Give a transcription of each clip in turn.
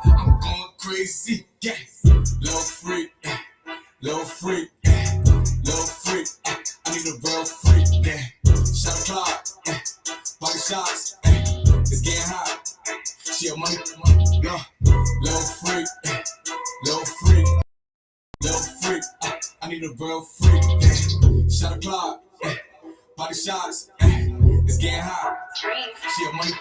I'm going crazy, yeah. Little freak, little freak, little freak. I need a real freak, yeah. Shot o'clock, body shots, it's getting hot. She a money, yeah. Little freak, little freak, little freak. I need a real freak, yeah. Shot o'clock, body shots, it's getting hot. She a money,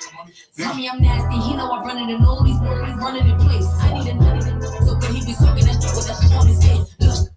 Tell me I'm nasty, he know I run it and all these running in place. I need a so good he be sucking at you with that on his face. Look.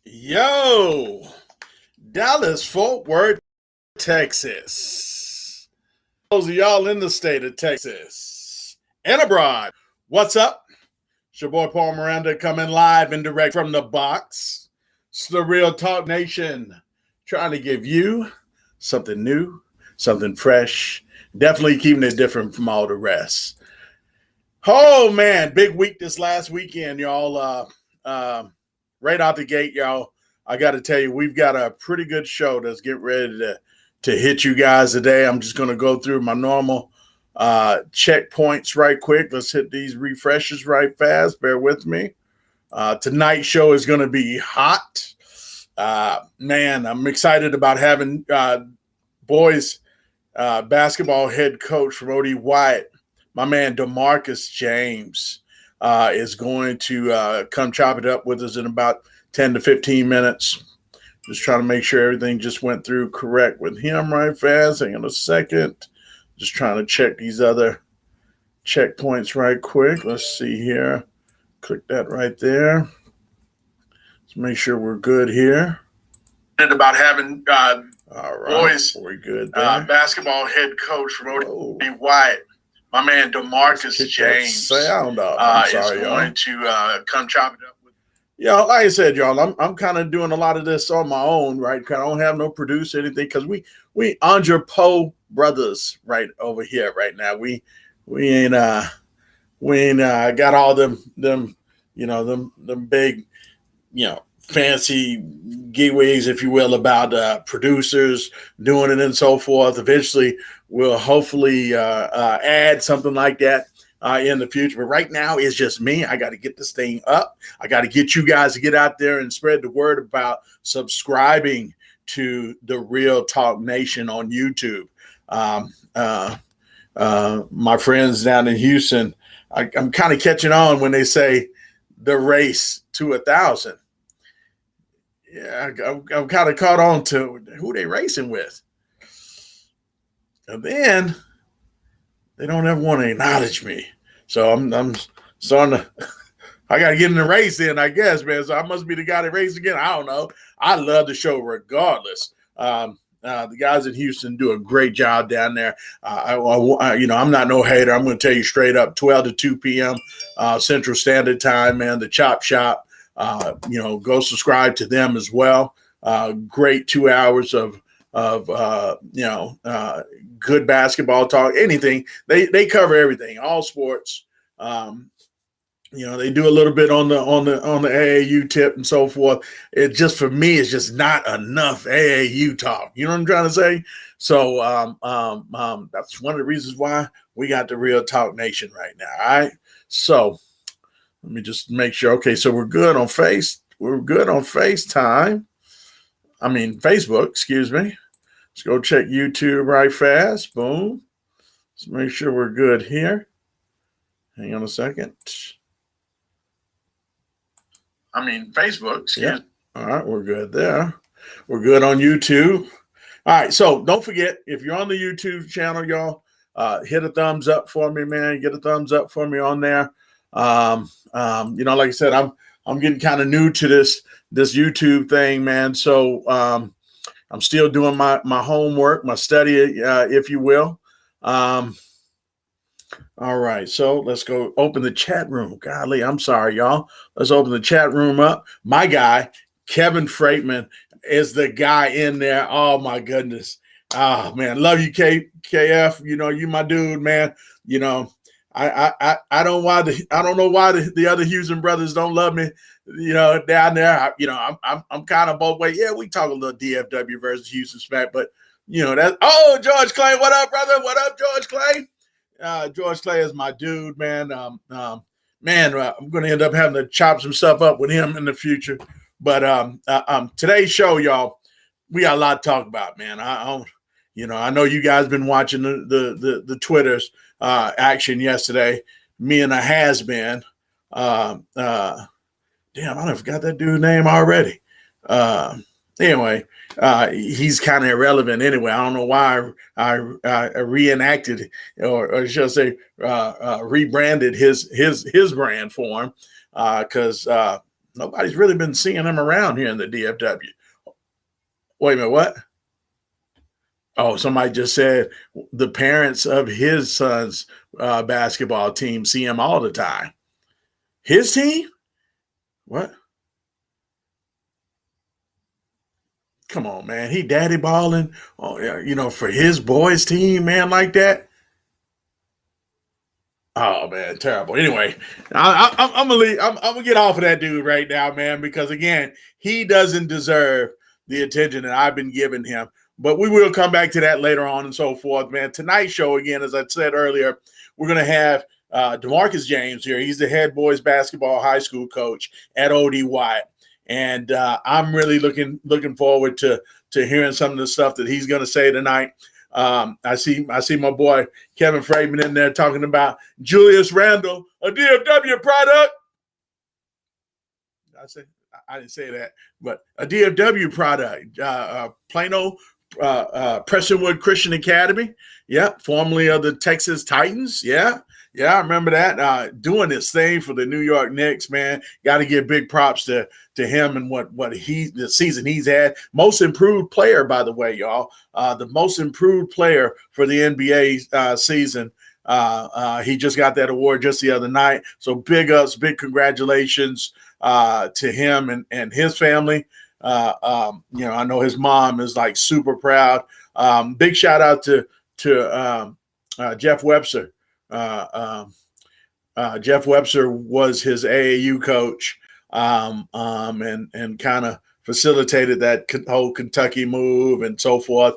Yo, Dallas, Fort Worth, Texas. Those of y'all in the state of Texas and abroad, what's up? It's your boy Paul Miranda coming live and direct from the box. It's the Real Talk Nation, trying to give you something new, something fresh, definitely keeping it different from all the rest. Oh man, big week this last weekend, y'all. Right out the gate, y'all. I got to tell you, we've got a pretty good show that's getting ready to hit you guys today. I'm just going to go through my normal checkpoints right quick. Let's hit these refreshes right fast. Bear with me. Tonight's show is going to be hot. Man, I'm excited about having boys basketball head coach from OD Wyatt, my man DeMarcus James, is going to come chop it up with us in about 10 to 15 minutes. Just trying to make sure everything just went through correct with him right fast. Hang on a second. Just trying to check these other checkpoints right quick. Let's see here. Click that right there. Let's make sure we're good here. About having all right, boys, we're good there. Basketball head coach from OD Wyatt, my man DeMarcus James, sound off. I'm sorry, is going to come chop it up. Like I said, y'all, I'm kind of doing a lot of this on my own, right? I don't have no producer or anything because we Andre Poe brothers right over here right now. We ain't got all them big, fancy giveaways, if you will, about producers doing it and so forth. Eventually, we'll hopefully add something like that in the future. But right now, it's just me. I got to get this thing up. I got to get you guys to get out there and spread the word about subscribing to the Real Talk Nation on YouTube. My friends down in Houston, I'm kind of catching on when they say the race to 1,000. Yeah, I'm kind of caught on to who they racing with. And then they don't ever want to acknowledge me. So I'm starting to, I got to get in the race in, I guess, man. So I must be the guy that races again. I don't know. I love the show regardless. The guys in Houston do a great job down there. I'm not no hater. I'm going to tell you straight up, 12 to 2 p.m. Central Standard Time, man, the Chop Shop. Go subscribe to them as well. Great 2 hours of good basketball talk, anything. They cover everything, all sports. They do a little bit on the AAU tip and so forth. It just, for me, it's just not enough AAU talk. You know what I'm trying to say? So that's one of the reasons why we got the Real Talk Nation right now. All right. So let me just make sure. Okay, so we're good on FaceTime. Facebook, excuse me. Let's go check YouTube right fast. Boom. Let's make sure we're good here. Hang on a second. Facebook, excuse me. All right, we're good there. We're good on YouTube. All right, so don't forget, if you're on the YouTube channel, y'all, hit a thumbs up for me, man. Get a thumbs up for me on there. Like I said, I'm getting kind of new to this YouTube thing, man. So I'm still doing my homework, my study, if you will. All right, so let's go open the chat room. Golly, I'm sorry, y'all. Let's open the chat room up. My guy, Kevin Freightman, is the guy in there. Oh my goodness. Oh man, love you, KF. You my dude, man. I don't know why the other Houston brothers don't love me, down there. I'm kind of both ways. Yeah, we talk a little DFW versus Houston smack, but that. Oh, George Clay, what up, brother? What up, George Clay? George Clay is my dude, man. I'm going to end up having to chop some stuff up with him in the future. But today's show, y'all, we got a lot to talk about, man. I know you guys been watching the Twitter's action yesterday. Me and a has-been. Damn, I done forgot that dude's name already. Anyway, he's kind of irrelevant anyway. I don't know why I reenacted or should I say rebranded his brand for him because nobody's really been seeing him around here in the DFW. Wait a minute, what? Oh, somebody just said the parents of his son's basketball team see him all the time. His team? What? Come on, man. He daddy balling, oh, yeah, for his boys' team, man, like that. Oh man, terrible. Anyway, I'm gonna leave. I'm gonna get off of that dude right now, man, because again, he doesn't deserve the attention that I've been giving him. But we will come back to that later on and so forth, man. Tonight's show, again, as I said earlier, we're gonna have DeMarcus James here. He's the head boys basketball high school coach at ODY, and I'm really looking forward to hearing some of the stuff that he's gonna say tonight. I see my boy Kevin Fragman in there talking about Julius Randle, a DFW product. I didn't say that, but a DFW product. Plano Prestonwood Christian Academy. Yeah, formerly of the Texas Titans. Yeah, I remember that. Doing this thing for the New York Knicks, man. Got to give big props to him and what the season he's had. Most improved player, by the way, y'all. The most improved player for the NBA season. He just got that award just the other night. So big ups, big congratulations to him and his family. I know his mom is like super proud. Big shout out to Jeff Webster. Jeff Webster was his AAU coach and kind of facilitated that whole Kentucky move and so forth.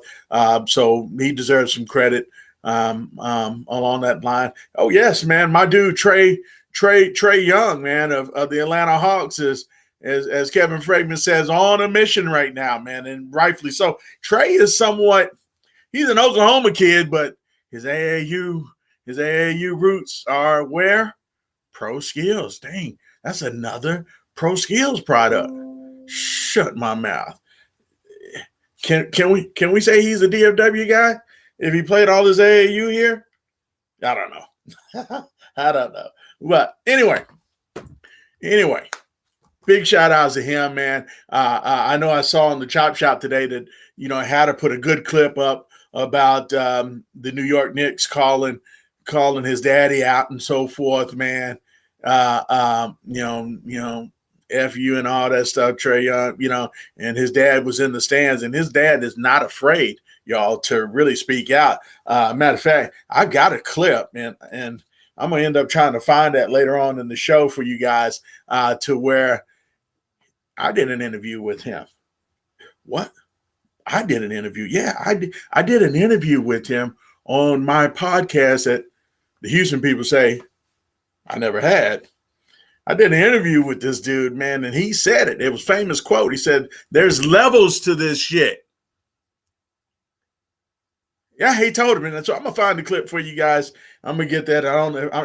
So he deserves some credit along that line. Oh, yes, man. My dude, Trey Young, man, of the Atlanta Hawks is, as Kevin Fragman says, on a mission right now, man, and rightfully so. Trey is he's an Oklahoma kid, but his AAU roots are where? Pro Skills. Dang, that's another Pro Skills product. Shut my mouth. Can we say he's a DFW guy if he played all his AAU here? I don't know. I don't know. But anyway, big shout outs to him, man. I know I saw on the Chop Shop today that how to put a good clip up about the New York Knicks calling his daddy out and so forth, man. F you and all that stuff, Trey Young, and his dad was in the stands, and his dad is not afraid, y'all, to really speak out. Matter of fact, I got a clip, man, and I'm going to end up trying to find that later on in the show for you guys to where I did an interview with him. What? I did an interview. Yeah, I did an interview with him on my podcast that the Houston people say I never had. I did an interview with this dude, man, and he said it. It was a famous quote. He said, "There's levels to this shit." Yeah, he told him, and so I'm gonna find the clip for you guys. I'm gonna get that.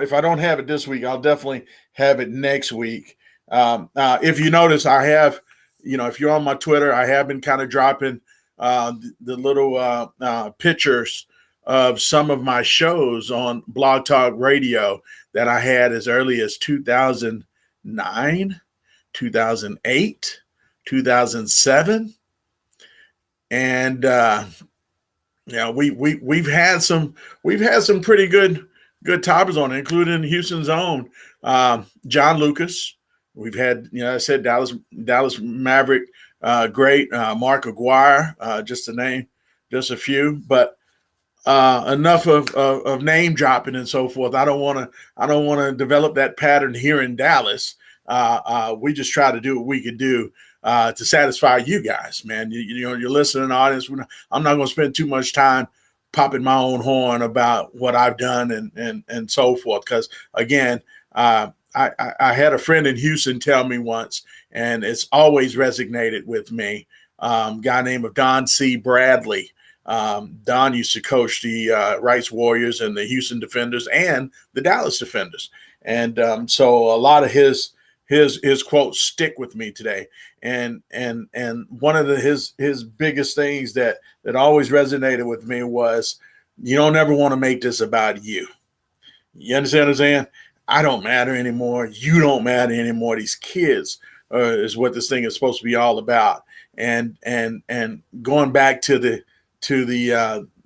If I don't have it this week, I'll definitely have it next week. If you notice, I have, if you're on my Twitter, I have been kind of dropping the little pictures of some of my shows on Blog Talk Radio that I had as early as 2009, 2008, 2007, and we've had some pretty good toppers on it, including Houston's own John Lucas. We've had, I said Dallas Maverick, great Mark Aguirre, just to name just a few, but enough of name dropping and so forth. I don't want to develop that pattern here in Dallas. We just try to do what we could do to satisfy you guys, man. Your listening audience. I'm not going to spend too much time popping my own horn about what I've done and so forth. Because again, I had a friend in Houston tell me once, and it's always resonated with me. Guy named Don C. Bradley. Don used to coach the Rice Warriors and the Houston Defenders and the Dallas Defenders, and so a lot of his quotes stick with me today. And one of his biggest things that always resonated with me was, you don't ever want to make this about you. You understand what I'm saying? I don't matter anymore. You don't matter anymore. These kids is what this thing is supposed to be all about. and going back to the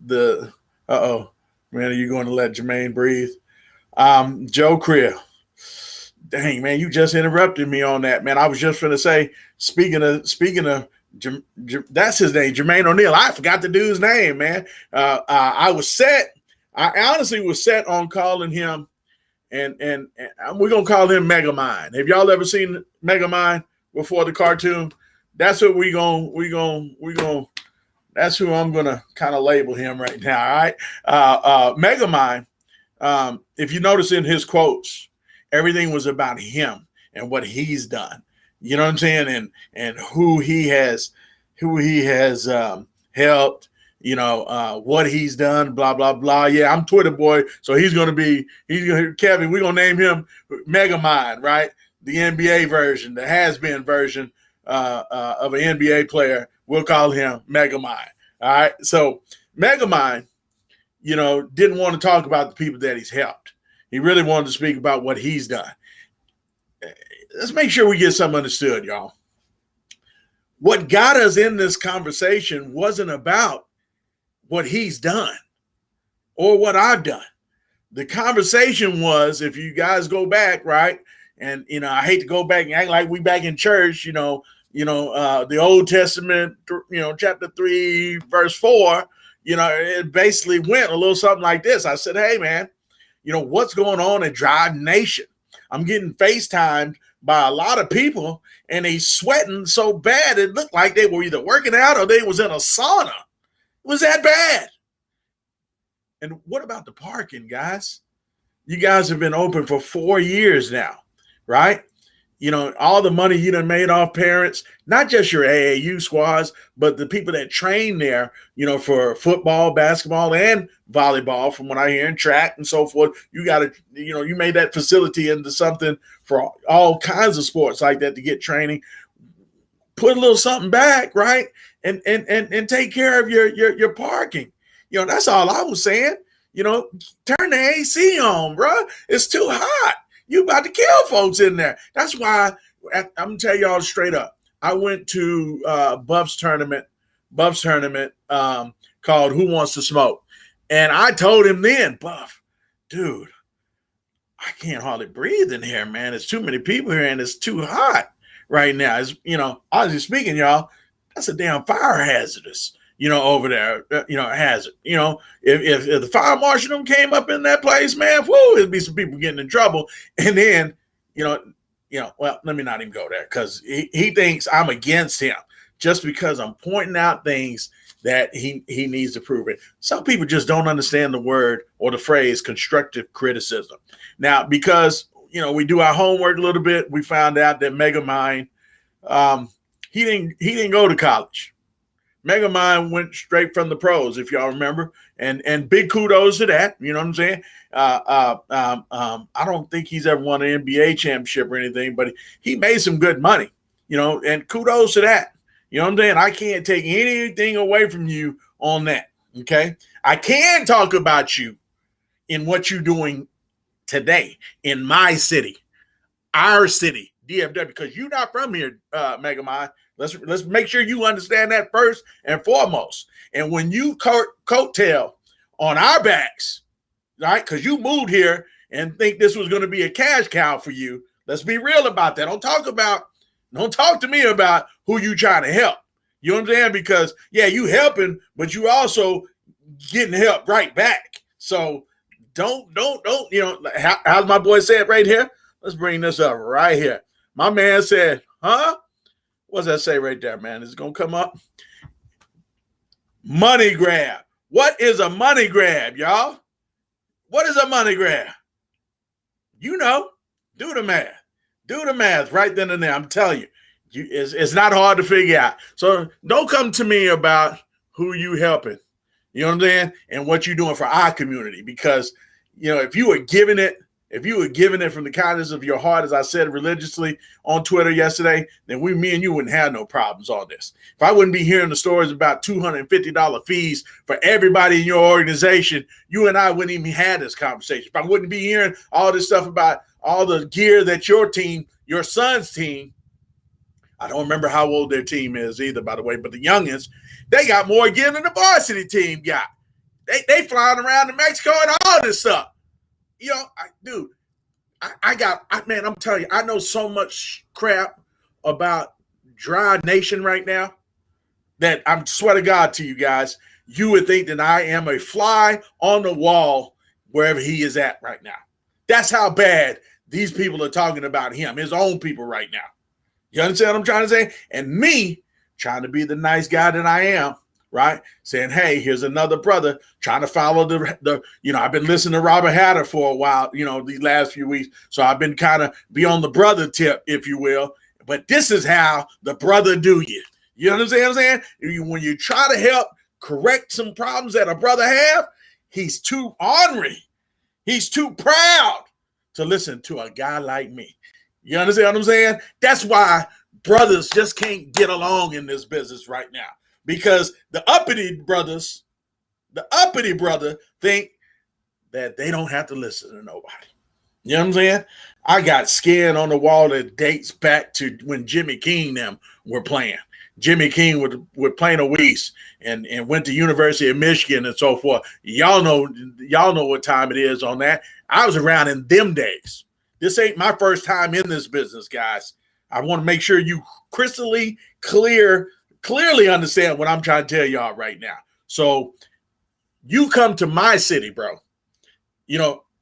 man, are you going to let Jermaine breathe? Joe Creel. Dang, man, you just interrupted me on that, man. I was just going to say, speaking of, that's his name, Jermaine O'Neal. I forgot the dude's name, man. I honestly was set on calling him, and we're gonna call him Megamind. Have y'all ever seen Megamind before the cartoon? That's what we gonna. That's who I'm gonna kind of label him right now. All right, Megamind. If you notice in his quotes, everything was about him and what he's done. You know what I'm saying? And who he has helped, what he's done, blah, blah, blah. Yeah, I'm Twitter boy. So Kevin, we're going to name him Megamind, right? The NBA version, the has-been version of an NBA player. We'll call him Megamind. All right. So Megamind, didn't want to talk about the people that he's helped. He really wanted to speak about what he's done. Let's make sure we get something understood, y'all. What got us in this conversation wasn't about what he's done or what I've done. The conversation was, if you guys go back, right, and, I hate to go back and act like we back in church, the Old Testament, chapter 3, verse 4, it basically went a little something like this. I said, hey, man, what's going on at Drive Nation? I'm getting FaceTimed by a lot of people, and they sweating so bad it looked like they were either working out or they was in a sauna. It was that bad. And what about the parking, guys? You guys have been open for 4 years now, right? All the money you done made off parents, not just your AAU squads, but the people that train there, for football, basketball, and volleyball, from what I hear, and track and so forth. You got to, you made that facility into something for all kinds of sports like that to get training. Put a little something back, right? And take care of your parking. That's all I was saying. Turn the AC on, bro. It's too hot. You about to kill folks in there. That's why I'm gonna tell y'all straight up. I went to Buff's tournament called Who Wants to Smoke, and I told him then, Buff, dude, I can't hardly breathe in here, man. There's too many people here, and it's too hot right now. It's, honestly speaking, y'all, that's a damn fire hazardous. Over there, hazard. If the fire marshal came up in that place, man, whoo, it'd be some people getting in trouble. And then, well, let me not even go there, because he thinks I'm against him just because I'm pointing out things that he needs to prove it. Some people just don't understand the word or the phrase constructive criticism. Now, because, we do our homework a little bit, we found out that Megamind, he didn't go to college. Megamind went straight from the pros, if y'all remember, and big kudos to that. You know what I'm saying? I don't think he's ever won an NBA championship or anything, but he made some good money, and kudos to that. You know what I'm saying? I can't take anything away from you on that, okay? I can talk about you in what you're doing today in my city, our city, DFW, because you're not from here, Megamind. Let's make sure you understand that first and foremost. And when you coattail on our backs, right, because you moved here and think this was going to be a cash cow for you, let's be real about that. Don't talk to me about who you trying to help. You know what I'm saying? Because, yeah, you helping, but you also getting help right back. So don't, how's my boy said right here? Let's bring this up right here. My man said, huh? What's that say right there, man? Is it going to come up? Money grab. What is a money grab, y'all? What is a money grab? Do the math. Do the math right then and there. I'm telling you, it's not hard to figure out. So don't come to me about who you helping, you know what I'm saying, and what you're doing for our community. Because, if you were giving it from the kindness of your heart, as I said religiously on Twitter yesterday, then me and you wouldn't have no problems on this. If I wouldn't be hearing the stories about $250 fees for everybody in your organization, you and I wouldn't even have this conversation. If I wouldn't be hearing all this stuff about all the gear that your son's team I don't remember how old their team is either, by the way, but the youngins, they got more again than the varsity team got. They flying around to Mexico and all this stuff. You know, man, I'm telling you, I know so much crap about Dry Nation right now that I'm swear to God to you guys, you would think that I am a fly on the wall wherever he is at right now. That's how bad these people are talking about him, his own people right now. You understand what I'm trying to say? And me trying to be the nice guy that I am, right? Saying, hey, here's another brother trying to follow the I've been listening to Robert Hatter for a while, these last few weeks. So I've been kind of be on the brother tip, if you will. But this is how the brother do you. You understand what I'm saying? When you try to help correct some problems that a brother have, he's too ornery. He's too proud to listen to a guy like me. You understand what I'm saying? That's why brothers just can't get along in this business right now. Because the uppity brother think that they don't have to listen to nobody. You know what I'm saying? I got skin on the wall that dates back to when Jimmy King them were playing. Jimmy King with Plano East and went to University of Michigan and so forth. Y'all know what time it is on that. I was around in them days. This ain't my first time in this business, guys. I want to make sure you clearly understand what I'm trying to tell y'all right now. So you come to my city, bro.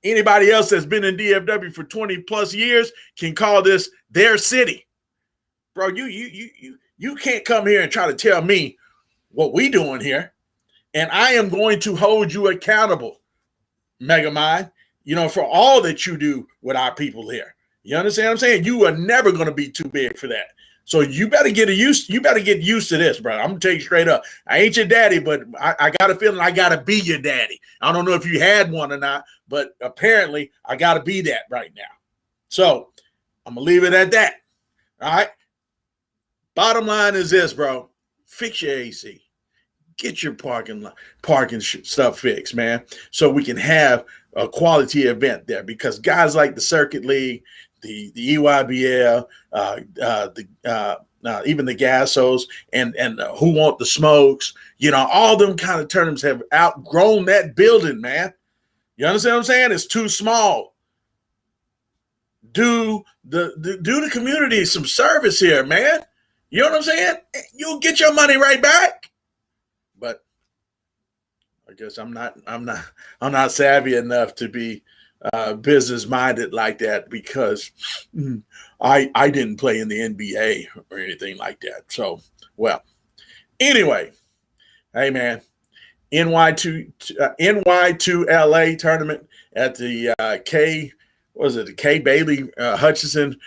Anybody else that's been in DFW for 20 plus years can call this their city. Bro, you can't come here and try to tell me what we doing here. And I am going to hold you accountable, Megamind, for all that you do with our people here. You understand what I'm saying? You are never going to be too big for that. So you better get used to this, bro. I'm gonna tell you straight up. I ain't your daddy, but I got a feeling I gotta be your daddy. I don't know if you had one or not, but apparently I gotta be that right now. So I'm gonna leave it at that. All right. Bottom line is this, bro. Fix your AC. Get your parking stuff fixed, man, so we can have a quality event there. Because guys like the Circuit League, the EYBL, even the Gassos and Who Want the Smokes, all them kind of tournaments have outgrown that building, man. You understand what I'm saying? It's too small. Do the community some service here, man. You know what I'm saying? You'll get your money right back. But I guess I'm not savvy enough to be business minded like that, because I didn't play in the NBA or anything like that. So, well, anyway, hey man, NY2LA tournament at the the K. Bailey Hutchinson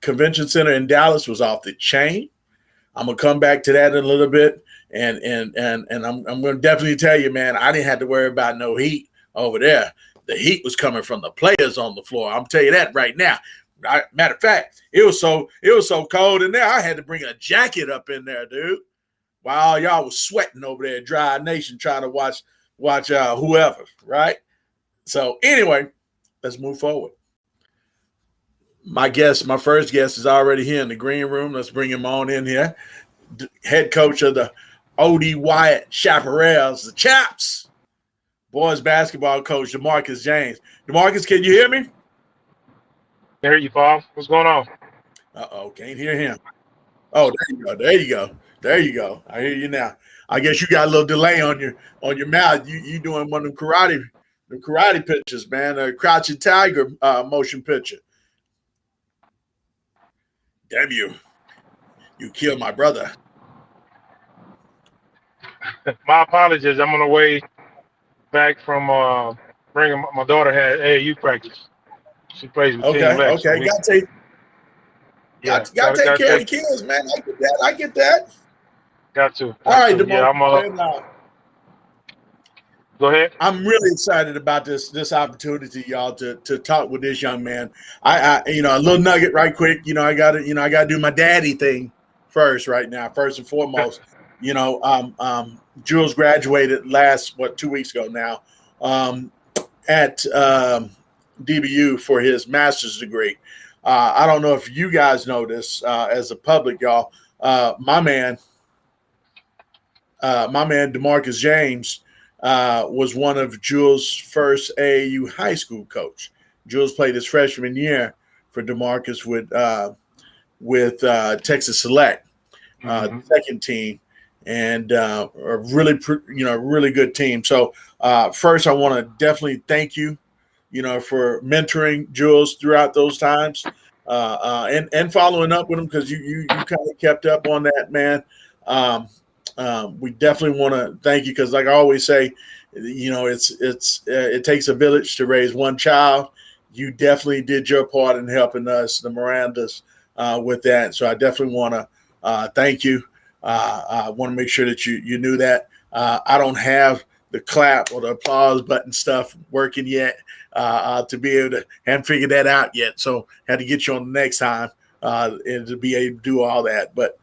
Convention Center in Dallas was off the chain. I'm gonna come back to that in a little bit, and I'm gonna definitely tell you, man, I didn't have to worry about no heat over there. The heat was coming from the players on the floor. I'm telling you that right now. Matter of fact, it was so cold in there, I had to bring a jacket up in there, dude. While y'all was sweating over there at Dry Nation trying to watch whoever, right? So anyway, let's move forward. My first guest is already here in the green room. Let's bring him on in here. Head coach of the O.D. Wyatt Chaparrals, the Chaps. Boys basketball coach, DeMarcus James. DeMarcus, can you hear me? I hear you, Paul. What's going on? Uh-oh, can't hear him. Oh, there you go. I hear you now. I guess you got a little delay on your mouth. You doing one of them karate pictures, man. A crouching tiger motion picture. Damn you. You killed my brother. My apologies. I'm on the way back from bringing my daughter had AAU practice. She plays with Team Lex. Okay. Got to take care of the kids, man. I get that. Got to. All right, Go ahead. I'm really excited about this opportunity, y'all, to talk with this young man. I a little nugget right quick. I gotta do my daddy thing first right now, first and foremost. Jules graduated 2 weeks ago now at DBU for his master's degree. I don't know if you guys know this as a public, y'all. My man DeMarcus James was one of Jules' first AAU high school coach. Jules played his freshman year for DeMarcus with Texas Select, second team, and a really really good team. So first, I want to definitely thank you, for mentoring Jules throughout those times, and following up with him, because you kind of kept up on that, man. We definitely want to thank you, because, like I always say, it takes a village to raise one child. You definitely did your part in helping us, the Mirandas, with that. So I definitely want to thank you. I want to make sure that you knew that. I don't have the clap or the applause button stuff working yet to be able to haven't figured that out yet. So had to get you on the next time and to be able to do all that. But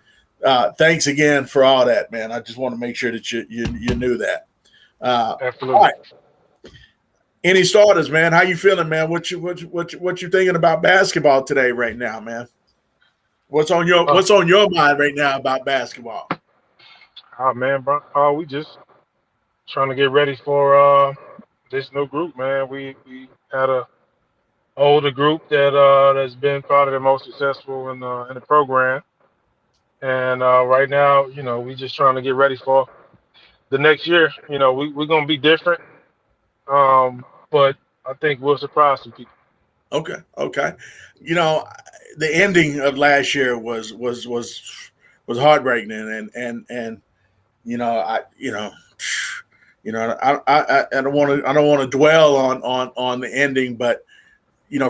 thanks again for all that, man. I just want to make sure that you knew that. Absolutely. All right. Any starters, man? How you feeling, man? What you thinking about basketball today, right now, man? What's on your mind right now about basketball? Oh man, bro. We just trying to get ready for this new group, man. We had a older group that's been probably the most successful in the program, and right now, we just trying to get ready for the next year. We're gonna be different, but I think we'll surprise some people. Okay. The ending of last year was heartbreaking, and I don't want to dwell on the ending, but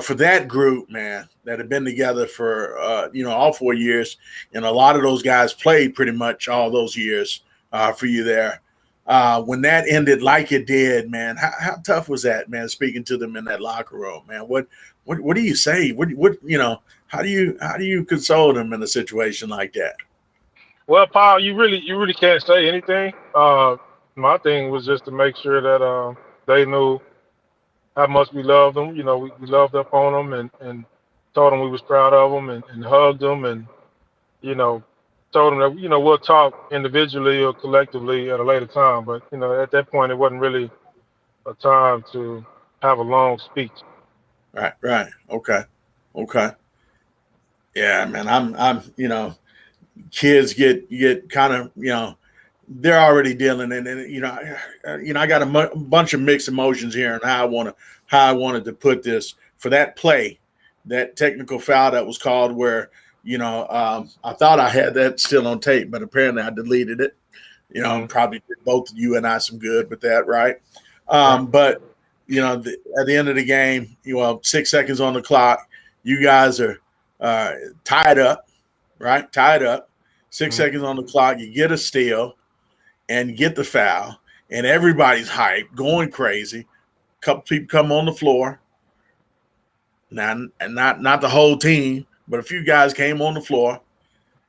for that group, man, that had been together for all 4 years, and a lot of those guys played pretty much all those years for you there. When that ended like it did, man, how tough was that, man? Speaking to them in that locker room, man. What do you say? How do you console them in a situation like that? Well, Paul, you really can't say anything. My thing was just to make sure that they knew how much we loved them. We loved up on them and told them we was proud of them and hugged them and you know told them that we'll talk individually or collectively at a later time. But at that point it wasn't really a time to have a long speech. Right. Okay. Yeah, man. I'm kids get kind of they're already dealing, and I got a bunch of mixed emotions here, and how I wanted to put this for that play, that technical foul that was called, where I thought I had that still on tape, but apparently I deleted it. Probably did both you and I some good with that, right? But at the end of the game, 6 seconds on the clock, you guys are tied up, right? Tied up. 6 seconds on the clock, you get a steal and get the foul, and everybody's hyped, going crazy. A couple people come on the floor. Now, and not the whole team, but a few guys came on the floor.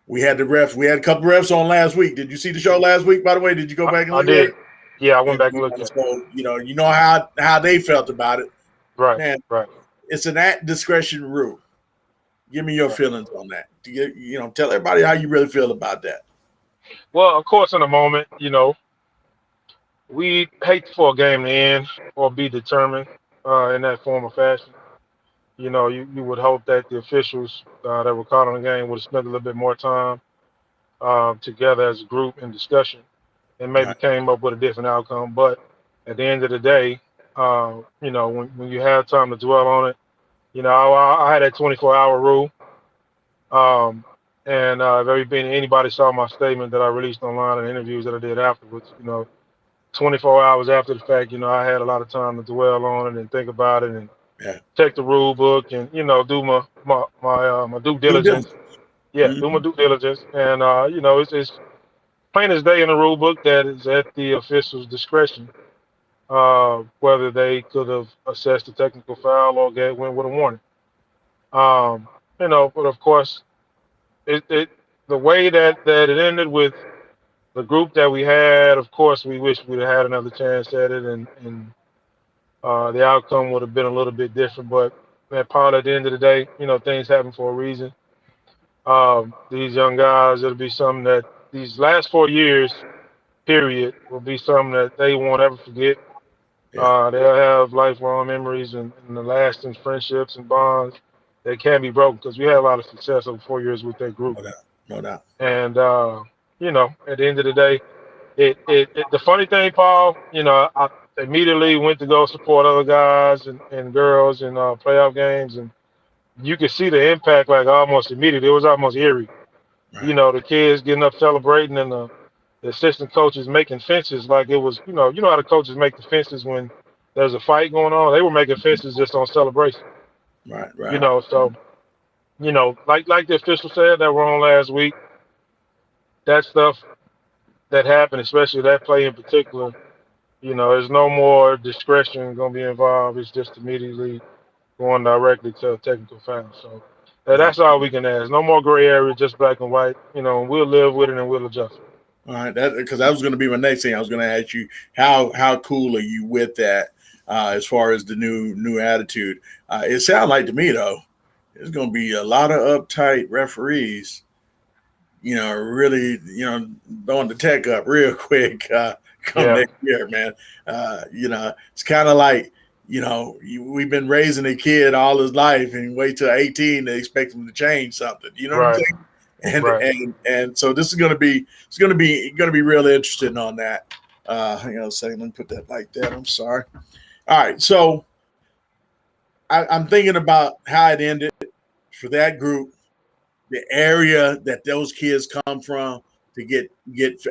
We had the refs. We had a couple refs on last week. Did you see the show last week, by the way? Did you go back and look I at did. it? Yeah, I went back and looked at it. So, how they felt about it. Right. Man, Right. it's an at discretion rule. Give me your feelings on that. Tell everybody how you really feel about that. Well, of course, in a moment, we hate for a game to end or be determined in that form of fashion. You would hope that the officials that were caught on the game would have spent a little bit more time together as a group in discussion and maybe came up with a different outcome. But at the end of the day, when you have time to dwell on it, I had that 24-hour rule. And if anybody saw my statement that I released online and interviews that I did afterwards, 24 hours after the fact, I had a lot of time to dwell on it and think about it and check the rule book and do my due diligence. Do my due diligence, and it's plain as day in the rule book that is at the official's discretion whether they could have assessed a technical foul or went with a warning. But of course, the way that it ended with the group that we had, of course, we wish we'd have had another chance at it, and the outcome would have been a little bit different. But Paul, at the end of the day, things happen for a reason. These young guys, it'll be something that these last 4 years, period, will be something that they won't ever forget. Yeah. They'll have lifelong memories and the lasting friendships and bonds that can't be broken because we had a lot of success over 4 years with that group. No doubt. No doubt. And at the end of the day, the funny thing, Paul, I immediately went to go support other guys and girls in playoff games, and you could see the impact like almost immediately. It was almost eerie. Right. The kids getting up celebrating and the assistant coaches making fences like it was, how the coaches make the fences when there's a fight going on. They were making fences just on celebration. Right. Right. So like the official said that were on last week, that stuff that happened, especially that play in particular, there's no more discretion going to be involved. It's just immediately going directly to a technical foul. So that's all we can ask. No more gray area, just black and white. We'll live with it and we'll adjust. All right, because that was going to be my next thing. I was going to ask you how cool are you with that as far as the new attitude? It sounds like to me though, there's going to be a lot of uptight referees. Really, throwing the tech up real quick come next year, man. It's kind of like, we've been raising a kid all his life and wait till 18 to expect him to change something. You know what I'm saying? And so this is going to be real interesting on that. Hang on a second, let me put that like that. I'm sorry. All right, so I'm thinking about how it ended for that group, the area that those kids come from to get because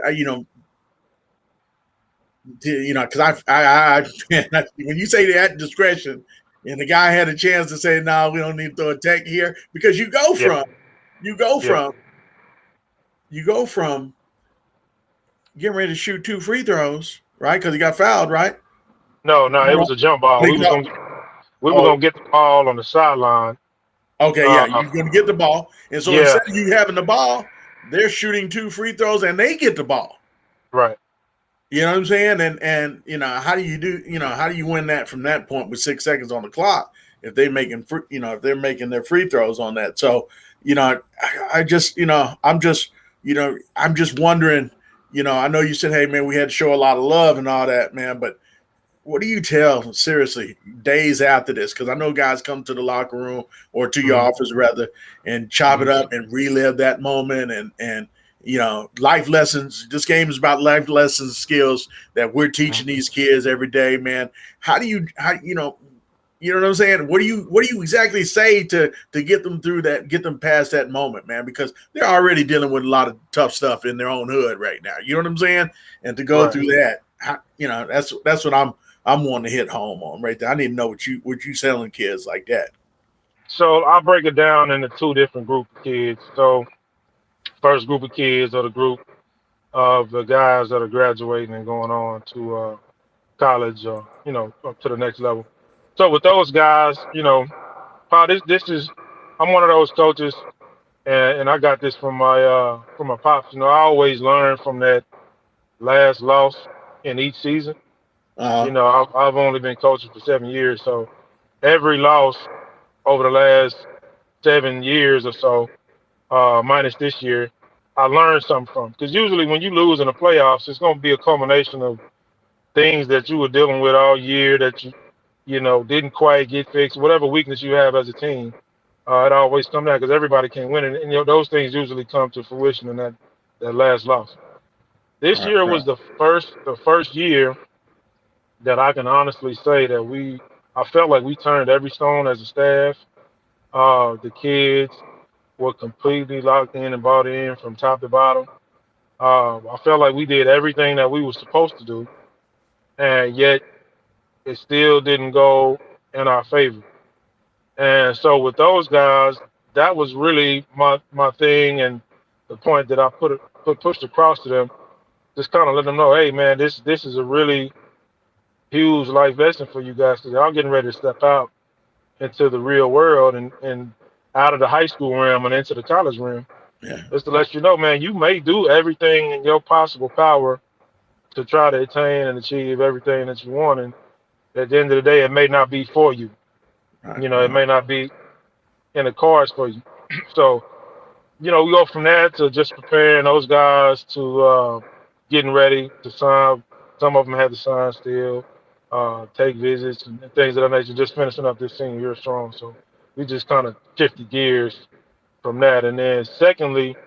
I when you say that discretion, and the guy had a chance to say, no, we don't need to throw a tech here, because you go from getting ready to shoot 2 free throws, right? Because he got fouled, right? No, it was a jump ball. We were gonna get the ball on the sideline. Okay, yeah, you're gonna get the ball, and so instead of you having the ball, they're shooting 2 free throws and they get the ball. Right. You know what I'm saying? And how do you win that from that point with 6 seconds on the clock if they're making their free throws on that? So, I'm just wondering, I know you said, hey man, we had to show a lot of love and all that, man, but what do you tell, seriously, days after this? Because I know guys come to the locker room or to your office rather and chop it up and relive that moment and life lessons. This game is about life lessons, skills that we're teaching these kids every day, man. You know what I'm saying? What do you exactly say to get them through that, get them past that moment, man? Because they're already dealing with a lot of tough stuff in their own hood right now. You know what I'm saying? And to go through that, that's what I'm wanting to hit home on right there. I need to know what you selling kids like that. So I'll break it down into 2 different groups of kids. So first group of kids are the group of the guys that are graduating and going on to college or, up to the next level. So with those guys, Paul, this is, I'm one of those coaches, and I got this from my pops. I always learn from that last loss in each season. I've only been coaching for 7 years, so every loss over the last 7 years or so, minus this year, I learned something from. Because usually when you lose in the playoffs, it's going to be a culmination of things that you were dealing with all year that you didn't quite get fixed. Whatever weakness you have as a team, it always comes down because everybody can't win, and those things usually come to fruition in that last loss. This year was the first year that I can honestly say that I felt like we turned every stone as a staff. The kids were completely locked in and bought in from top to bottom. I felt like we did everything that we were supposed to do, and yet it still didn't go in our favor. And so with those guys, that was really my thing, and the point that I pushed across to them, just kind of let them know, hey man, this is a really huge life lesson for you guys, because I'm getting ready to step out into the real world and out of the high school realm and into the college realm. Yeah. Just to let you know, man, you may do everything in your possible power to try to attain and achieve everything that you want, and at the end of the day, it may not be for you. Right. It may not be in the cards for you. So, we go from that to just preparing those guys to getting ready to sign. Some of them had to sign still, take visits and things of that nature, just finishing up this senior year strong. So we just kind of shifted gears from that. And then secondly,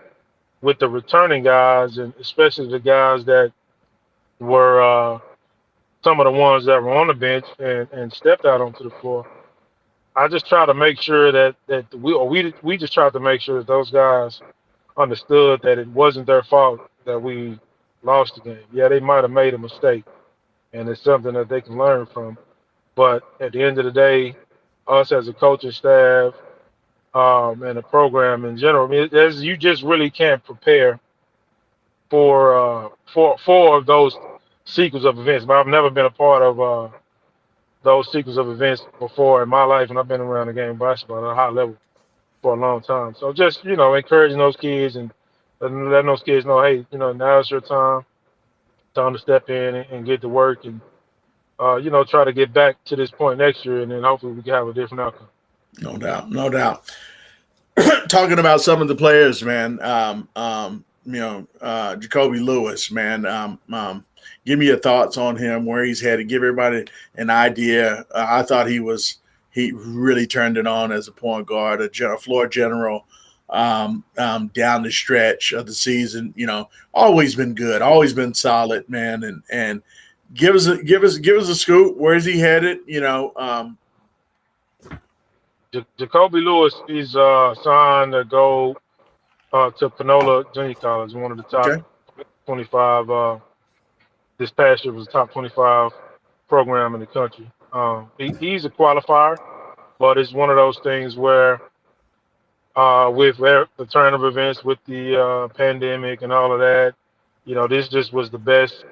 with the returning guys, and especially the guys that were some of the ones that were on the bench and stepped out onto the floor, I just try to make sure that we just tried to make sure that those guys understood that it wasn't their fault that we lost the game. Yeah, they might have made a mistake, and it's something that they can learn from. But at the end of the day, us as a coaching staff and a program in general, I mean, you just really can't prepare for those sequence of events. But I've never been a part of those sequence of events before in my life, and I've been around the game of basketball at a high level for a long time. So just encouraging those kids and letting those kids know, hey, now it's your time to step in and get to work and try to get back to this point next year, and then hopefully we can have a different outcome. No doubt, no doubt. Talking about some of the players, man. Jacoby Lewis, man. Give me your thoughts on him, where he's headed. Give everybody an idea. I thought he really turned it on as a point guard, a floor general down the stretch of the season. Always been good, always been solid, man. And give us a scoop. Where's he headed? Jacoby Lewis is signed to go to Panola Junior College, one of the top 25. This past year was the top 25 program in the country. He's a qualifier, but it's one of those things where with the turn of events, with the pandemic and all of that, this just was the best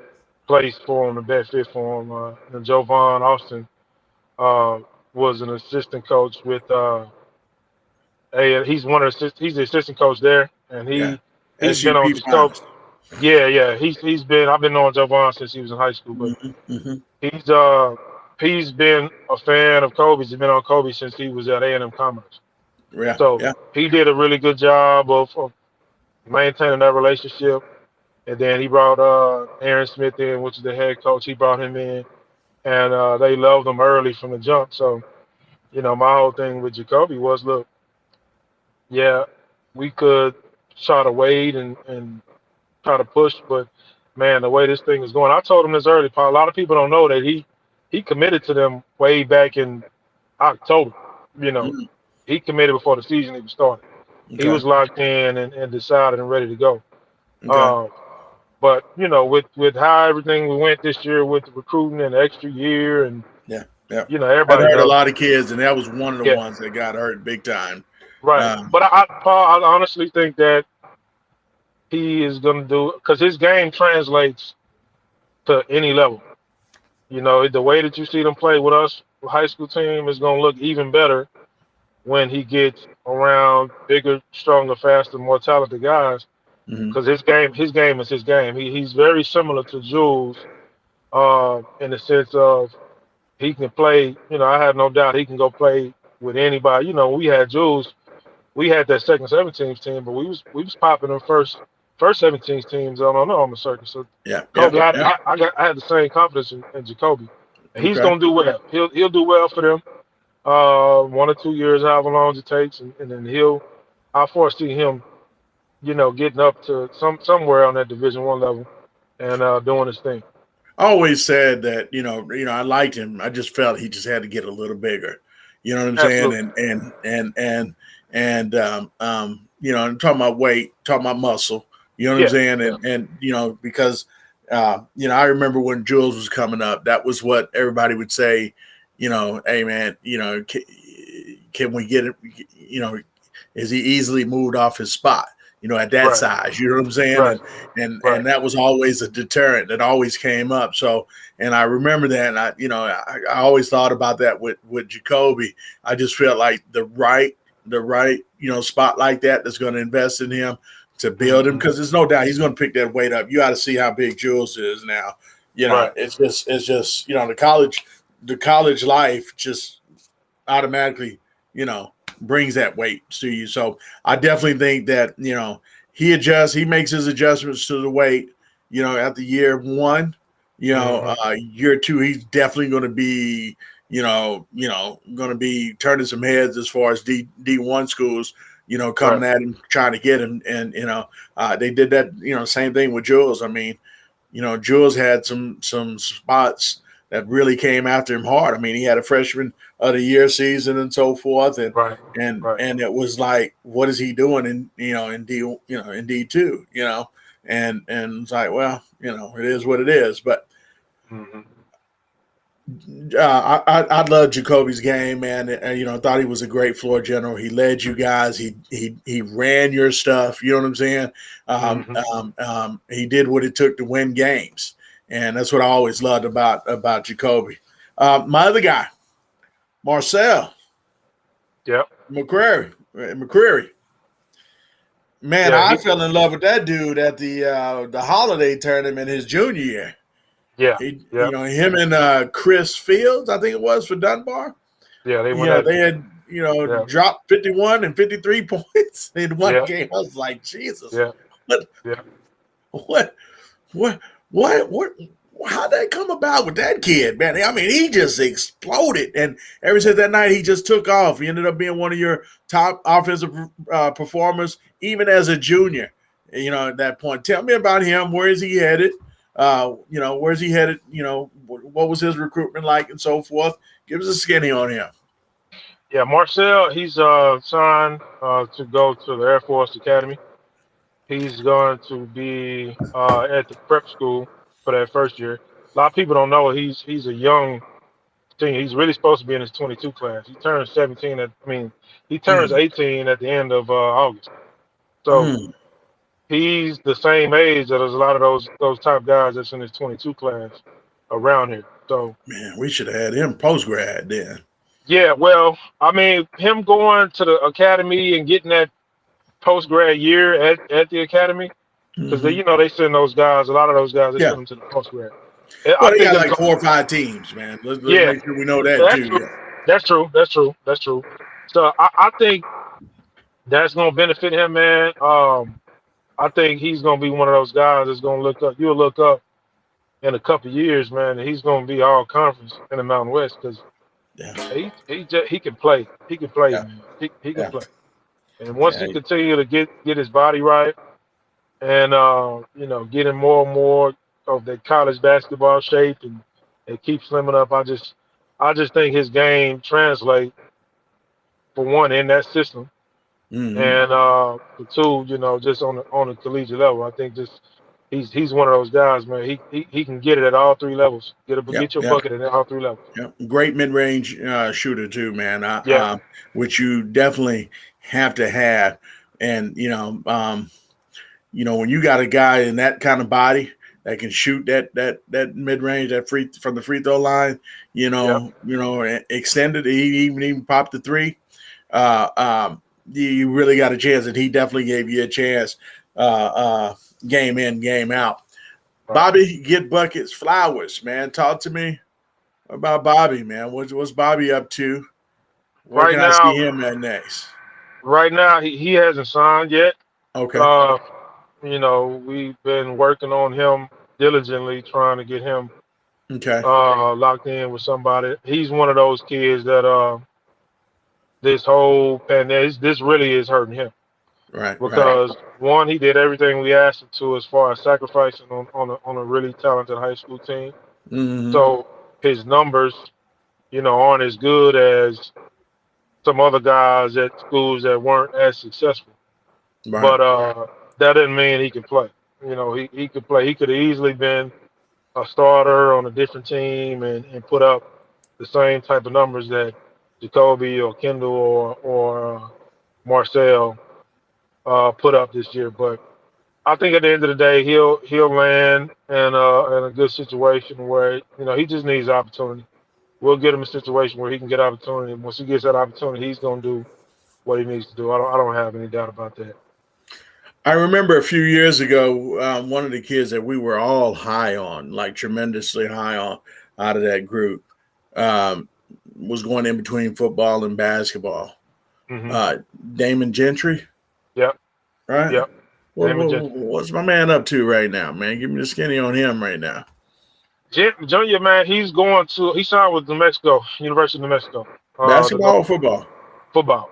place for him, the best fit for him. And Jovan Austin was an assistant coach with he's the assistant coach there, and he's been on Jacoby. Yeah. I've been knowing Jovan since he was in high school, but he's been a fan of Kobe's. He's been on Kobe since he was at A&M Commerce. Yeah. So he did a really good job of maintaining that relationship. And then he brought Aaron Smith in, which is the head coach. He brought him in, and they loved him early from the jump. So, my whole thing with Jacoby was, look, yeah, we could try to wait and try to push, but man, the way this thing is going, I told him this early, Paul. A lot of people don't know that he committed to them way back in October. He committed before the season even started. Okay. He was locked in and decided and ready to go. Okay. But with how everything we went this year with the recruiting and the extra year, and everybody hurt a lot of kids, and that was one of the ones that got hurt big time. Right. But Paul, I honestly think that he is going to do, because his game translates to any level. The way that you see them play with us, the high school team, is going to look even better when he gets around bigger, stronger, faster, more talented guys. Because his game is his game. He's very similar to Jules in the sense of he can play. I have no doubt he can go play with anybody. We had Jules. We had that second 17th team, but we was popping them first 17th teams on the circuit. So Kobe, I had the same confidence in Jacoby. And he's gonna do well. He'll do well for them. 1 or 2 years, however long it takes, and then I'll foresee him, getting up to somewhere on that Division I level and doing his thing. I always said that, I liked him. I just felt he just had to get a little bigger. You know what I'm saying? And I'm talking about weight, talking about muscle. You know what I'm saying? And because I remember when Jules was coming up, that was what everybody would say. Hey man, can we get it? Is he easily moved off his spot? At that size, you know what I'm saying? Right. And that was always a deterrent that always came up. So, and I remember that, and I always thought about that with Jacoby. I just felt like the right spot like that's going to invest in him to build him, because there's no doubt he's going to pick that weight up. You got to see how big Jules is now. It's just the college life just. automatically, brings that weight to you. So I definitely think that, he makes his adjustments to the weight, after year one. Year two, he's definitely going to be, going to be turning some heads as far as D1 schools, coming at him, trying to get him. And, they did that, same thing with Jules. I mean, Jules had some spots that really came after him hard. I mean, he had a freshman of the year season and so forth. And, and it was like, what is he doing in D2, and it's like, well, it is what it is. But I love Jacoby's game, man. And, thought he was a great floor general. He led you guys. He ran your stuff. You know what I'm saying? He did what it took to win games, and that's what I always loved about Jacoby. My other guy, Marcel. Yep. McCreary. Man, I fell in love with that dude at the holiday tournament his junior year. Yeah, him and Chris Fields, I think it was, for Dunbar. Yeah, they had dropped 51 and 53 points in one game. I was like, Jesus. What? How'd that come about with that kid, man? I mean, he just exploded, and ever since that night, he just took off. He ended up being one of your top offensive performers, even as a junior. At that point, tell me about him. Where is he headed? Where's he headed? What was his recruitment like and so forth? Give us a skinny on him. Yeah, Marcel, he's signed to go to the Air Force Academy. He's going to be at the prep school for that first year. A lot of people don't know he's a young senior. He's really supposed to be in his 22 class. He turns 17 he turns 18 at the end of August. So he's the same age that there's a lot of those top guys that's in his 22 class around here. So man, we should have had him post grad then. Yeah, well, I mean, him going to the academy and getting that post grad year at the academy, because they send those guys. A lot of those guys they send them to the post grad. Well, they got like 4 or 5 teams, man. Let's make sure we know that too. True. That's true. So I think that's gonna benefit him, man. I think he's gonna be one of those guys that's gonna look up. You'll look up in a couple of years, man, and he's gonna be all conference in the Mountain West because he can play. He can play, man. He can play. And once he continue to get his body right, and getting more and more of the college basketball shape and keep slimming up, I just think his game translate for one in that system. And for two, just on the collegiate level, I think just he's one of those guys, man. He can get it at all 3 levels. Get your bucket at all 3 levels. Great mid-range shooter too, man. Which you definitely have to have. And when you got a guy in that kind of body that can shoot that mid-range, from the free throw line, extended, he even popped the 3. You really got a chance, and he definitely gave you a chance game in, game out. Right. Bobby Get Buckets Flowers, man. Talk to me about Bobby, man. What's Bobby up to? Where right can now, I see him at next? Right now, he hasn't signed yet. Okay. We've been working on him diligently, trying to get him locked in with somebody. He's one of those kids that this whole pandemic, this really is hurting him. Right. Because one, he did everything we asked him to as far as sacrificing on a really talented high school team. So his numbers, aren't as good as some other guys at schools that weren't as successful. Right. But that doesn't mean he can play. He could play. He could have easily been a starter on a different team and put up the same type of numbers that Jacoby or Kendall or Marcel put up this year. But I think at the end of the day, he'll land in a good situation where he just needs opportunity. We'll get him a situation where he can get opportunity. And once he gets that opportunity, he's gonna do what he needs to do. I don't have any doubt about that. I remember a few years ago, one of the kids that we were all high on, like tremendously high on, out of that group. was going in between football and basketball. Damon Gentry. Yep. Right. Yep. What's my man up to right now, man? Give me the skinny on him right now. Junior, man, he signed with New Mexico, University of New Mexico. Basketball or football? Football.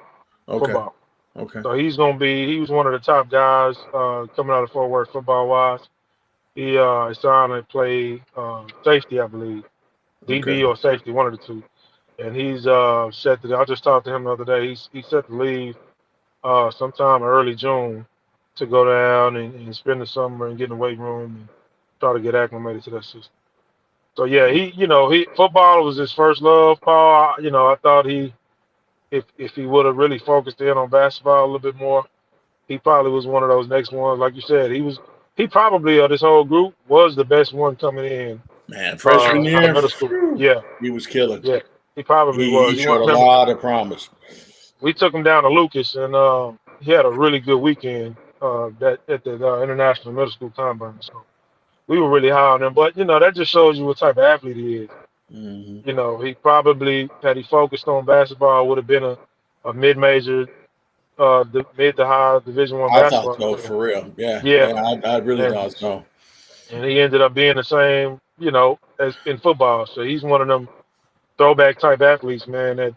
Okay. Football. Okay. So he was one of the top guys coming out of Fort Worth football-wise. He signed and played safety, I believe. DB or safety, one of the two. And he's set to, I just talked to him the other day, he's set to leave sometime early June to go down and spend the summer and get in the weight room and try to get acclimated to that system. So yeah, football was his first love, Paul. I thought if he would have really focused in on basketball a little bit more, he probably was one of those next ones. Like you said, he probably of this whole group was the best one coming in. Man, freshman year, middle school. Yeah, he was killing. Yeah, he probably was. He showed a lot of promise. We took him down to Lucas, and he had a really good weekend at the International Middle School Combine. So we were really high on him. But that just shows you what type of athlete he is. Mm-hmm. He probably, had he focused on basketball, would have been a mid-major, mid to high Division I basketball. I thought so, for real. Yeah. I really thought so. And he ended up being the same, as in football. So he's one of them throwback type athletes, man, that,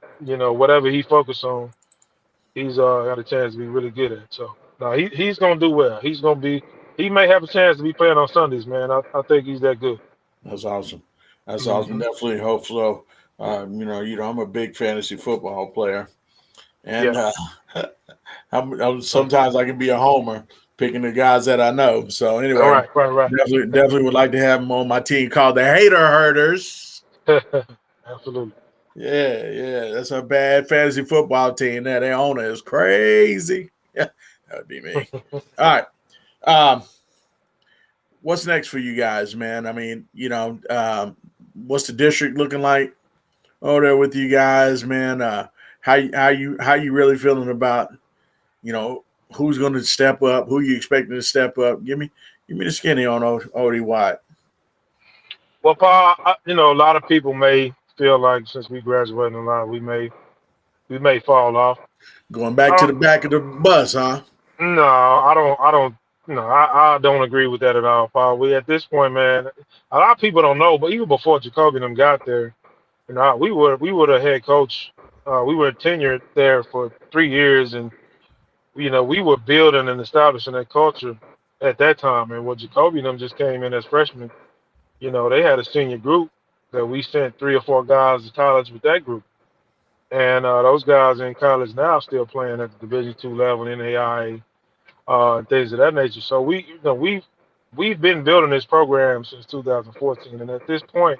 whatever he focused on, he's got a chance to be really good at. So no, he's gonna do well. He may have a chance to be playing on Sundays, man. I think he's that good. That's awesome. That's awesome. Definitely hope so. I'm a big fantasy football player. And sometimes I can be a homer picking the guys that I know. So anyway, right. Definitely would like to have them on my team called the Hater Herders. Absolutely. Yeah. That's a bad fantasy football team. Their owner is crazy. Yeah, that would be me. All right. What's next for you guys, man? I mean, what's the district looking like over there with you guys, man? How you really feeling about, who's going to step up? Who you expecting to step up? Give me the skinny on OD Watt. Well, Paul, a lot of people may feel like since we graduated a lot, we may fall off. Going back to the back of the bus, huh? No, I don't. I don't agree with that at all, Paul. We at this point, man, a lot of people don't know, but even before Jacoby and them got there, we were the head coach. We were tenured there for 3 years, and we were building and establishing that culture at that time. And when Jacoby and them just came in as freshmen, they had a senior group that we sent 3 or 4 guys to college with that group, and those guys in college now still playing at the Division II level, NAIA, and things of that nature. So we've been building this program since 2014, and at this point,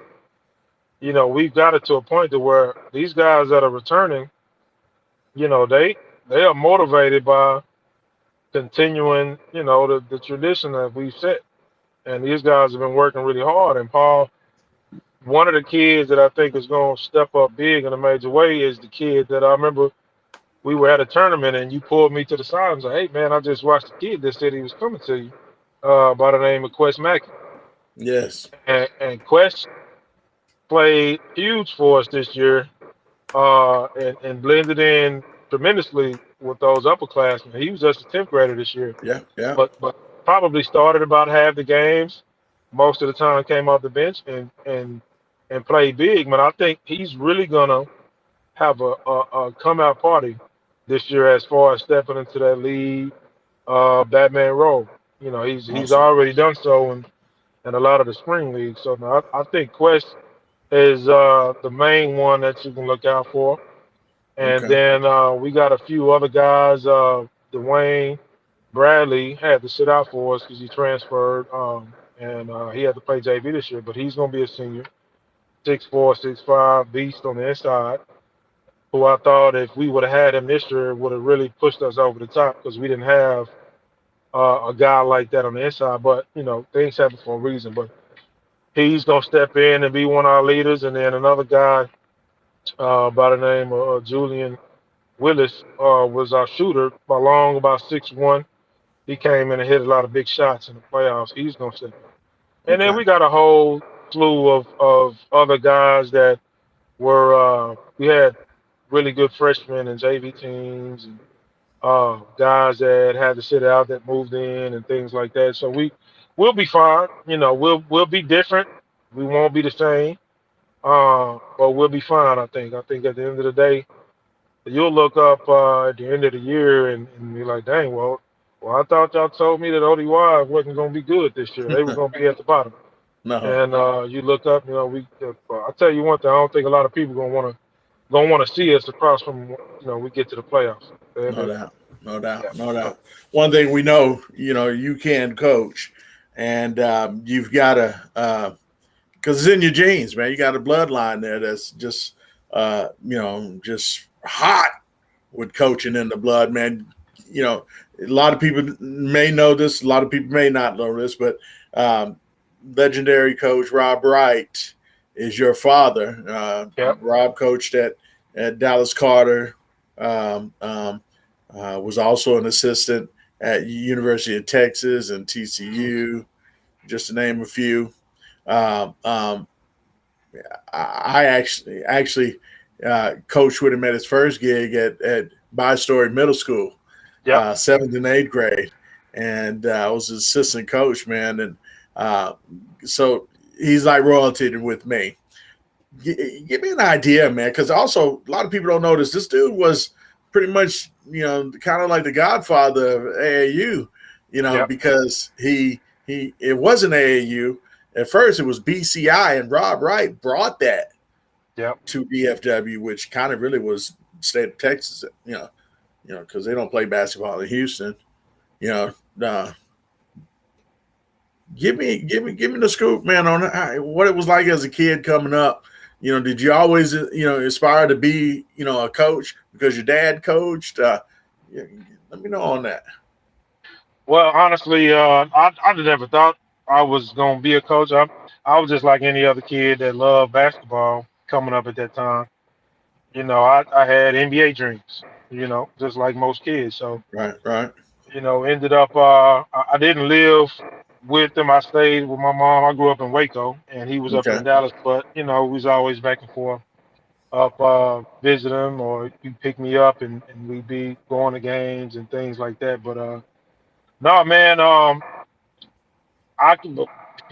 we've got it to a point to where these guys that are returning, they are motivated by continuing, the tradition that we've set. And these guys have been working really hard. And Paul, one of the kids that I think is going to step up big in a major way is the kid that I remember we were at a tournament and you pulled me to the side and said, "Hey, man, I just watched the kid that said he was coming to you by the name of Quest Mackey." Yes. And Quest played huge for us this year and blended in tremendously with those upperclassmen. He was just a 10th grader this year. Yeah. But probably started about half the games. Most of the time came off the bench and played big. But I think he's really gonna have a come out party this year as far as stepping into that lead Batman role. He's Awesome. already done so in a lot of the spring leagues. So now I think Quest is the main one that you can look out for. And then we got a few other guys. Dwayne Bradley had to sit out for us because he transferred, and he had to play JV this year. But he's going to be a senior, 6'4", 6'5", beast on the inside, who I thought if we would have had him this year would have really pushed us over the top because we didn't have a guy like that on the inside. But, things happen for a reason. But he's going to step in and be one of our leaders. And then another guy by the name of Julian Willis was our shooter, about 6'1". He came in and hit a lot of big shots in the playoffs. He's going to step in. And then we got a whole slew of other guys that were we had really good freshmen and JV teams and guys that had to sit out that moved in and things like that. So we'll be fine. You know, we'll be different. We won't be the same. But we'll be fine. I think. I think at the end of the day, you'll look up at the end of the year and be like, dang, well, I thought y'all told me that ODY wasn't going to be good this year. They were going to be at the bottom. No. And you look up, you know, I'll tell you one thing. I don't think a lot of people gonna want to see us across from, you know, we get to the playoffs. No doubt. No doubt. Yeah. No doubt. One thing we know, you know, you can coach, and you've got to, because it's in your genes, man. You got a bloodline there that's just, you know, just hot with coaching in the blood, man. You know, a lot of people may know this, a lot of people may not know this, but legendary coach Rob Wright is your father. Yep. Rob coached at Dallas Carter, was also an assistant at University of Texas and TCU, just to name a few. I actually coached with him at his first gig at Bi-Story Middle School, Yep. 7th and 8th grade, and I was his assistant coach, man. And so he's like royalty with me. Give me an idea, man, because also a lot of people don't know this. This dude was pretty much, you know, kind of like the godfather of AAU, you know, Yep. because it wasn't AAU. At first, it was BCI, and Rob Wright brought that Yep. to DFW, which kind of really was state of Texas, you know, because they don't play basketball in Houston, you know. Give me the scoop, man, on what it was like as a kid coming up. You know, did you always, you know, aspire to be, you know, a coach because your dad coached? Let me know on that. Well, honestly, I never thought I was gonna be a coach. I was just like any other kid that loved basketball coming up at that time. You know, I had NBA dreams. You know, just like most kids. So, Right. you know, ended up I didn't live with them. I stayed with my mom. I grew up in Waco, and he was up Okay. in Dallas. But you know, we was always back and forth up visit him, or you pick me up, and we'd be going to games and things like that. But no, man, I can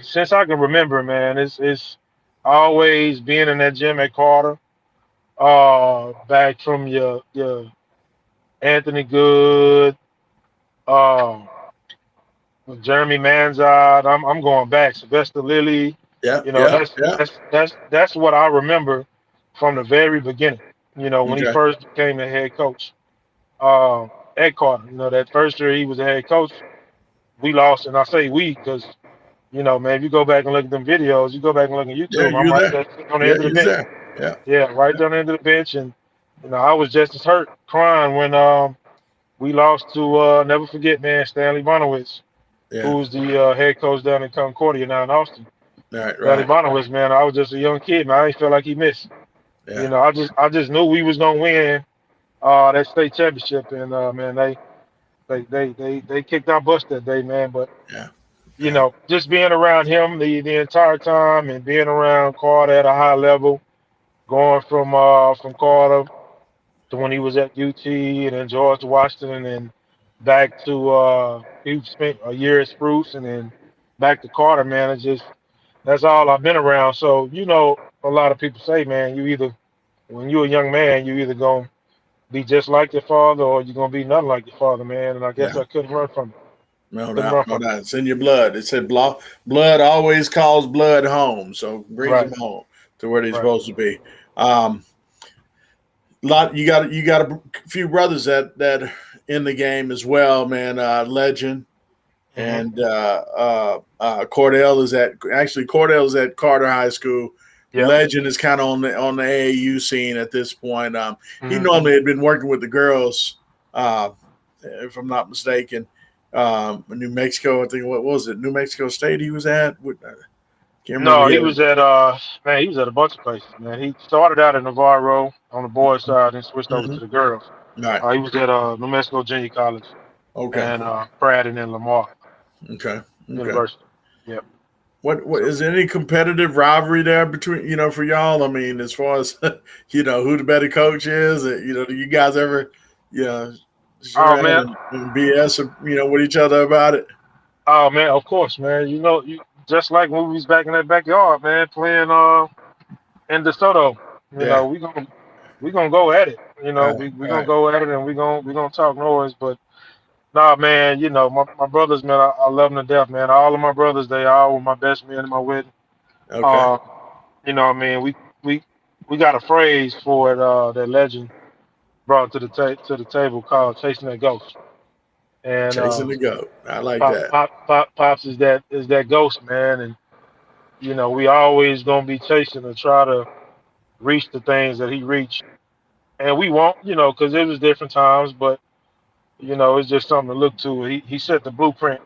since I can remember, man, it's always being in that gym at Carter. Back from your Anthony Good, uh, Jeremy Manzard. I'm going back. Sylvester Lilly. Yeah. You know, that's what I remember from the very beginning. You know, when he Okay. first became the head coach uh, at Carter. You know, that first year he was the head coach, we lost, and I say we because you know, man, if you go back and look at them videos, you go back and look at Yeah, YouTube, I'm you right there. there on the Yeah, end of the you bench. there. Yeah. Yeah, right down the end of the bench, and you know, I was just as hurt, crying when we lost to never forget, man, Stanley Bonowitz, Yeah. who's the head coach down in Concordia now in Austin. Stanley Right. Bonowitz, man, I was just a young kid, man. I didn't feel like he missed. You Yeah. know, I just knew we was gonna win that state championship, and man, they kicked our butts that day, man. But Yeah. you know, just being around him the entire time and being around Carter at a high level, going from Carter to when he was at UT and then George Washington and back to he spent a year at Spruce and then back to Carter, man. It's just that's all I've been around. So, you know, a lot of people say, man, you either when you're a young man, you either gonna be just like your father or you're gonna be nothing like your father, man. And I guess Yeah. I couldn't run from it. No Couldn't run doubt. No from it. doubt. It's in your blood. It said blood always calls blood home. So brings Right, them home to where they're right. supposed to be. You got a few brothers that in the game as well, man. Legend Hmm. and Cordell is at Carter High School. Yep. Legend is kind of on the AAU scene at this point. He Hmm. normally had been working with the girls, if I'm not mistaken. New Mexico, I think. What was it? New Mexico State he was at. Can't remember. No, he was at man, he was at a bunch of places, man. He started out at Navarro on the boys' side and switched over Mm-hmm. to the girls. Right. He was at New Mexico Junior College Okay. and Pratt and then Lamar Okay. University. Yep. What is there any competitive rivalry there between for y'all? I mean, as far as who the better coach is, do you guys ever Oh shred man, and BS with each other about it? oh man, of course, man. You just like movies back in that backyard, man, playing in DeSoto. Yeah, We gonna go at it. right, We gonna right. go at it, and we gonna talk noise. But nah, man, my brothers, man, I love them to death, man. All of my brothers, they all were my best men in my wedding. Okay, Uh, what I mean, we we got a phrase for it that legend brought to the table called chasing that ghost. And chasing the goat. I like that. Pops is that ghost, man. And we always gonna be chasing to try to reach the things that he reached, and we won't, because it was different times, but it's just something to look to. He set the blueprint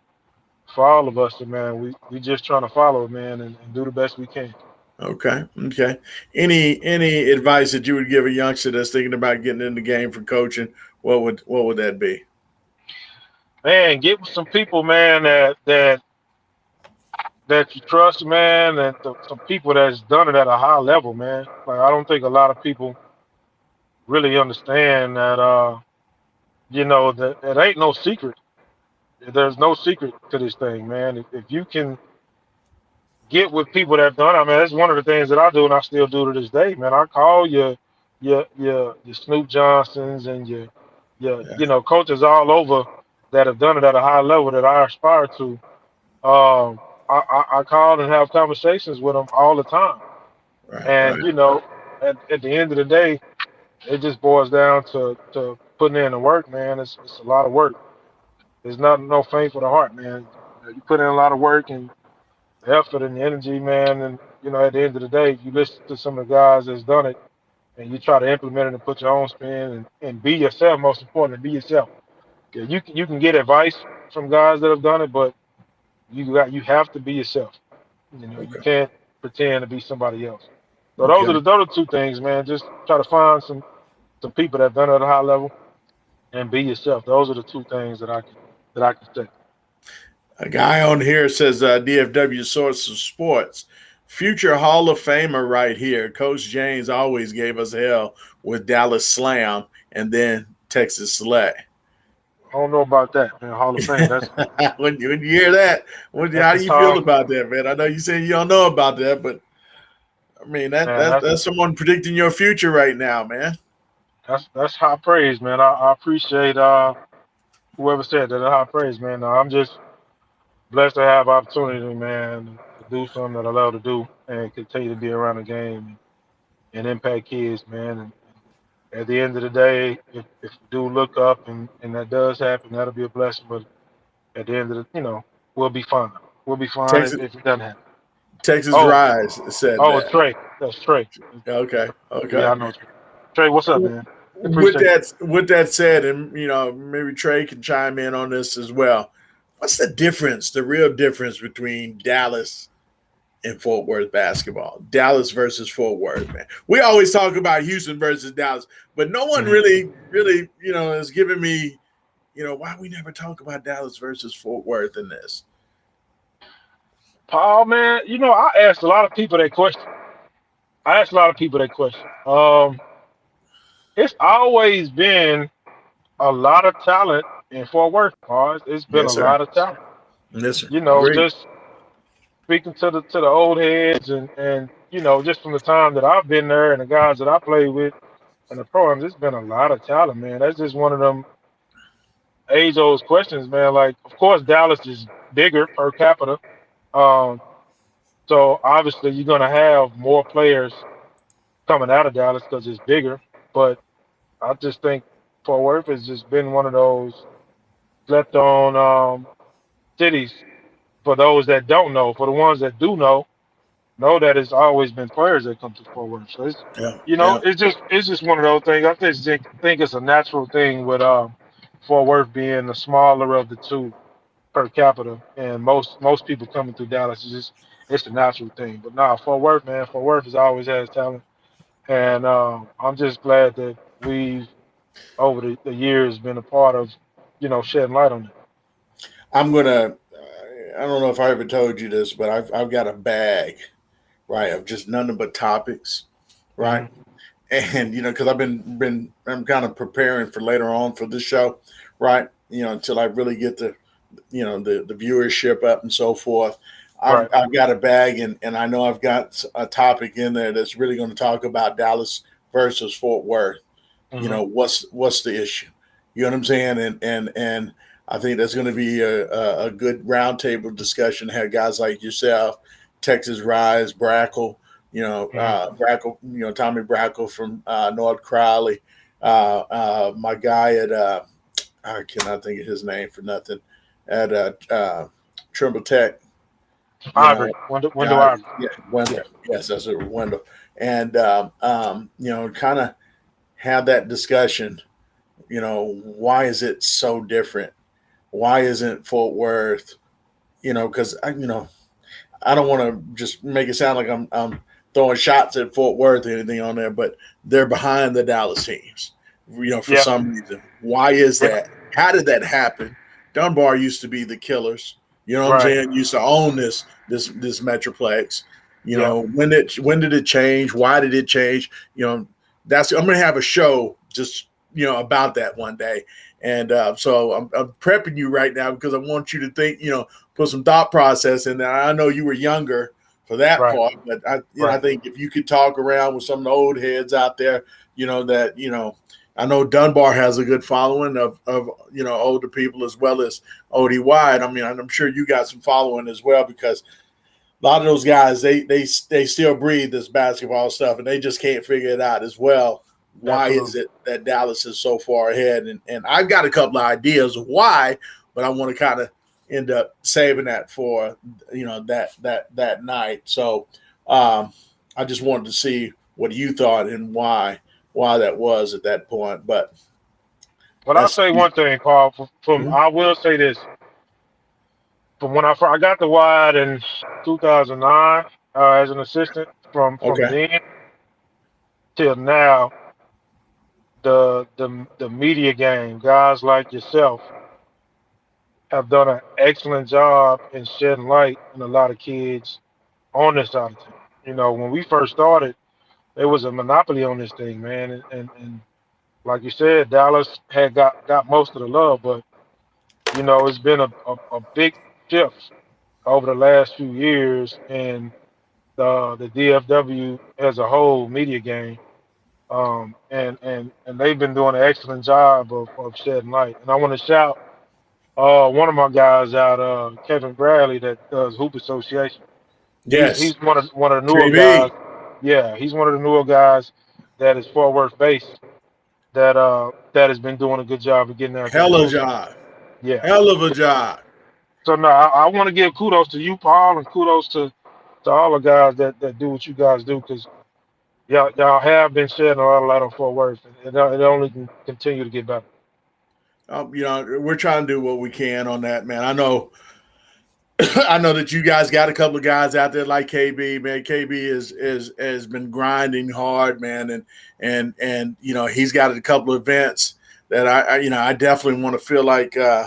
for all of us, and man, we just trying to follow it, man, and do the best we can. Okay, okay. Any advice that you would give a youngster that's thinking about getting in the game for coaching? What would that be? Man, get with some people, man, that you trust, man, and some people that's done it at a high level, man. Like I don't think a lot of people really understand that, that it ain't no secret. There's no secret to this thing, man. If you can get with people that have done it, I mean, that's one of the things that I do, and I still do to this day, man. I call your Snoop Johnsons and your Yeah, coaches all over that have done it at a high level that I aspire to. I call and have conversations with them all the time. right, And right. at the end of the day, it just boils down to putting in the work, man. It's a lot of work. There's not no fame for the heart, man. You put in a lot of work and the effort and the energy, man. And at the end of the day, if you listen to some of the guys that's done it and you try to implement it and put your own spin and be yourself, most importantly, be yourself. Yeah, you can get advice from guys that have done it, but you have to be yourself. You Okay, can't pretend to be somebody else. So those are okay. the two things, man. Just try to find some people that have done it at a high level and be yourself. Those are the two things that I can say. A guy on here says DFW Source of Sports. Future Hall of Famer right here. Coach James always gave us hell with Dallas Slam and then Texas Select. I don't know about that, man. Hall of Fame. That's When you hear that, how do that's you feel hard, about that, man? I know you say you don't know about that, but I mean man. that's someone predicting your future right now, man. That's high praise, man. I appreciate whoever said that. High praise, man. I'm just blessed to have opportunity, man, to do something that I love to do and continue to be around the game and impact kids, man. And at the end of the day, if you do look up and that does happen, that'll be a blessing. But at the end of we'll be fine. We'll be fine Texas if it doesn't happen. Texas Oh, Rise said oh, that. Trey. That's Trey. Okay, Yeah, okay. I know Trey. Trey, what's up, man? With Appreciate that said, and maybe Trey can chime in on this as well. What's the real difference between Dallas and Fort Worth basketball? Dallas versus Fort Worth, man. We always talk about Houston versus Dallas, but no one you. really, has given me, why we never talk about Dallas versus Fort Worth in this. Paul, man, I asked a lot of people that question. It's always been a lot of talent in Fort Worth, Paul. It's been a Yes, sir. lot of talent. Yes, sir. Agreed. Just speaking to the old heads and just from the time that I've been there and the guys that I played with and the programs, it's been a lot of talent, man. That's just one of them age-old questions, man. Like, of course, Dallas is bigger per capita, um, so obviously you're gonna have more players coming out of Dallas because it's bigger. But I just think Fort Worth has just been one of those slept-on cities for those that don't know. For the ones that do know that it's always been players that come to Fort Worth. So it's Yeah, yeah. it's just one of those things. I just think it's a natural thing with Fort Worth being the smaller of the two per capita, and most people coming through Dallas is just it's a natural thing. But nah, Fort Worth, man, Fort Worth has always had talent, and I'm just glad that we've over the years been a part of shedding light on it. I'm gonna don't know if I ever told you this, but I've got a bag, right, of just nothing but topics, right? Mm-hmm. And because I'm kind of preparing for later on for this show, right? Until I really get the viewership up and so forth. I've Right. I've got a bag, and I know I've got a topic in there that's really going to talk about Dallas versus Fort Worth. Mm-hmm. What's the issue? You know what I'm saying? And I think that's going to be a good roundtable discussion. Have guys like yourself, Texas Rise, Brackle, Mm-hmm. Brackle, Tommy Brackle from North Crowley, my guy at I cannot think of his name for nothing at Trimble Tech. Ivory. Wendell Ivory. Yeah, Yeah. Wendell. Yes, that's it, Wendell. And kind of have that discussion. Why is it so different? Why isn't Fort Worth? Because I don't want to just make it sound like I'm throwing shots at Fort Worth or anything on there, but they're behind the Dallas teams. For Yeah. some reason. Why is Yeah. that? How did that happen? Dunbar used to be the killers. You know what I'm Right. saying? Used to own this Metroplex. Yeah. When did it change? Why did it change? I'm gonna have a show just about that one day. And so I'm prepping you right now because I want you to think, put some thought process in there. I know you were younger for that Right. part, but I Right. think if you could talk around with some of the old heads out there, I know Dunbar has a good following of older people as well as OD Wide. I mean, I'm sure you got some following as well because a lot of those guys they still breathe this basketball stuff and they just can't figure it out as well. Why is Absolutely. it that Dallas is so far ahead? And I've got a couple of ideas of why, but I want to kind of end up saving that for that night. So I just wanted to see what you thought and why that was at that point. But But I'll that's say one thing, Paul. Mhm. I will say this. From when I got the wide in 2009 as an assistant, from Okay. then till now, the media game, guys like yourself, have done an excellent job in shedding light on a lot of kids on this side of town. When we first started, there was a monopoly on this thing, man, and like you said, Dallas had got most of the love, but it's been a big shift over the last few years in the DFW as a whole media game. And they've been doing an excellent job of shedding light. And I want to shout one of my guys out, Kevin Bradley, that does Hoop Association. He's Yes. one of the newer guys. KB. Yeah, he's one of the newer guys that is Fort Worth based that has been doing a good job of getting out there Hell of a doing. job. Yeah. Hell of a job. So no, I want to give kudos to you, Paul, and kudos to all the guys that do what you guys do because y'all have been shedding a lot of light on Fort Worth, and it only can continue to get better. We're trying to do what we can on that, man. I know I know that you guys got a couple of guys out there like KB, man. KB has been grinding hard, man, and he's got a couple of events that I definitely want to feel like that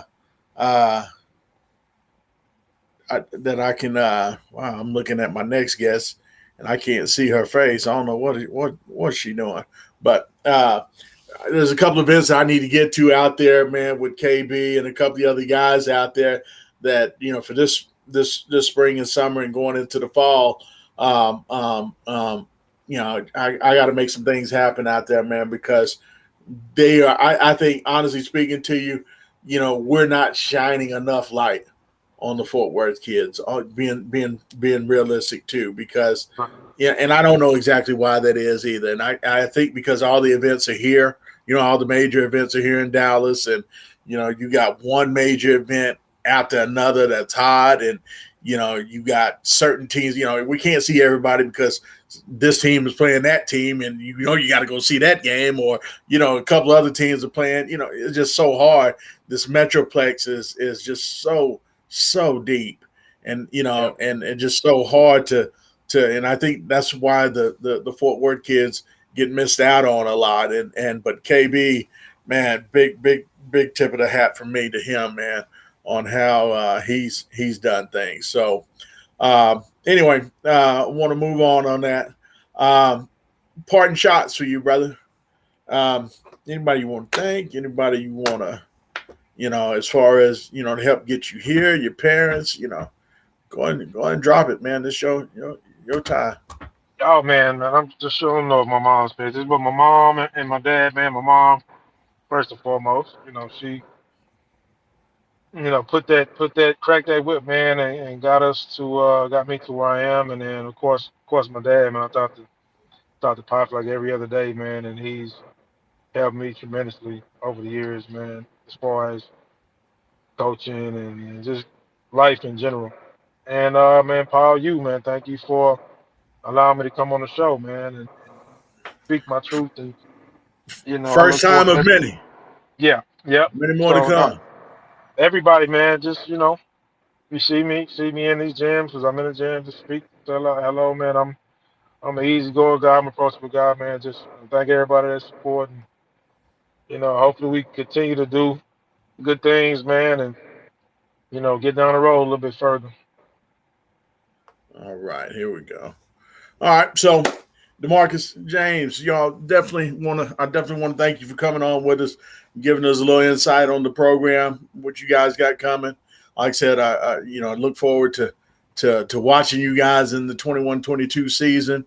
I can. Wow, I'm looking at my next guest and I can't see her face. I don't know what's she doing, but there's a couple of events I need to get to out there, man, with KB and a couple of other guys out there that for this spring and summer and going into the fall. I got to make some things happen out there, man, because they are. I think, honestly speaking to you, we're not shining enough light on the Fort Worth kids, being realistic too, because and I don't know exactly why that is either. And I think because all the events are here, all the major events are here in Dallas, and you got one major event after another that's hot, and you got certain teams. We can't see everybody because this team is playing that team, and you got to go see that game, or a couple other teams are playing. It's just so hard. This Metroplex is just so deep, and Yeah. and just so hard to and I think that's why the Fort Worth kids get missed out on a lot. But KB, man, big tip of the hat from me to him, man, how he's done things. So anyway, I want to move on that. Parting shots for you, brother. Anybody you want to thank? Anybody you want to, as far as to help get you here, your parents, go ahead and drop it, man. This show, your time. Oh man, I'm just showing off my mom's pictures, but my mom and my dad, man. My mom, first and foremost, she, cracked that whip, man, and got me to where I am, and then of course, my dad, man. I talk to Pop like every other day, man, and he's helped me tremendously over the years, man, as far as coaching and just life in general. And man, Paul, man, thank you for allowing me to come on the show, man, and speak my truth. And I First look forward time to of many. Yeah, yep. Many more to So come. everybody, man, just you see me in these gyms because I'm in the gym to speak. Tell hello, man. I'm an easygoing guy. I'm an approachable guy, man. Just thank everybody that support, and hopefully we continue to do good things, man, and get down the road a little bit further. All right, here we go. All right, so DeMarcus James, y'all I definitely want to thank you for coming on with us, giving us a little insight on the program, what you guys got coming. Like I said, I look forward to watching you guys in the 21-22 season.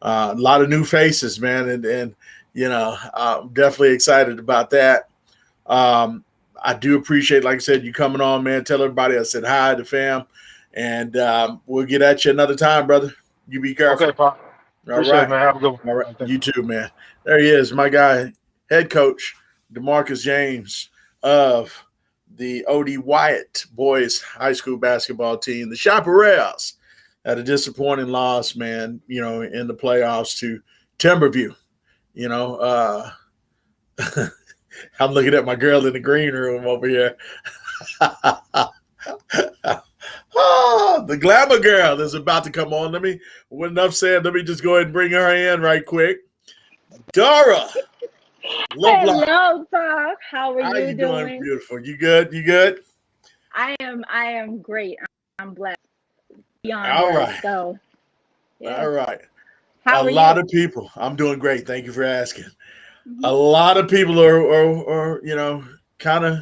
A lot of new faces, man, and I'm definitely excited about that. I do appreciate, like I said, you coming on, man. Tell everybody I said hi to fam, and we'll get at you another time, brother. You be careful. Okay, Pop. Appreciate it, man. Have a good one. All right. You too, man. There he is, my guy, head coach DeMarcus James of the O.D. Wyatt boys high school basketball team. The Chaparrals had a disappointing loss, man, in the playoffs to Timberview. I'm looking at my girl in the green room over here. Oh, the glamour girl is about to come on. With enough said, let me just go ahead and bring her in right quick. Dara. Hello, Pop. How are you doing? Beautiful. You good? You good? I am great. I'm blessed. Beyond all blessed, right. So, yeah. All right. How are a you? lot of people. I'm doing great. Thank you for asking. Mm-hmm. A lot of people are kind of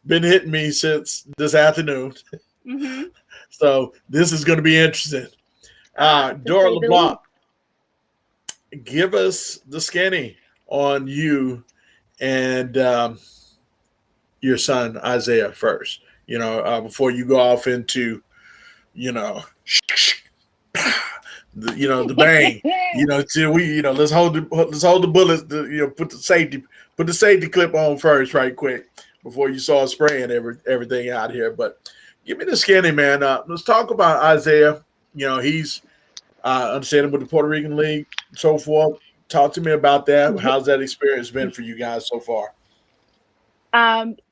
been hitting me since this afternoon. Mm-hmm. So this is going to be interesting. Dora LeBlanc, give us the skinny on you and your son Isaiah first. Before you go off into, the bang. Till we, let's hold the bullets. Put the safety clip on first, right quick, before you start spraying everything out here. But give me the skinny, man. Let's talk about Isaiah. He's understanding with the Puerto Rican League, so forth. Talk to me about that. How's that experience been for you guys so far?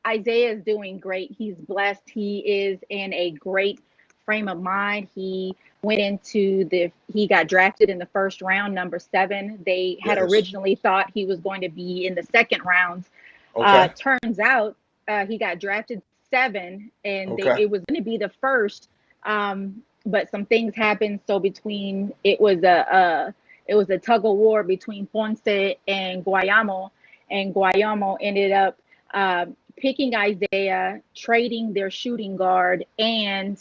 Isaiah is doing great. He's blessed. He is in a great frame of mind. He got drafted in the first round, number 7. They had originally thought he was going to be in the second round. Okay. Turns out he got drafted 7, and it was going to be the first. But some things happened. So it was a tug of war between Ponce and Guayamo, and Guayamo ended up picking Isaiah, trading their shooting guard, and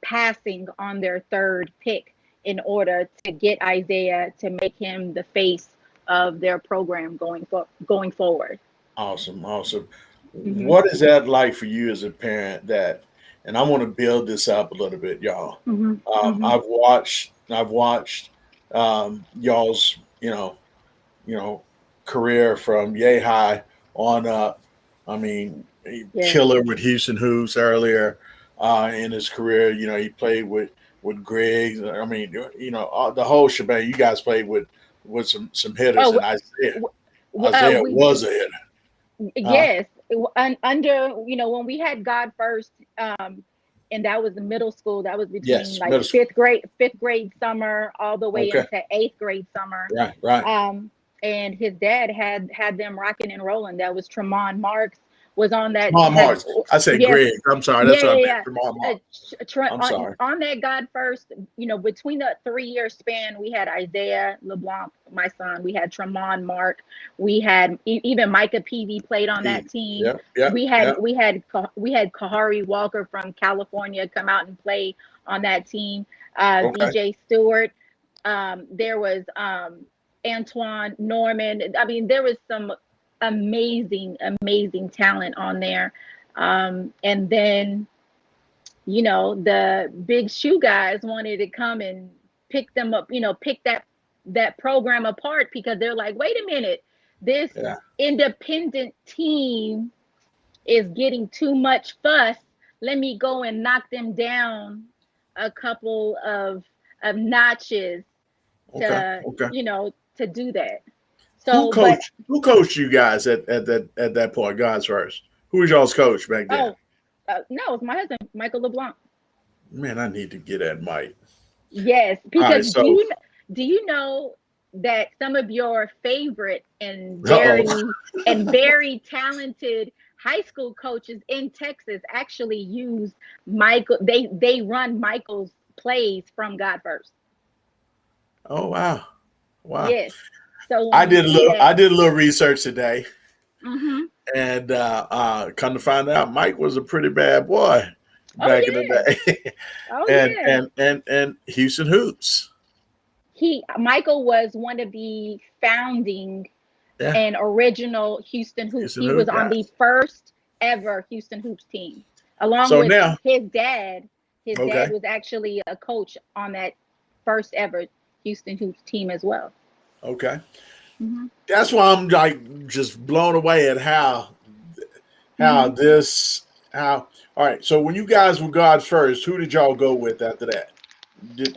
passing on their third pick in order to get Isaiah to make him the face of their program going forward. Awesome. Mm-hmm. What is that like for you as a parent? And I want to build this up a little bit, y'all. Mm-hmm. I've watched y'all's career from yay high on up. I mean, killer with Houston Hoops earlier in his career. He played with Griggs. I mean, the whole shebang. You guys played with some hitters, and Isaiah was a hitter. Yes, under when we had God First, and that was the middle school. That was between fifth grade summer all the way into 8th grade summer. Right. And his dad had them rocking and rolling. That was Tremont Marks, was on that. Tremont Marks. I said yes, Greg. I'm sorry. That's what I meant. Tremont Marks. I'm sorry. On that God First, between the 3-year span, we had Isaiah LeBlanc, my son. We had Tremont Mark. We had even Micah Peavy played on that team. We had Kahari Walker from California come out and play on that team. DJ Stewart. There was Antoine Norman. I mean, there was some amazing talent on there. And then, the big shoe guys wanted to come and pick them up, pick that program apart, because they're like, wait a minute, this independent team is getting too much fuss. Let me go and knock them down a couple of notches to do that. So who coached you guys at that point, God's First? Who was y'all's coach back then? No, it was my husband, Michael LeBlanc. Man, I need to get at Mike. Yes, because do you know that some of your favorite and very talented high school coaches in Texas actually use Michael? They run Michael's plays from God First. Oh wow! Yes. So I did a little research today, and come to find out, Mike was a pretty bad boy back in the day. And Houston Hoops. Michael was one of the founding and original Houston Hoops. He was on the first ever Houston Hoops team, along with his dad. His dad was actually a coach on that first ever Houston Hoops team as well. Okay. That's why I'm like just blown away at how all right. So when you guys were God's First, who did y'all go with after that?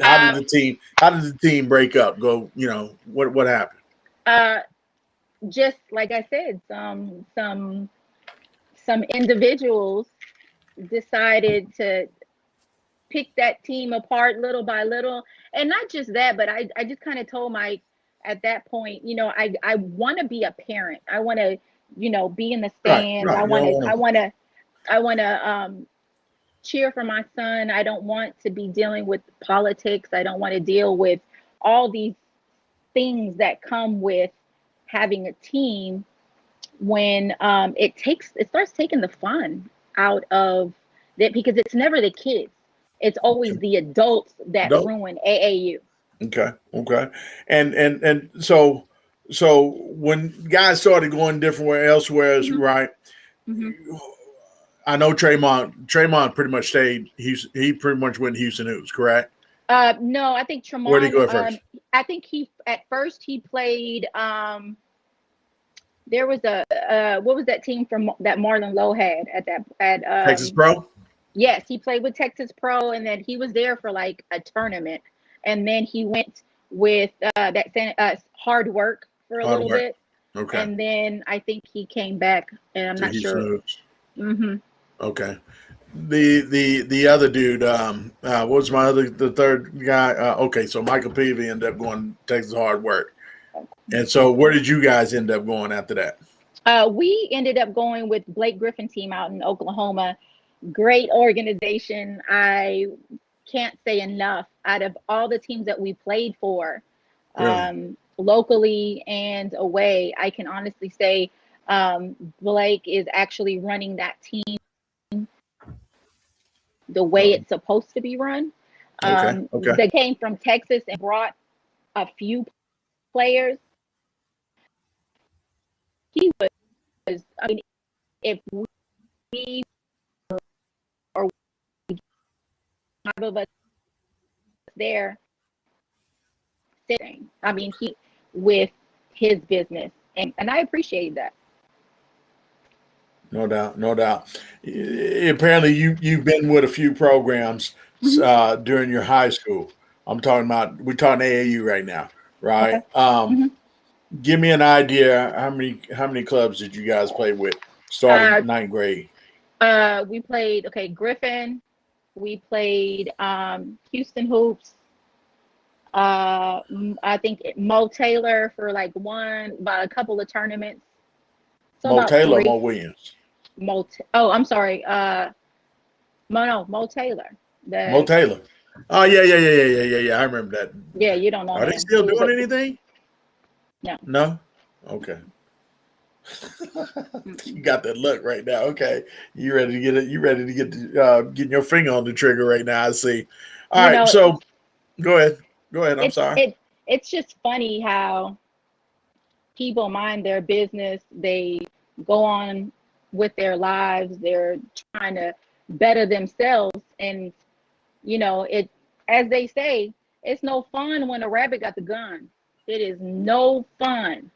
How did the team break up? What happened? Just like I said, some individuals decided to pick that team apart little by little. And not just that, but I just kind of told Mike at that point, I want to be a parent. I want to, be in the stands. Right. I want to cheer for my son. I don't want to be dealing with politics. I don't want to deal with all these things that come with having a team when it starts taking the fun out of it, because it's never the kids. It's always the adults that ruin AAU. Okay. And so when guys started going different elsewhere, right? I know Tremont pretty much stayed. He pretty much went Houston Hoops, correct? No, I think Tremont. Where did he go first? I think he played. There was what was that team that Marlon Lowe had at Texas Pro? Yes, he played with Texas Pro, and then he was there for like a tournament, and then he went with Hard Work for a little bit. Okay. And then I think he came back, and I'm not sure. Okay. The other dude, what was the third guy? Okay, so Michael Peavy ended up going Texas Hard Work. And so where did you guys end up going after that? We ended up going with Blake Griffin team out in Oklahoma. Great organization. I can't say enough. Out of all the teams that we played for, locally and away, I can honestly say Blake is actually running that team the way it's supposed to be run. They came from Texas and brought a few players. He was, I mean, if we or five of us there sitting, I mean, he with his business, and I appreciate that. No doubt. Apparently, you've been with a few programs during your high school. We're talking AAU right now, right? Okay. Give me an idea. How many clubs did you guys play with starting ninth grade? We played Griffin. We played Houston Hoops. I think Mo Taylor for about a couple of tournaments. So Mo Taylor, Mo Williams. I'm sorry. Mo Taylor. Mo Taylor. Oh yeah. I remember that. Yeah, you don't know Are him. they still doing anything? No. No? Okay. You got that look right now. Okay. You ready to get it? You ready to getting your finger on the trigger right now, I see. All right, so go ahead. Go ahead. I'm sorry. It's just funny how people mind their business. They go on with their lives. They're trying to better themselves. And, as they say, it's no fun when a rabbit got the gun. It is no fun.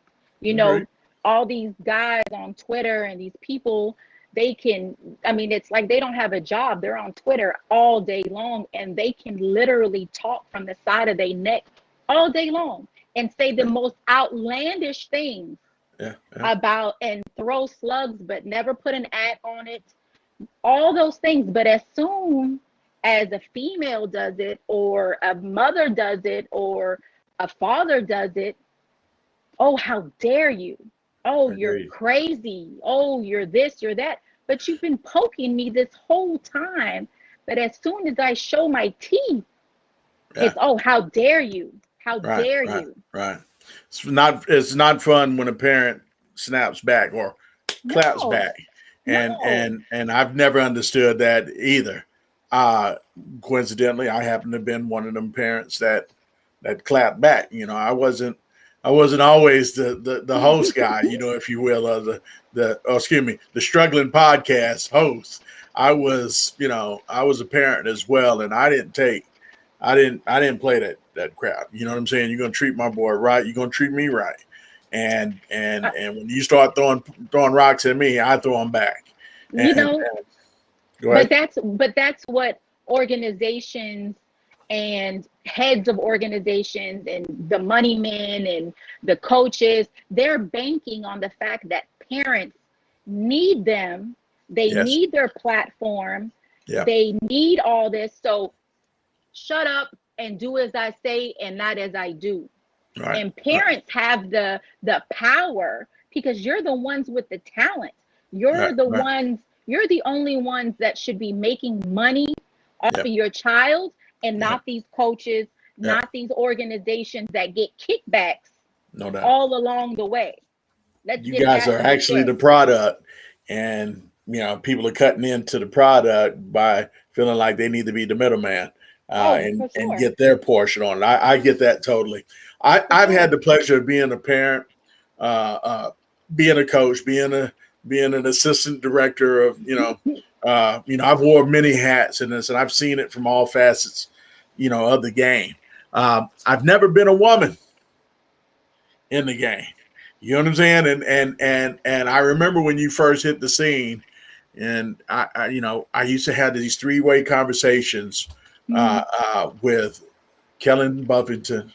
All these guys on Twitter and these people, it's like they don't have a job. They're on Twitter all day long, and they can literally talk from the side of their neck all day long and say the most outlandish things about, and throw slugs, but never put an ad on it. All those things. But as soon as a female does it, or a mother does it, or a father does it, oh, how dare you? Oh, you're crazy. Oh, you're this, you're that. But you've been poking me this whole time. But as soon as I show my teeth, it's, oh, how dare you? How dare you? Right. It's not fun when a parent snaps back or claps back. And I've never understood that either. Coincidentally, I happen to have been one of them parents that clapped back. I wasn't always the host guy, if you will, of the struggling podcast host. I was a parent as well, and I didn't play that crap. You know what I'm saying? You're gonna treat my boy right, you're gonna treat me right. And when you start throwing rocks at me, I throw them back. But that's what organizations and heads of organizations and the money men and the coaches, they're banking on the fact that parents need them. They need their platform. They need all this. So shut up and do as I say and not as I do. Right. And parents have the power, because you're the ones with the talent. You're you're the only ones that should be making money off of your child, and not these coaches, not these organizations that get kickbacks all along the way. You guys are actually the product, and people are cutting into the product by feeling like they need to be the middleman and get their portion on it. I get that totally. I've had the pleasure of being a parent, being a coach, being an assistant director of I've wore many hats in this, and I've seen it from all facets of the game. I've never been a woman in the game. You know what I'm saying? And I remember when you first hit the scene, and I used to have these three-way conversations with Kellen Buffington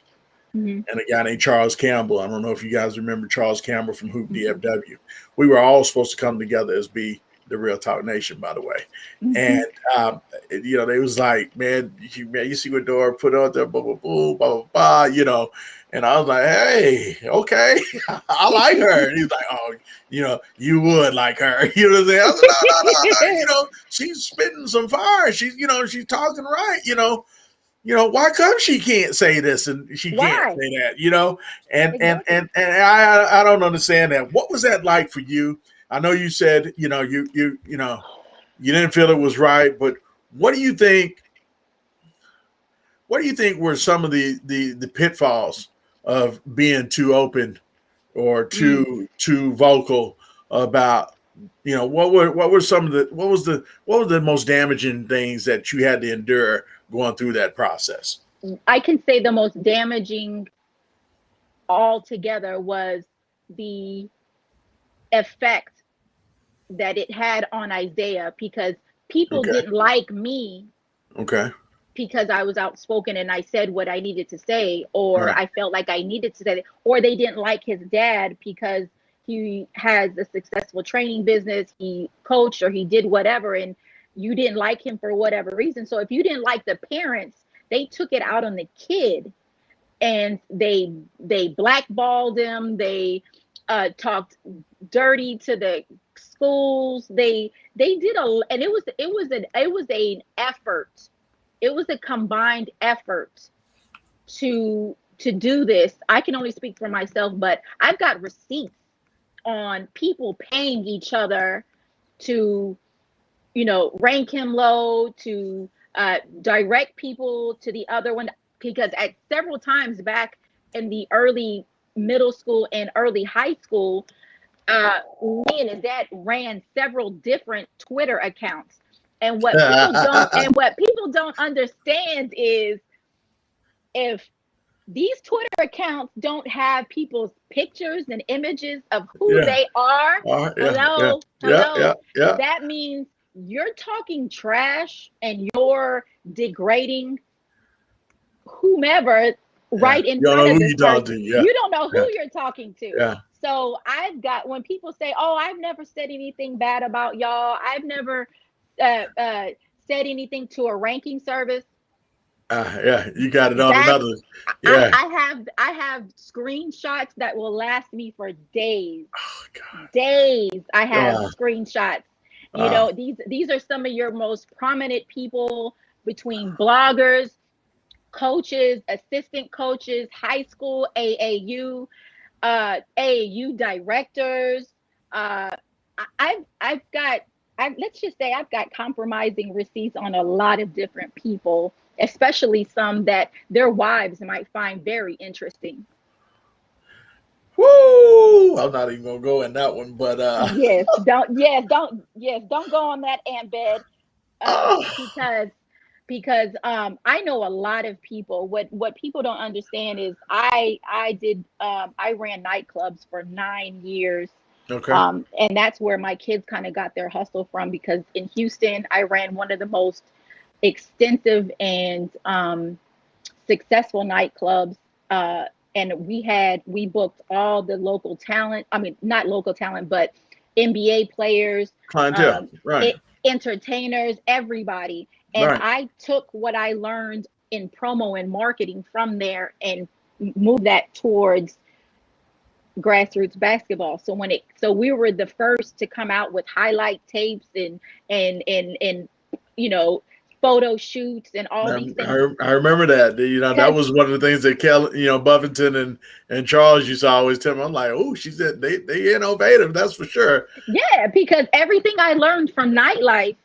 and a guy named Charles Campbell. I don't know if you guys remember Charles Campbell from Hoop DFW. We were all supposed to come together as be the Real Talk Nation, by the way. And they was like, man, you see what Dora put out there, blah blah blah blah blah blah, And I was like, hey, okay, I like her. And he's like, oh, you would like her. You know what I'm saying? I was like, no. She's spitting some fire. She's, she's talking right. Why come she can't say this and she can't say that? And I don't understand that. What was that like for you? I know you said, you didn't feel it was right, but what do you think? What do you think were some of the pitfalls of being too open or too vocal about, what was the most damaging things that you had to endure going through that process? I can say the most damaging altogether was the effect that it had on Isaiah, because people didn't like me because I was outspoken and I said what I needed to say, or I felt like I needed to say it, or they didn't like his dad because he has a successful training business, he coached or he did whatever, and you didn't like him for whatever reason. So if you didn't like the parents, they took it out on the kid, and they blackballed him, they talked dirty to the schools. They did and it was an effort. It was a combined effort to do this. I can only speak for myself, but I've got receipts on people paying each other to, rank him low, to direct people to the other one, because at several times back in the early middle school and early high school, me and his dad ran several different Twitter accounts. And what people don't understand is, if these Twitter accounts don't have people's pictures and images of who they are, that means you're talking trash and you're degrading whomever right in front of this person. You don't know who you're talking to. Yeah. So when people say, "Oh, I've never said anything bad about y'all. I've never said anything to a ranking service." You got it on another. Yeah, I have screenshots that will last me for days. Oh, God. Days. I have screenshots. These are some of your most prominent people, between bloggers, coaches, assistant coaches, high school, AAU directors. Let's just say I've got compromising receipts on a lot of different people, especially some that their wives might find very interesting. Woo! I'm not even gonna go in that one, but don't go on that embed, because I know a lot of people. What people don't understand is I ran nightclubs for 9 years. Okay. And that's where my kids kind of got their hustle from, because in Houston, I ran one of the most extensive and successful nightclubs. And we booked all the local talent. I mean, not local talent, but NBA players, clientele, entertainers, everybody. And I took what I learned in promo and marketing from there and moved that towards grassroots basketball. So we were the first to come out with highlight tapes and photo shoots and all these things. I remember that. That was one of the things that Kelly, Buffington and Charles used to always tell me. I'm like, oh, she said they innovative, that's for sure. Yeah, because everything I learned from nightlife,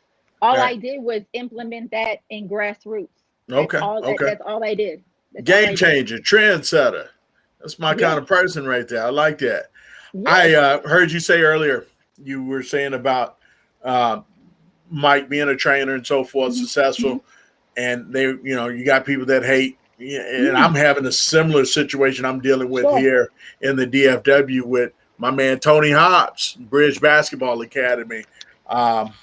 all I did was implement that in grassroots. Okay. That's all I did. Game changer, trendsetter. That's my kind of person right there. I like that. Yeah. I heard you say earlier, you were saying about Mike being a trainer and so forth, successful, and you got people that hate. And I'm having a similar situation I'm dealing with here in the DFW with my man Tony Hobbs, Bridge Basketball Academy. Hobbs,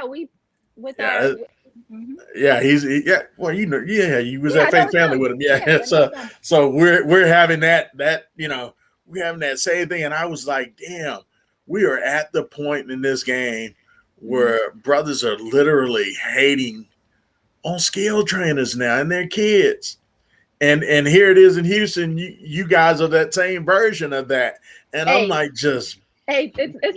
we with our. Yeah, you was at Faith Family with him. Yeah, so we're having that we're having that same thing, and I was like, damn, we are at the point in this game where brothers are literally hating on skill trainers now and their kids, and here it is in Houston. You guys are that same version of that, and I'm like, it's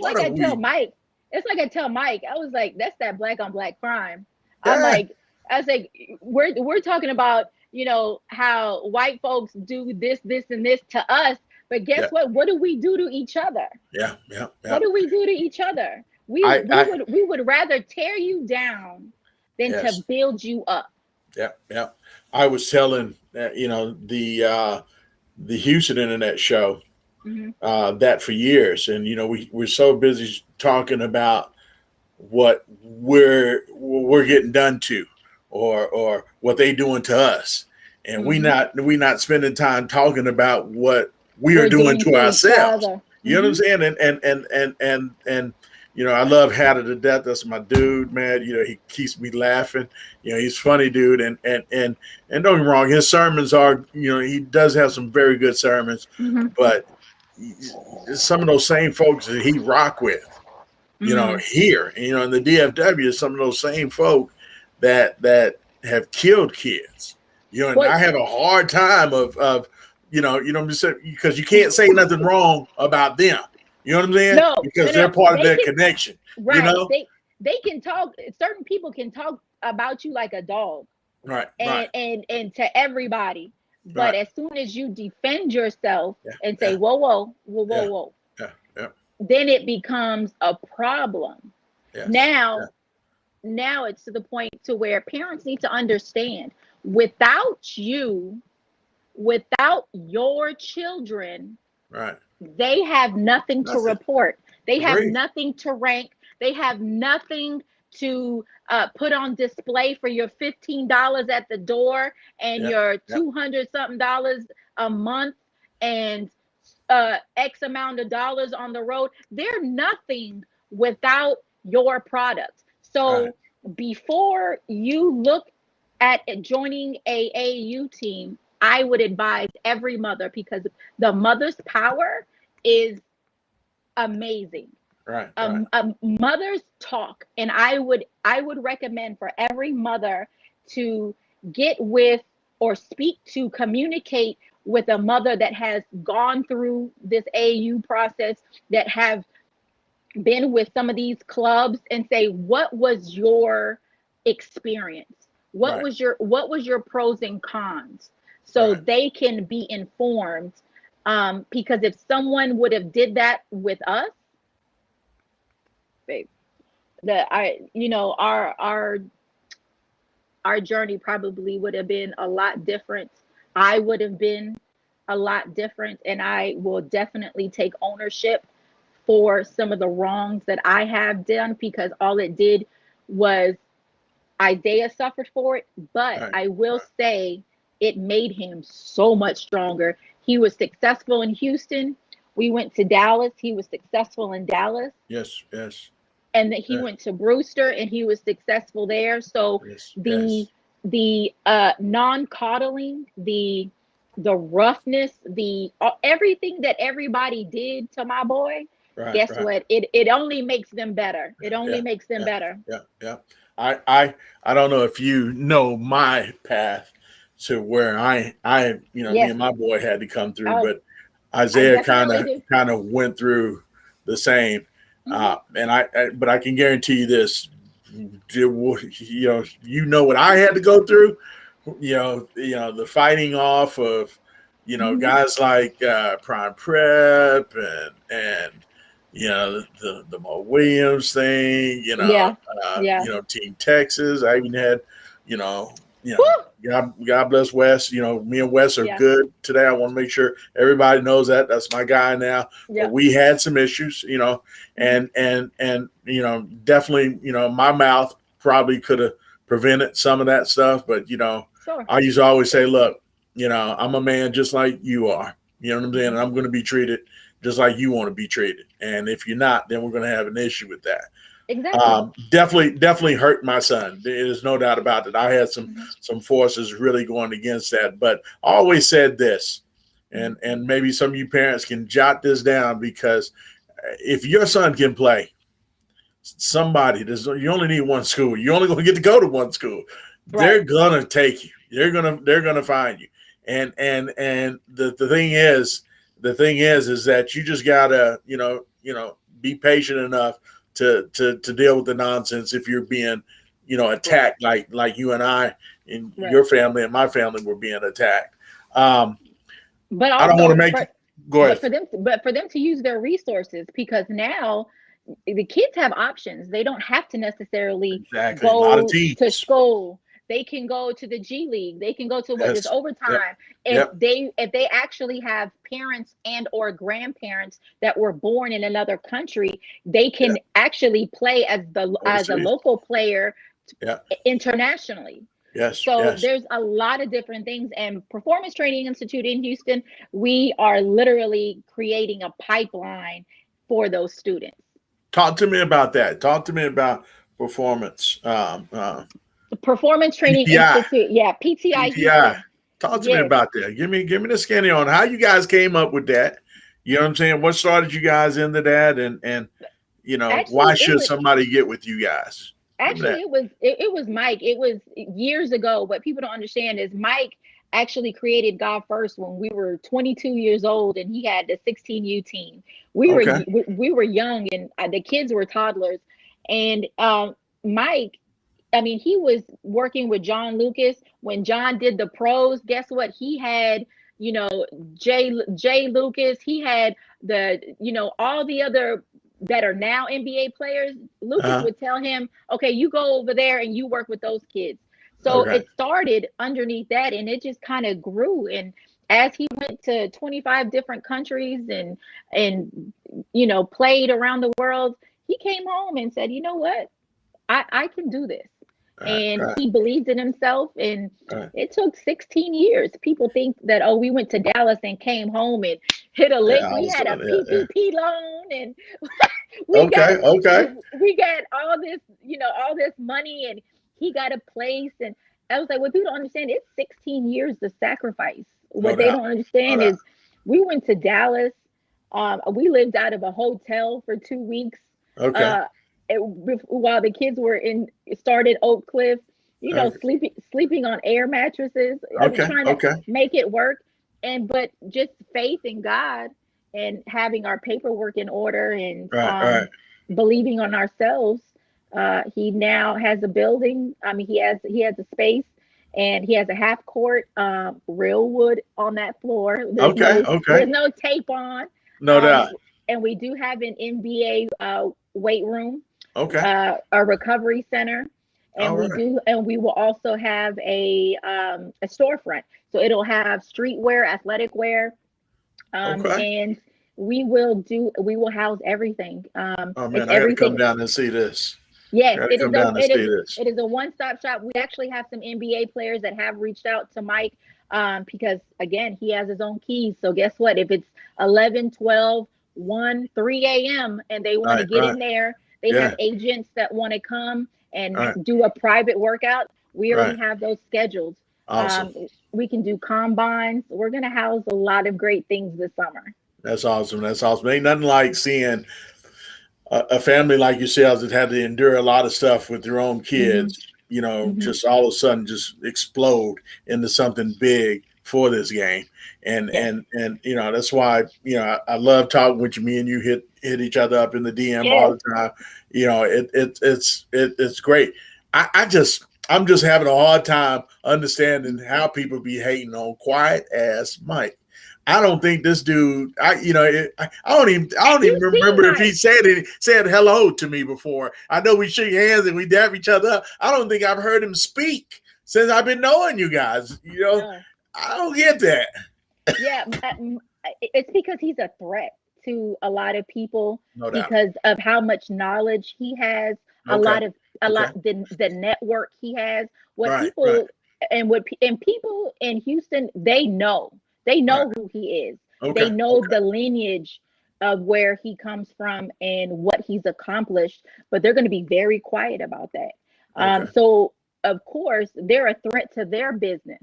like I tell Mike. It's like I tell Mike. I was like, that's that black on black crime. I was like, we're talking about, how white folks do this, and this to us. But guess what? What do we do to each other? Yeah. What do we do to each other? We would rather tear you down than to build you up. Yeah. I was telling the Houston Internet Show that for years, and we're so busy talking about what we're getting done to, or what they doing to us, and we not spending time talking about what we're doing to ourselves. You know what I'm saying? And I love Hatter to death. That's my dude, man. He keeps me laughing. He's funny, dude. And don't get me wrong, his sermons are, he does have some very good sermons, but some of those same folks that he rock with, here, in the DFW, some of those same folk that have killed kids, and I have a hard time of you know what I'm saying? Because you can't say nothing wrong about them. You know what I'm saying? No, because they're part of their connection. Right. You know? They can talk. Certain people can talk about you like a dog. Right. And to everybody. But as soon as you defend yourself and say, whoa, then it becomes a problem. Yes. Now it's to the point to where parents need to understand, without your children, they have nothing to report. They have nothing to rank. They have nothing to put on display for your $15 at the door and your $200 something a month and X amount of dollars on the road. They're nothing without your product. So before you look at joining a AAU team, I would advise every mother, because the mother's power is amazing. Mothers talk, and I would recommend for every mother to get with or speak to, communicate with a mother that has gone through this AAU process, that have been with some of these clubs, and say, what was your experience? What was your pros and cons? So they can be informed. Because if someone would have did that with us, babe, our journey probably would have been a lot different. I would have been a lot different, and I will definitely take ownership for some of the wrongs that I have done, because all it did was Isaiah suffered for it, but I will say it made him so much stronger. He was successful in Houston. We went to Dallas. He was successful in Dallas. Yes. And that he went to Brewster and he was successful there. So the non-coddling, the roughness, everything that everybody did to my boy, guess what? It only makes them better. It only makes them better. Yeah. I don't know if you know my path to where me and my boy had to come through, but Isaiah kind of went through the same. But I can guarantee you this, you know what I had to go through, the fighting off of, guys like Prime Prep and the Mo Williams thing, Team Texas. I even had, God bless Wes. Me and Wes are good today. I want to make sure everybody knows that. That's my guy now. Yeah. But we had some issues, and definitely, my mouth probably could have prevented some of that stuff. But, I used to always say, look, I'm a man just like you are. You know what I'm saying? And I'm going to be treated just like you want to be treated. And if you're not, then we're going to have an issue with that. Exactly. Definitely hurt my son. There's no doubt about it. I had some forces really going against that. But I always said this, and maybe some of you parents can jot this down, because if your son can play, you only need one school. You're only going to get to go to one school. They're going to take you. They're going to find you. And the thing is that you just gotta, be patient enough to deal with the nonsense if you're being, attacked like you and I and your family and my family were being attacked. But also, I don't want to make go ahead. But for them to use their resources, because now the kids have options. They don't have to necessarily go to school. They can go to the G League. They can go to this overtime. If they actually have parents and or grandparents that were born in another country, they can actually play as a local player internationally. So there's a lot of different things. And Performance Training Institute in Houston, we are literally creating a pipeline for those students. Talk to me about that. Talk to me about performance. The Performance Training Institute, PTI. Talk to me about that. Give me the skinny on how you guys came up with that. You know what I'm saying? What started you guys into that, and actually, why should somebody get with you guys? Actually, it was Mike. It was years ago. What people don't understand is Mike actually created God First when we were 22 years old, and he had the 16U team. We were young, and the kids were toddlers. And Mike, I mean, he was working with John Lucas when John did the pros. Guess what? He had, you know, Jay Lucas. He had all the other that are now NBA players. Lucas would tell him, okay, you go over there and you work with those kids. So it started underneath that, and it just kind of grew. And as he went to 25 different countries and played around the world, he came home and said, you know what, I can do this. He believed in himself, and it took 16 years. People think that, oh, we went to Dallas and came home and hit a lick. We had a PPP loan, and we got all this, all this money, and he got a place. And I was like, what people don't understand, it's 16 years to sacrifice. What they don't understand is we went to Dallas. We lived out of a hotel for 2 weeks. While the kids were started Oak Cliff, sleeping on air mattresses, trying to make it work. But just faith in God and having our paperwork in order and believing on ourselves. He now has a building. I mean, he has a space, and he has a half court, real wood on that floor. There's no tape on. No doubt. And we do have an NBA weight room. A recovery center, and we will also have a storefront. So it'll have streetwear, athletic wear, and we will house everything. Oh man, I gotta come down and see this. Yes, it is a one-stop shop. We actually have some NBA players that have reached out to Mike because, again, he has his own keys. So guess what? If it's 11, 12, 1, 3 a.m. and they want to get in there, they have agents that want to come and do a private workout. We already have those scheduled. Awesome. We can do combines. We're going to house a lot of great things this summer. That's awesome. Ain't nothing like seeing a family like yourselves that had to endure a lot of stuff with their own kids, just all of a sudden just explode into something big for this game. And that's why, I love talking with you. Me and you hit each other up in the DM all the time. It's great. I'm just having a hard time understanding how people be hating on quiet ass Mike. I don't think this dude. I don't even remember if he said hello to me before. I know we shook hands and we dap each other up. I don't think I've heard him speak since I've been knowing you guys. I don't get that. Yeah, it's because he's a threat to a lot of people because of how much knowledge he has. The network he has. And people in Houston, they know who he is. They know the lineage of where he comes from and what he's accomplished, but they're going to be very quiet about that. So of course they're a threat to their business.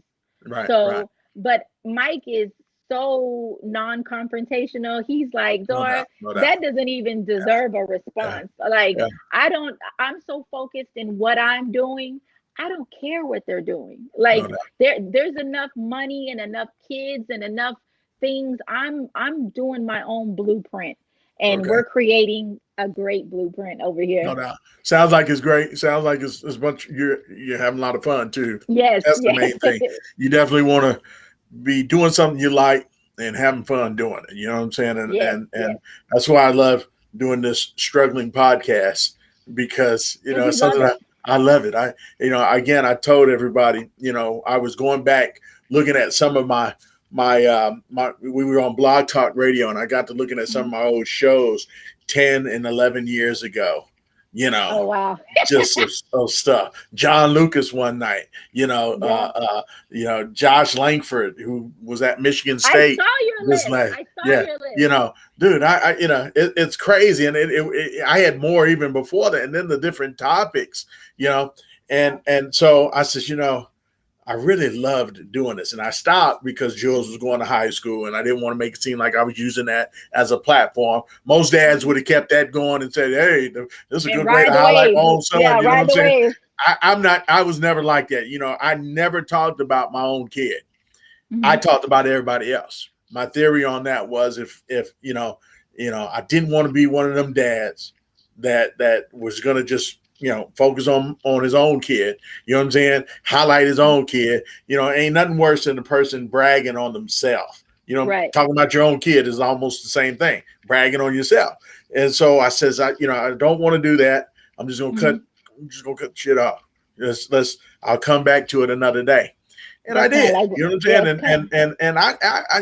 But Mike is so non-confrontational. He's like, Dora, that doesn't even deserve a response. I'm so focused in what I'm doing. I don't care what they're doing. There's enough money and enough kids and enough things. I'm doing my own blueprint, and we're creating a great blueprint over here. No doubt. Sounds like it's great. Sounds like it's much. You're having a lot of fun too. Yes, that's the main thing. You definitely want to be doing something you like and having fun doing it. You know what I'm saying? And that's why I love doing this struggling podcast, because it's something I love it. I told everybody, I was going back looking at some of my we were on Blog Talk Radio, and I got to looking at some of my old shows 10 and 11 years ago. Oh wow! Just some stuff. John Lucas one night, Josh Langford, who was at Michigan State. I saw your list. Your list. Dude, it's crazy, and I had more even before that, and then the different topics, and so I said, I really loved doing this, and I stopped because Jules was going to high school, and I didn't want to make it seem like I was using that as a platform. Most dads would have kept that going and said, "Hey, this is a good way to highlight my own son." You know what I'm saying? I was never like that. I never talked about my own kid. I talked about everybody else. My theory on that was if I didn't want to be one of them dads that was going to just, focus on his own kid, you know what I'm saying? Highlight his own kid. Ain't nothing worse than the person bragging on themselves. Talking about your own kid is almost the same thing, bragging on yourself. And so I says, I don't want to do that. I'm just going to cut shit off. I'll come back to it another day. And I did, you know what I'm saying? And I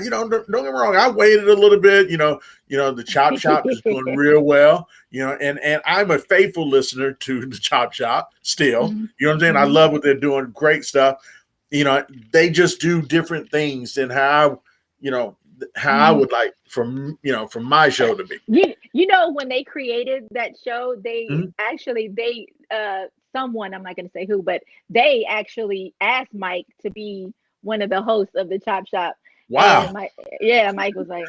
don't get me wrong. I waited a little bit, the Chop Shop is doing real well, and I'm a faithful listener to the Chop Shop still, you know what I'm saying? I love what they're doing. Great stuff. They just do different things than how I would like from my show to be. When they created that show, they someone, I'm not going to say who, but they actually asked Mike to be one of the hosts of the Chop Shop. Wow. Mike was like,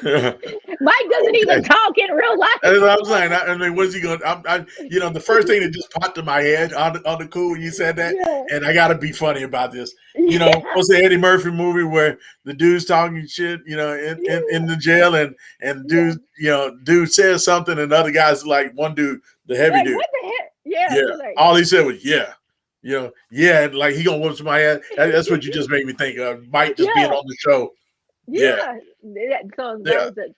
Mike doesn't even talk in real life. That's what I'm saying. I mean, what's he going to, the first thing that just popped in my head on the cool when you said that, and I got to be funny about this. What's the Eddie Murphy movie where the dude's talking shit, in the jail and dude says something and the other guy's like, one dude, the heavy dude. What the heck? Yeah. Like, all he said was, and like he gonna whoop somebody ass. That's what you just made me think of. Mike just being on the show. So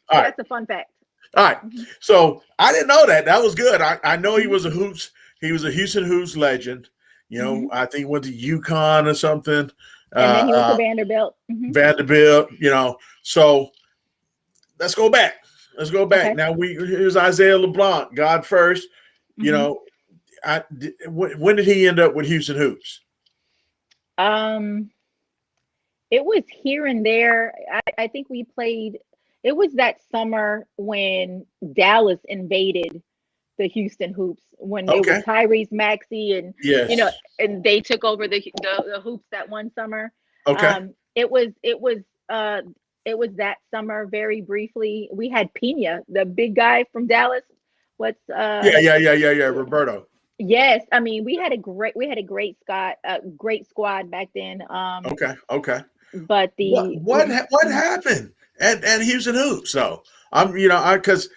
that's a fun fact. All right. So I didn't know that. That was good. I know he was a Houston Hoops legend. I think he went to UConn or something. And then he went to Vanderbilt. Vanderbilt, so let's go back. Okay. Now here's Isaiah LeBlanc, God first. When did he end up with Houston Hoops? It was here and there. I think we played. It was that summer when Dallas invaded the Houston Hoops when it was Tyrese Maxey and and they took over the hoops that one summer. Okay. It was that summer very briefly. We had Pena, the big guy from Dallas. Roberto. Yes, I mean we had a great squad back then. Okay. But what happened at Houston Hoops? So because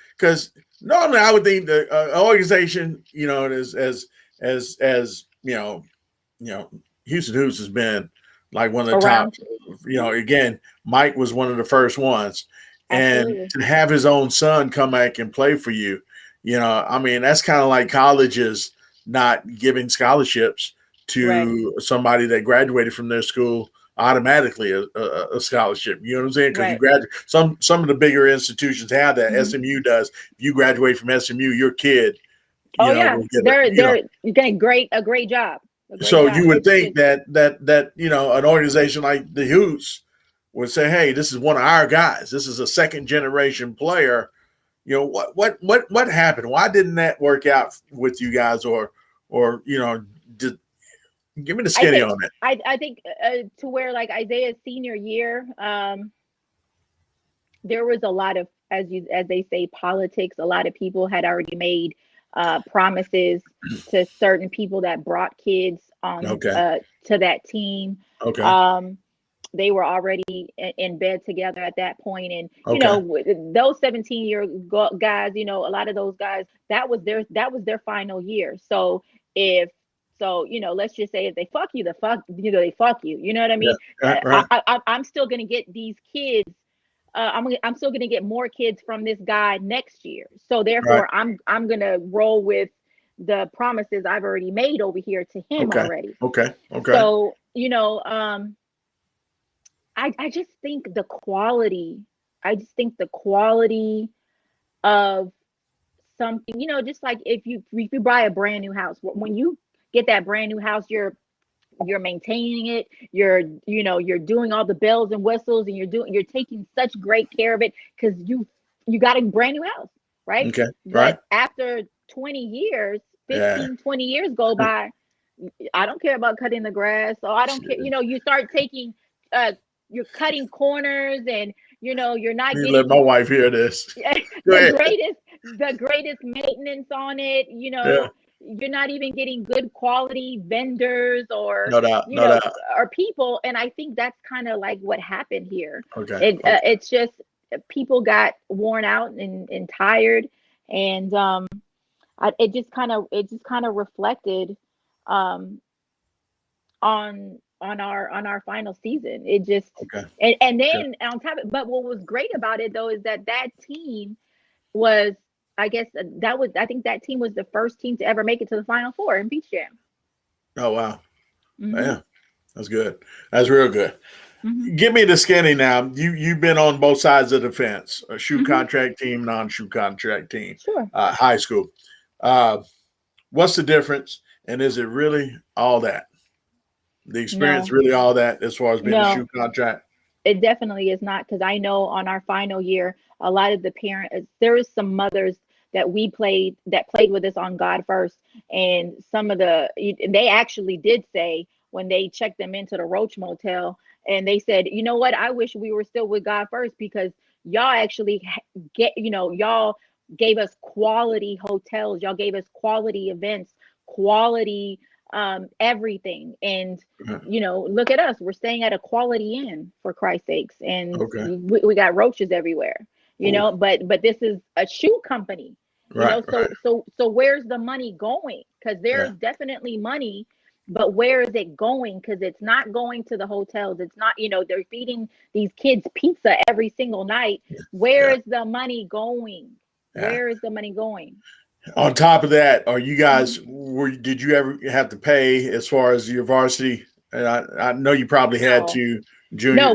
normally I would think the organization, as Houston Hoops has been like one of the top. Again, Mike was one of the first ones, and to have his own son come back and play for you, I mean that's kind of like colleges not giving scholarships to somebody that graduated from their school automatically a scholarship. You know what I'm saying? Because you graduate. Some of the bigger institutions have that. SMU does. If you graduate from SMU, your kid. They're getting a great job. You would think that an organization like the Hoops would say, "Hey, this is one of our guys. This is a second generation player." What happened? Why didn't that work out with you guys? Or give me the skinny on it. I think to where like Isaiah's senior year, there was a lot of, as they say, politics. A lot of people had already made promises to certain people that brought kids on to that team. They were already in bed together at that point, and those 17-year guys, a lot of those guys, that was their final year. So let's just say if they fuck you, they fuck you. You know what I mean? I'm still gonna get these kids. I'm still gonna get more kids from this guy next year. So therefore, I'm gonna roll with the promises I've already made over here to him already. Okay. So I just think the quality. Of something, just like if you buy a brand new house, when you get that brand new house, you're maintaining it, you're doing all the bells and whistles, and you're taking such great care of it because you got a brand new house, right? Okay. But after 20 years, 20 years go by, I don't care about cutting the grass, so I don't care. You start taking you're cutting corners, and you're not getting. Let my wife hear this. the greatest maintenance on it. you're not even getting good quality vendors or no doubt, or people. And I think that's kind of like what happened here. Okay. It's just people got worn out and tired, and it just kind of reflected on our final season. It just and then on top of, but what was great about it though is that team was, I think that team was the first team to ever make it to the Final Four in Beach Jam. Oh wow. Mm-hmm. Yeah, that's good. That's real good. Mm-hmm. Give me the skinny now. You've been on both sides of the fence: a shoe contract team, non-shoe contract team. Sure. High school. What's the difference? And is it really all that? The experience really all that as far as being a shoe contract? It definitely is not, because I know on our final year, a lot of the parents, there is some mothers that played with us on God First, and they actually did say when they checked them into the Roach Motel, and they said, you know what, I wish we were still with God First, because y'all actually y'all gave us quality hotels, y'all gave us quality events, quality everything. And look at us, we're staying at a Quality Inn, for Christ's sakes, and we got roaches everywhere, but this is a shoe company, so where's the money going? Because there's definitely money, but where is it going? Because it's not going to the hotels. It's not, they're feeding these kids pizza every single night. Where is the money going? Where is the money going? On top of that, are you guys, did you ever have to pay as far as your varsity? I know you probably had to, junior. No,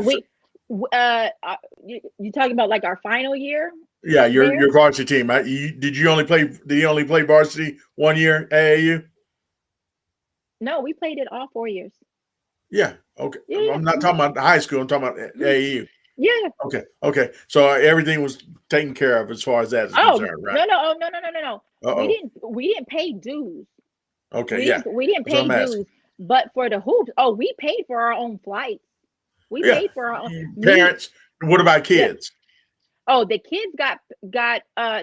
you talking about like our final year? Yeah, your varsity team. Did you only play varsity 1 year, AAU? No, we played it all 4 years. Yeah, okay. Yeah. I'm not talking about high school. I'm talking about AAU. Yeah. Okay. So everything was taken care of as far as that is concerned, right? No. We didn't pay dues. Okay, we didn't pay dues, but for the hoops, we paid for our own flights. We paid for our own parents. What about kids? Yeah. Oh, the kids got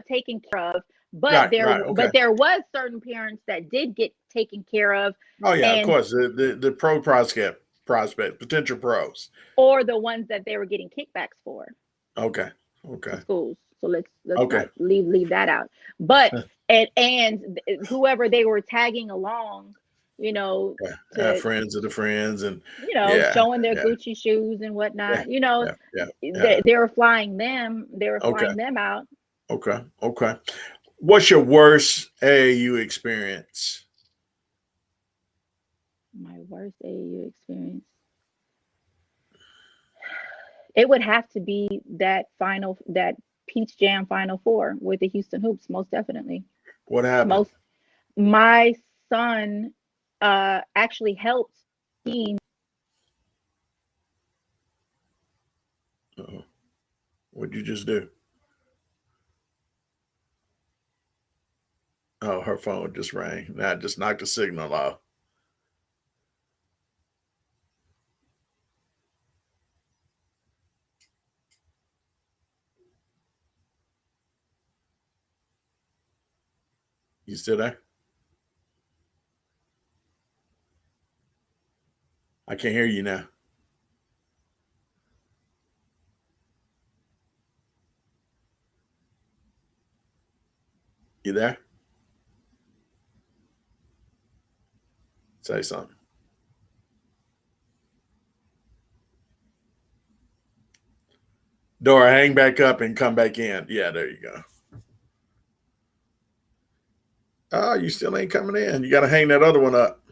taken care of, but there was certain parents that did get taken care of. Oh yeah, of course. The pro prospect, potential pros, or the ones that they were getting kickbacks for. Okay. Schools. So let's not leave that out. But and whoever they were tagging along, friends of the friends, and showing their Gucci shoes and whatnot. They were flying them. They were flying them out. Okay. What's your worst AAU experience? My worst AAU experience. It would have to be that Peach Jam Final Four with the Houston Hoops, most definitely. What happened? My son actually helped team. What'd you just do? Oh, her phone just rang. That just knocked the signal off. You still there? I can't hear you now. You there? Say something. Dora, hang back up and come back in. Yeah, there you go. Oh, you still ain't coming in. You got to hang that other one up.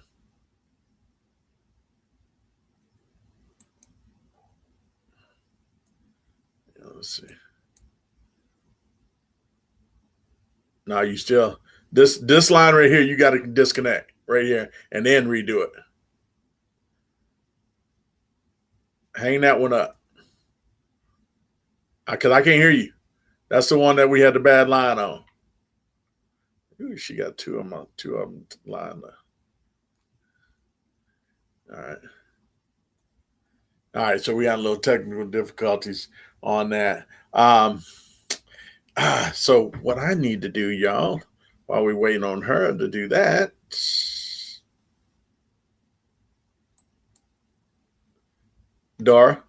Let's see. No, you still this line right here. You got to disconnect right here and then redo it. Hang that one up, because I can't hear you. That's the one that we had the bad line on. Ooh, she got two of them lined up. All right. So we got a little technical difficulties on that. So what I need to do, y'all, while we're waiting on her to do that. Dora?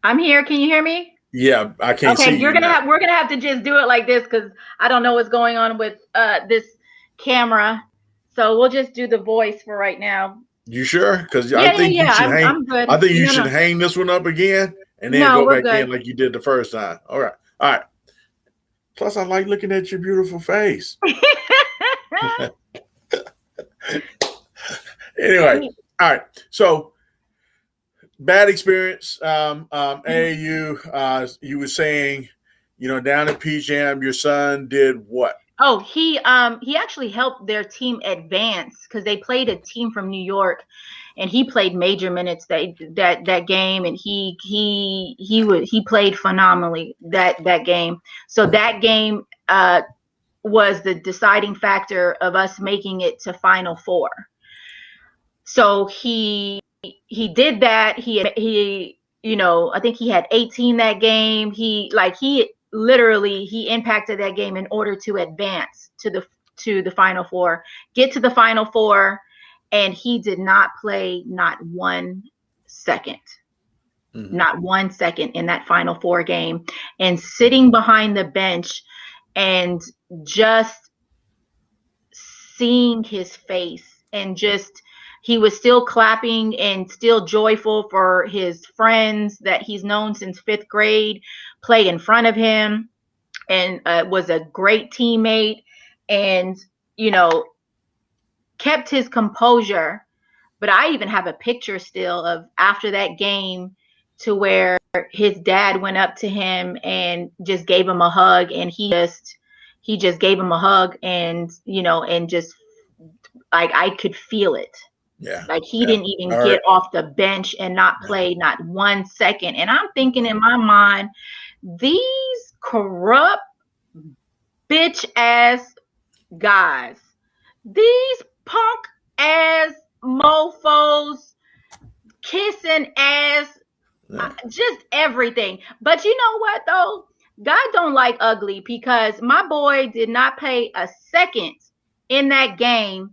I'm here. Can you hear me? Yeah, I can't see you. We're gonna have to just do it like this because I don't know what's going on with this camera. So we'll just do the voice for right now. You sure? Because I think you should hang. I'm good. I think you should hang this one up again and then go back in like you did the first time. All right. Plus, I like looking at your beautiful face. Anyway, all right. So, bad experience. AAU. You were saying, down at PJam, your son did what? Oh, he actually helped their team advance because they played a team from New York, and he played major minutes that game, and he played phenomenally that game. So that game was the deciding factor of us making it to Final Four. So he did that. He I think he had 18 that game. He impacted that game in order to advance to the Final Four, get to the Final Four, and he did not play not 1 second. Mm-hmm. Not 1 second in that Final Four game, and sitting behind the bench and just seeing his face, and he was still clapping and still joyful for his friends that he's known since 5th grade play in front of him, and was a great teammate, and kept his composure. But I even have a picture still of after that game to where his dad went up to him and just gave him a hug, and he just gave him a hug, and and just like I could feel it. Yeah. Like he didn't even get off the bench and not play not 1 second. And I'm thinking in my mind, these corrupt bitch ass guys, these punk ass mofos, kissing ass, just everything. But you know what though? God don't like ugly, because my boy did not play a second in that game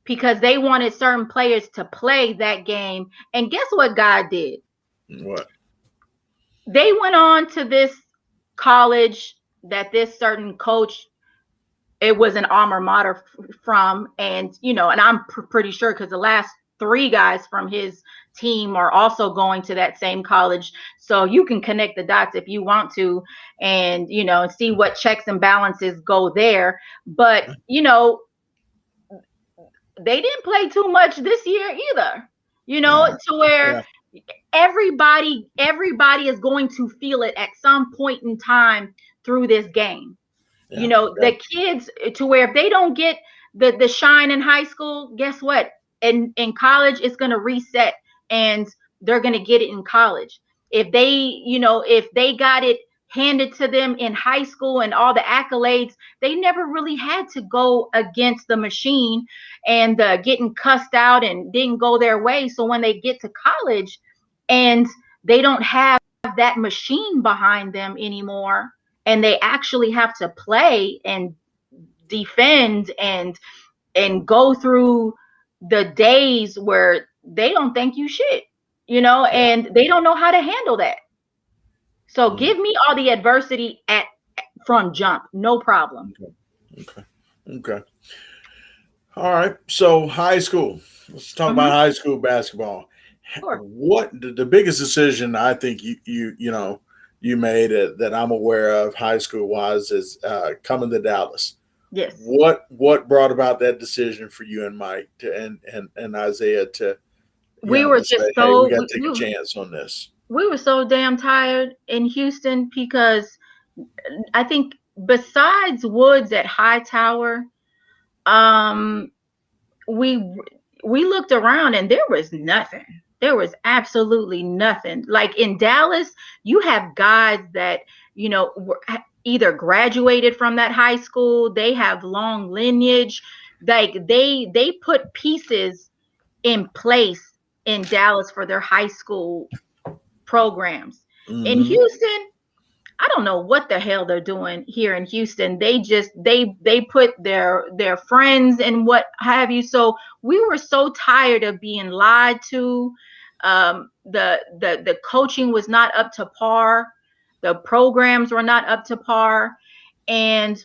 because they wanted certain players to play that game. And guess what God did? What? They went on to this college that this certain coach, it was an alma mater from, and and I'm pretty sure because the last 3 guys from his team are also going to that same college. So you can connect the dots if you want to, and see what checks and balances go there. But they didn't play too much this year either, to where everybody is going to feel it at some point in time through this game. The kids, to where if they don't get the shine in high school, guess what? In college, it's going to reset, and they're going to get it in college. If they got it handed to them in high school and all the accolades, they never really had to go against the machine and getting cussed out and didn't go their way. So when they get to college and they don't have that machine behind them anymore, and they actually have to play and defend and go through the days where they don't think you shit, and they don't know how to handle that. So give me all the adversity from jump, no problem. Okay. All right. So high school. Let's talk about high school basketball. Sure. What the biggest decision I think you made that I'm aware of high school wise is coming to Dallas. Yes. What brought about that decision for you and Mike and Isaiah to? We were just say, so we got to take a chance on this. We were so damn tired in Houston because I think besides Woods at Hightower, we looked around and there was nothing. There was absolutely nothing. Like in Dallas, you have guys that, were either graduated from that high school, they have long lineage, like they put pieces in place in Dallas for their high school programs. In Houston, I don't know what the hell they're doing here in Houston. They just they put their friends and what have you. So we were so tired of being lied to. The coaching was not up to par. The programs were not up to par. And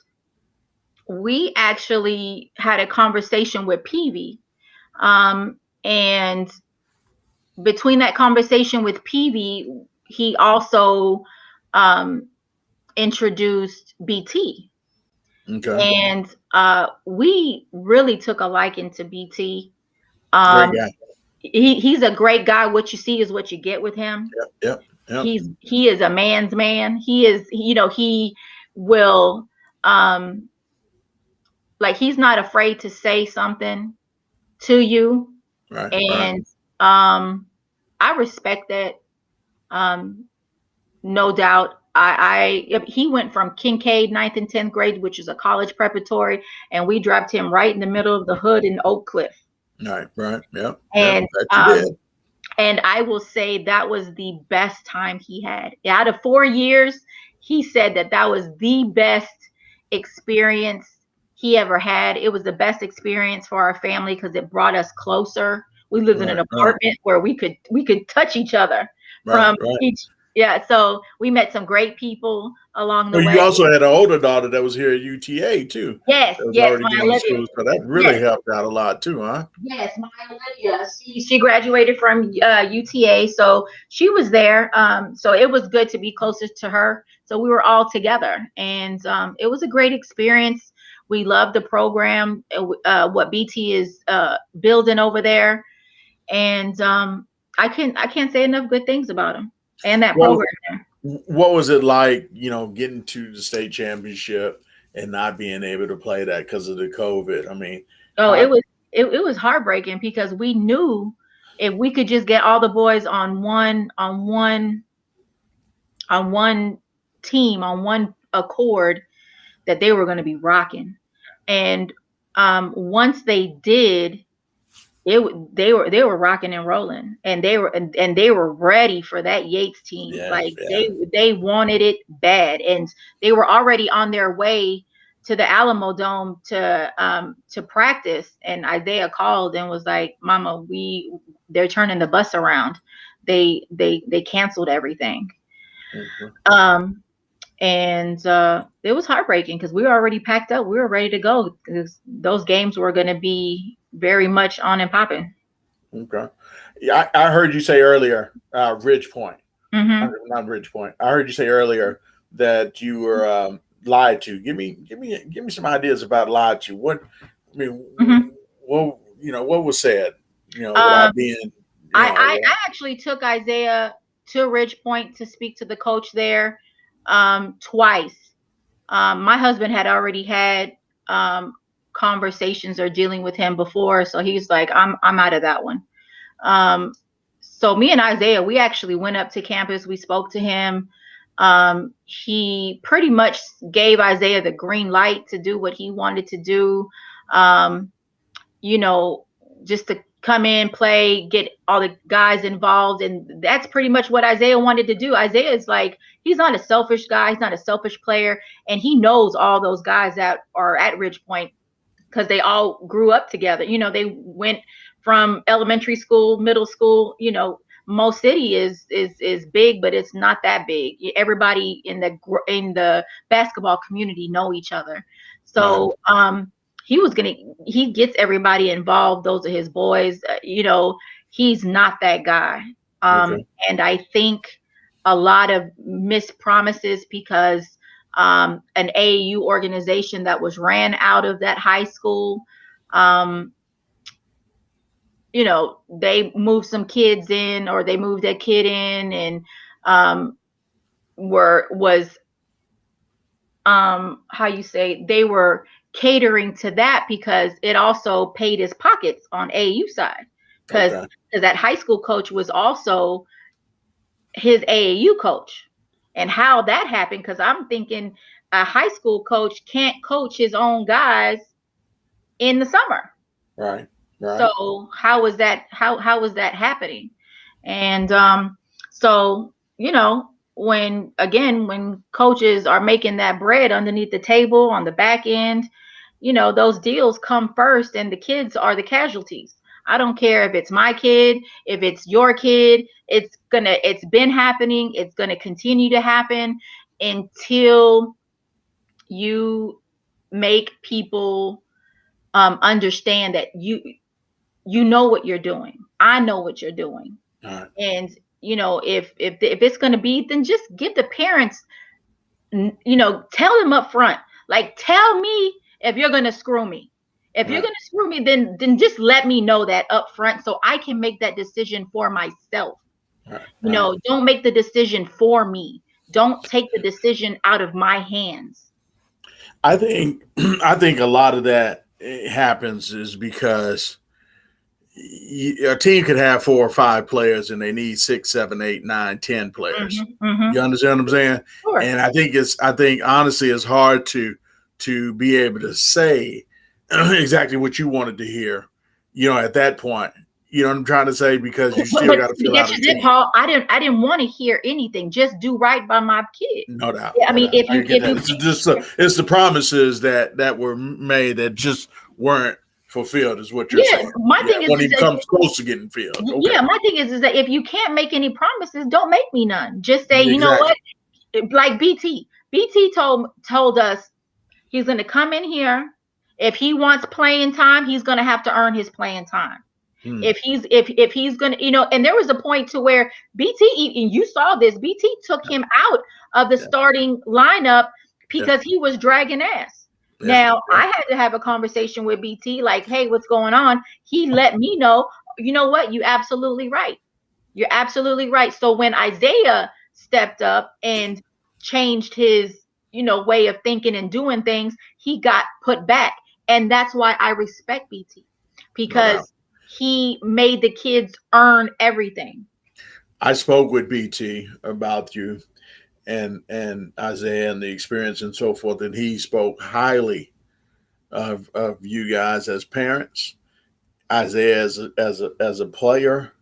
we actually had a conversation with Peavy. And between that conversation with Peavy, he also introduced BT. Okay. And we really took a liking to BT. Great guy. He's a great guy. What you see is what you get with him. Yep. He is a man's man. He is, he will like, he's not afraid to say something to you. Right. And I respect that. No doubt. He went from Kincaid 9th and 10th grade, which is a college preparatory, and we dropped him right in the middle of the hood in Oak Cliff. Right. Yep. And That you did. And I will say that was the best time he had. Out of 4 years, he said that was the best experience he ever had. It was the best experience for our family because it brought us closer. We lived in an apartment where we could touch each other from each. Yeah, so we met some great people along the way. You also had an older daughter that was here at UTA too. Yes, my Olivia. So that really helped out a lot too, huh? Yes, my Olivia. She graduated from UTA, so she was there. So it was good to be closer to her. So we were all together, and it was a great experience. We loved the program, what BT is building over there, and I can't say enough good things about them. And that program. What was it like, getting to the state championship and not being able to play that because of the COVID? I mean, it was heartbreaking because we knew if we could just get all the boys on one team, on one accord, that they were going to be rocking. And once they did, they were rocking and rolling, and they were ready for that Yates team. They wanted it bad, and they were already on their way to the Alamo Dome to practice. And Isaiah called and was like, "Mama, they're turning the bus around. They canceled everything." Mm-hmm. And it was heartbreaking because we were already packed up. We were ready to go because those games were going to be very much on and popping. Okay. Yeah, I heard you say earlier, Ridge Point. Mm-hmm. Not Ridge Point. I heard you say earlier that you were lied to. Give me some ideas about lied to. What was said? Without being. I actually took Isaiah to Ridge Point to speak to the coach there twice. My husband had already had conversations or dealing with him before, so he's like, I'm out of that one. So me and Isaiah, we actually went up to campus. We spoke to him. He pretty much gave Isaiah the green light to do what he wanted to do. Just to come in, play, get all the guys involved. And that's pretty much what Isaiah wanted to do. Isaiah is like, he's not a selfish guy. He's not a selfish player. And he knows all those guys that are at Ridge Point because they all grew up together. They went from elementary school, middle school. Mo City is big, but it's not that big. Everybody in the basketball community know each other. So, he gets everybody involved. Those are his boys. He's not that guy. And I think a lot of missed promises because an AAU organization that was ran out of that high school, they moved some kids in, or they moved that kid in, and they were catering to that because it also paid his pockets on AAU side, because that high school coach was also his AAU coach. And how that happened, because I'm thinking a high school coach can't coach his own guys in the summer. Right. So how was that happening? And so when coaches are making that bread underneath the table on the back end, those deals come first and the kids are the casualties. I don't care if it's my kid, if it's your kid, it's been happening. It's going to continue to happen until you make people understand that you know what you're doing. I know what you're doing. Right. And if it's going to be, then just give the parents, tell them up front, like, tell me if you're going to screw me. If you're going to screw me, then just let me know that up front so I can make that decision for myself. Right. Don't make the decision for me. Don't take the decision out of my hands. I think a lot of that happens is because a team could have 4 or 5 players and they need 6, 7, 8, 9, 10 players. You understand what I'm saying? Sure. And I think honestly it's hard to be able to say exactly what you wanted to hear, at that point. You know what I'm trying to say? Because you still got to fill out a team. Paul, I didn't want to hear anything. Just do right by my kid. No doubt. I mean, if you it's the promises that were made that just weren't fulfilled, is what you're saying. My thing is when he comes close to getting filled. Okay. Yeah, my thing is that if you can't make any promises, don't make me none. Just say, you know what? Like BT told us he's going to come in here. If he wants playing time, he's going to have to earn his playing time. If he's going to, and there was a point to where BT, and you saw this, BT took him out of the starting lineup because he was dragging ass. Now, I had to have a conversation with BT, like, hey, what's going on? He let me know, you know what? You're absolutely right. You're absolutely right. So when Isaiah stepped up and changed his, way of thinking and doing things, he got put back. And that's why I respect BT, because he made the kids earn everything. I spoke with BT about you and Isaiah and the experience and so forth, and he spoke highly of you guys as parents, Isaiah as a player,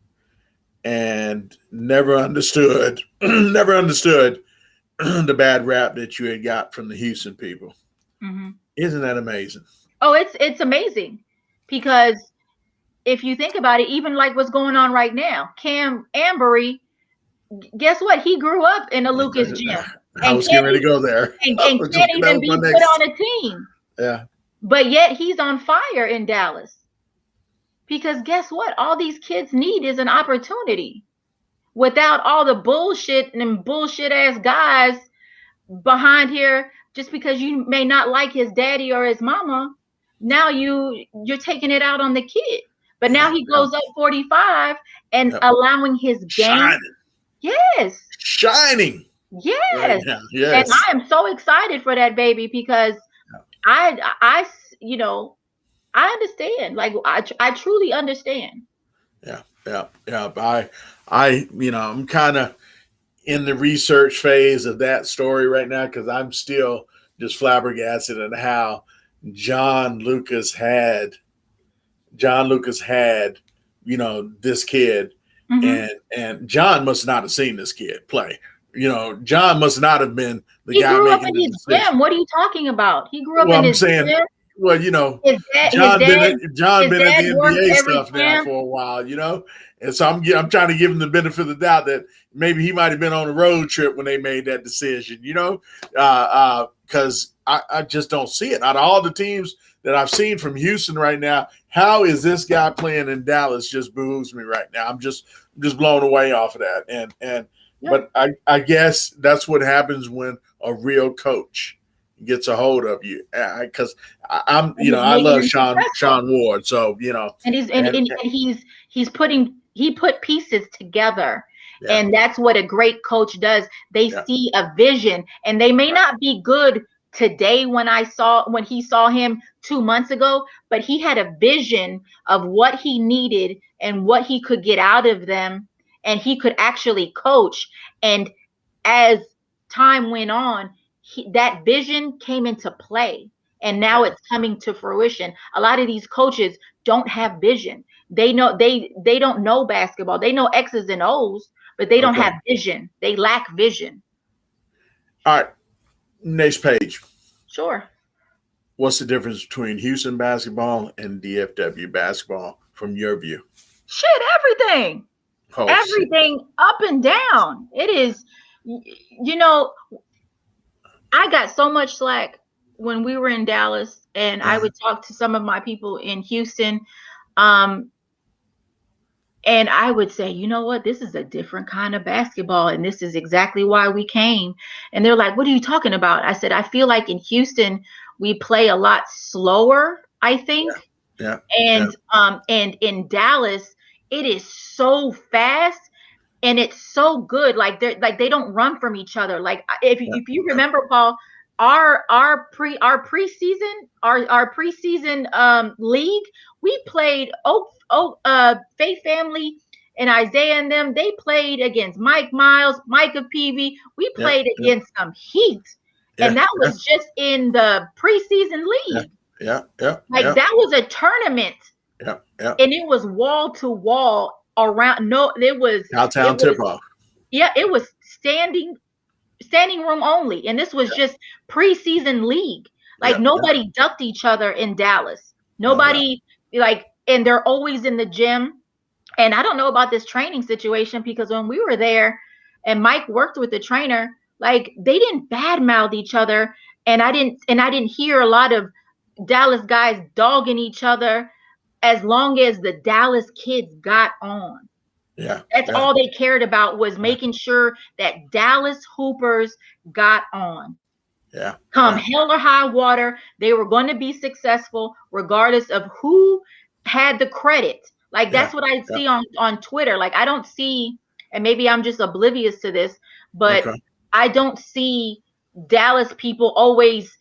and never understood the bad rap that you had got from the Houston people. Isn't that amazing? Oh, it's amazing, because if you think about it, even like what's going on right now, Cam Ambery, guess what? He grew up in a Lucas gym. I was getting ready to go there. And can't even be put on a team. Yeah. But yet he's on fire in Dallas. Because guess what? All these kids need is an opportunity. Without all the bullshit and bullshit ass guys behind here, just because you may not like his daddy or his mama, now you're taking it out on the kid. But now he goes up 45 and allowing his game. Shining. Yes. Shining. Yes. Right. Yes. And I am so excited for that baby, because I understand. Like I truly understand. Yeah. I'm kind of in the research phase of that story right now, because I'm still just flabbergasted at how John Lucas had, this kid, and John must not have seen this kid play. John must not have been the guy making the decision. Gym. What are you talking about? He grew up in his gym. Well, John been at the NBA stuff now for a while, and so I'm trying to give him the benefit of the doubt that maybe he might have been on a road trip when they made that decision, because I just don't see it. Out of all the teams that I've seen from Houston right now, how is this guy playing in Dallas just behooves me right now. I'm just blown away off of that. But I guess that's what happens when a real coach gets a hold of you, because I love Sean Ward. So, he put pieces together. Yeah. And that's what a great coach does. They see a vision, and they may not be good today when he saw him 2 months ago, but he had a vision of what he needed and what he could get out of them, and he could actually coach. And as time went on, that vision came into play, and now it's coming to fruition. A lot of these coaches don't have vision. They don't know basketball. They know X's and O's, but they don't have vision. They lack vision. All right. Next page. Sure. What's the difference between Houston basketball and DFW basketball from your view? Shit, everything. Oh, everything shit. Up and down. It is, you know, I got so much slack when we were in Dallas, and I would talk to some of my people in Houston. And I would say, you know what, this is a different kind of basketball. And this is exactly why we came. And they're like, what are you talking about? I said, I feel like in Houston, we play a lot slower, I think. Yeah. And in Dallas, it is so fast and it's so good. Like they don't run from each other. Like if you remember, Paul, our preseason league, we played Faith Family and Isaiah and them. They played against Mike Miles, Micah Peavy. We played against some heat, and that was just in the preseason league. Like that was a tournament. And it was wall to wall around. No, it was downtown tip off. Yeah, it was standing room only, and this was just preseason league. Like nobody ducked each other in Dallas. Nobody and they're always in the gym. And I don't know about this training situation, because when we were there and Mike worked with the trainer, like they didn't badmouth each other, and I didn't hear a lot of Dallas guys dogging each other, as long as the Dallas kids got on. That's all they cared about, was making sure that Dallas hoopers got on. Come hell or high water, they were going to be successful regardless of who had the credit. Like that's what I see on Twitter. Like I don't see, and maybe I'm just oblivious to this, but I don't see Dallas people always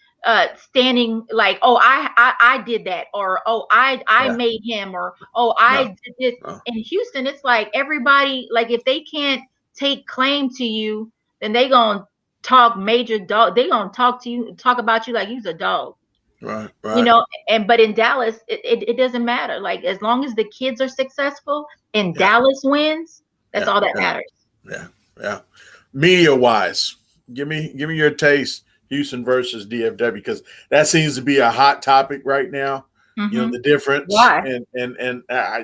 standing like, oh, I did that, or oh, I made him, or oh, I did this. In Houston, it's like everybody, like if they can't take claim to you, then they gonna talk major dog. They gonna talk about you like you's a dog. Right. You know, but in Dallas, it doesn't matter. Like as long as the kids are successful and Dallas wins, that's all that matters. Yeah. Media wise, give me your taste. Houston versus DFW, because that seems to be a hot topic right now. You know, the difference. Why? And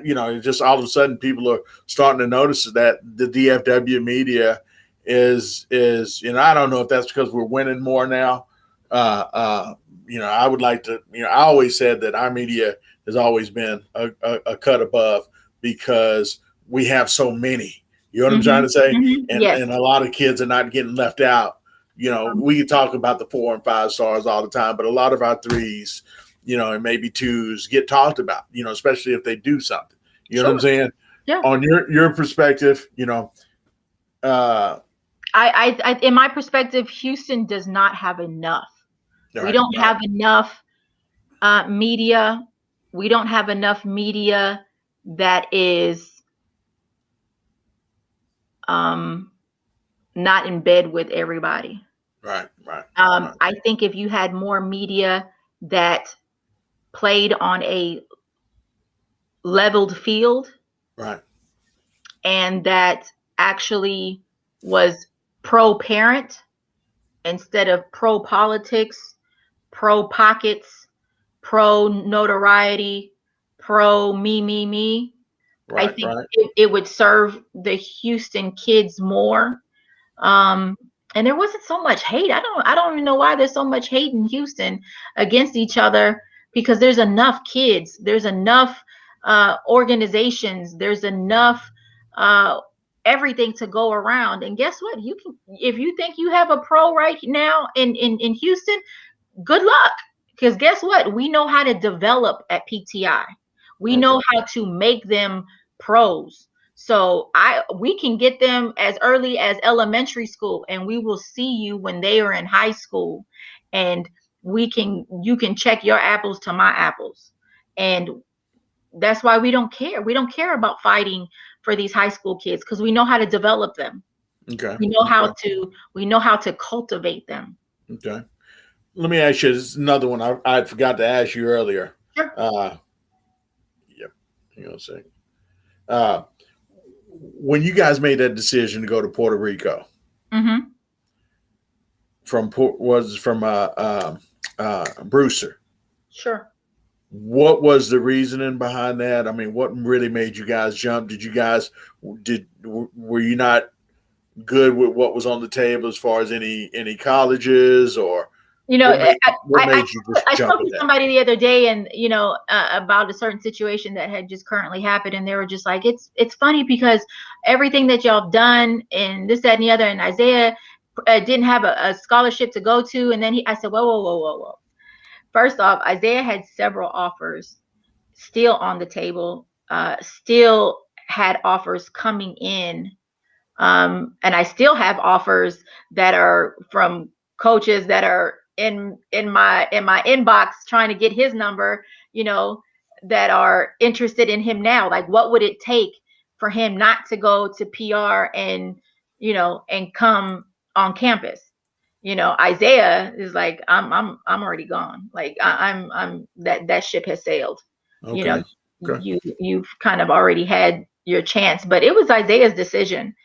you know, just all of a sudden people are starting to notice that the DFW media is, you know, I don't know if that's because we're winning more now. You know, I would like to, you know, I always said that our media has always been a cut above, because we have so many, you know what I'm trying to say? And a lot of kids are not getting left out. You know, we can talk about the 4 and 5 stars all the time, but a lot of our threes, you know, and maybe twos get talked about, you know, especially if they do something. You know what I'm saying? Yeah. On your perspective, you know, I in my perspective, Houston does not have enough. We don't have enough media. We don't have enough media that is not in bed with everybody. Right. I think if you had more media that played on a leveled field, and that actually was pro-parent instead of pro-politics, pro-pockets, pro-notoriety, pro-me, I think it would serve the Houston kids more. And there wasn't so much hate. I don't even know why there's so much hate in Houston against each other, because there's enough kids, there's enough organizations, there's enough everything to go around. And guess what? You can, if you think you have a pro right now in Houston, good luck. Because guess what? We know how to develop at PTI. We know how to make them pros. So we can get them as early as elementary school, and we will see you when they are in high school, and you can check your apples to my apples. And that's why we don't care. We don't care about fighting for these high school kids, because we know how to develop them. We know how to cultivate them. Okay. Let me ask you, this is another one I forgot to ask you earlier. Sure. Hang on a second. when you guys made that decision to go to Puerto Rico, from Brewster. Sure. What was the reasoning behind that? I mean, what really made you guys jump? Were you not good with what was on the table as far as any colleges, or what made you just I jump spoke at to that? somebody the other day, and about a certain situation that had just currently happened, and they were just like, it's funny because everything that y'all have done and this, that, and the other, and Isaiah didn't have a scholarship to go to, and then I said, whoa. First off, Isaiah had several offers still on the table, still had offers coming in. And I still have offers that are from coaches that are in my inbox trying to get his number, that are interested in him now. Like, what would it take for him not to go to PR and come on campus? Isaiah is like, I'm already gone. Like, I'm that ship has sailed. Okay. You've kind of already had your chance, but it was Isaiah's decision.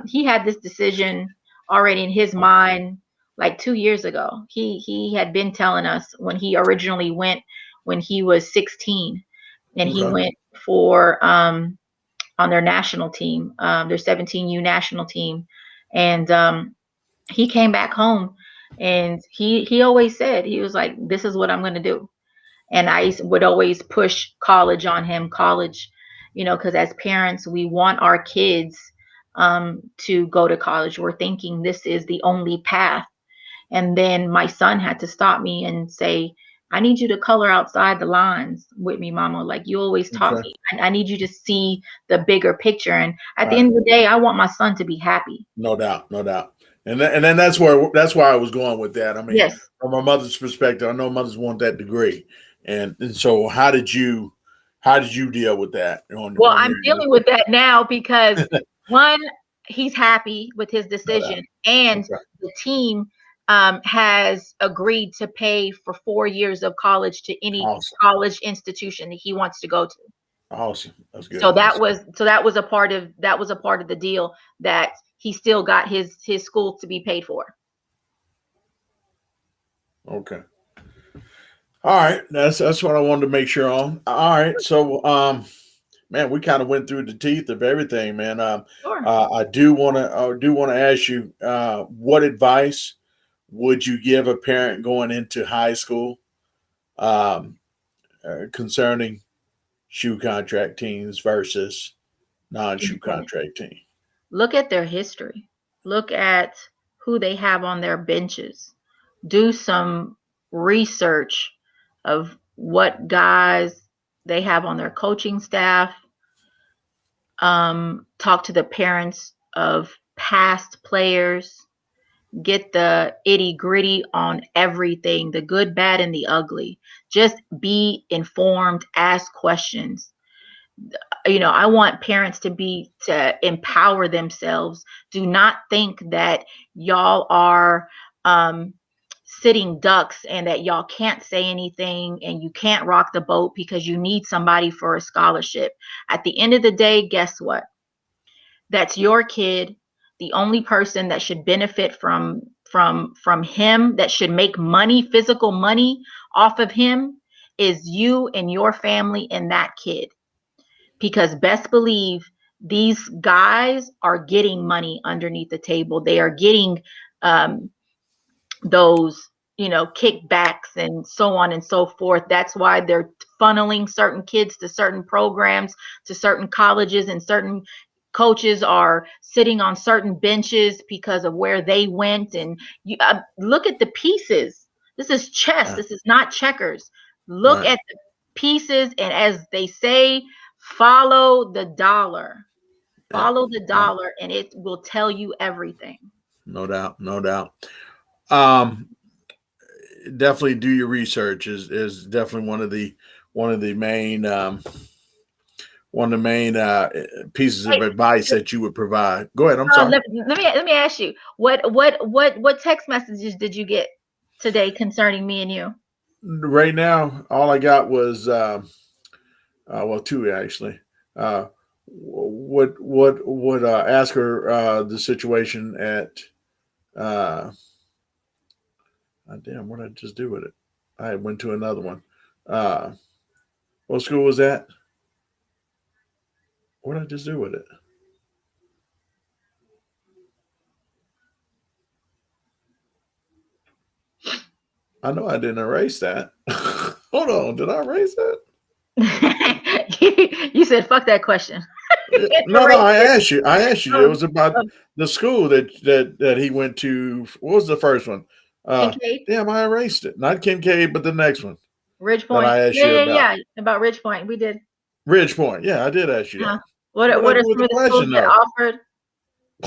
He had this decision already in his mind like 2 years ago. He had been telling us when he originally went when he was 16, and he went for on their national team, their 17U national team, and he came back home, and he always said, he was like, this is what I'm going to do. And I would always push college on him, because as parents, we want our kids to go to college. We're thinking this is the only path. And then my son had to stop me and say, I need you to color outside the lines with me, Mama. Like, you always taught me. I need you to see the bigger picture. And at the end of the day, I want my son to be happy. No doubt. And then that's why I was going with that. I mean, yes. From a mother's perspective, I know mothers want that degree. And so how did you deal with that? I'm dealing with that now because one, he's happy with his decision, and the team has agreed to pay for 4 years of college to any college institution that he wants to go to. Awesome. That's good. So that was a part of the deal, that he still got his school to be paid for. Okay. All right. That's what I wanted to make sure on. All right. So man, we kind of went through the teeth of everything, man. Sure. I do want to ask you, what advice would you give a parent going into high school concerning shoe contract teams versus non-shoe contract team? Look at their history. Look at who they have on their benches. Do some research of what guys they have on their coaching staff. Talk to the parents of past players. Get the itty gritty on everything, the good, bad, and the ugly. Just be informed, ask questions. I want parents to empower themselves. Do not think that y'all are sitting ducks and that y'all can't say anything and you can't rock the boat because you need somebody for a scholarship. At the end of the day, guess what? That's your kid. The only person that should benefit from him, that should make money, physical money off of him, is you and your family and that kid. Because best believe these guys are getting money underneath the table. They are getting those, kickbacks and so on and so forth. That's why they're funneling certain kids to certain programs, to certain colleges, and certain coaches are sitting on certain benches because of where they went. And you look at the pieces. This is chess. This is not checkers. Look at the pieces, and as they say, follow the dollar. Follow the dollar, and it will tell you everything. No doubt. Definitely do your research is definitely one of the main pieces of advice that you would provide. Go ahead. I'm sorry. Let me ask you, what text messages did you get today concerning me and you? Right now, all I got was two actually. would ask her the situation at damn, what did I just do with it? I went to another one. What school was that? What did I just do with it? I know I didn't erase that. Hold on, did I erase that? You said fuck that question. No, I asked you. It was about the school that he went to. What was the first one? Kincaid. Damn, I erased it. Not Kincaid, but the next one. Ridgepoint. I asked you about. About Ridgepoint. We did. Ridgepoint. Yeah, I did ask you that. What are some of the schools that offered?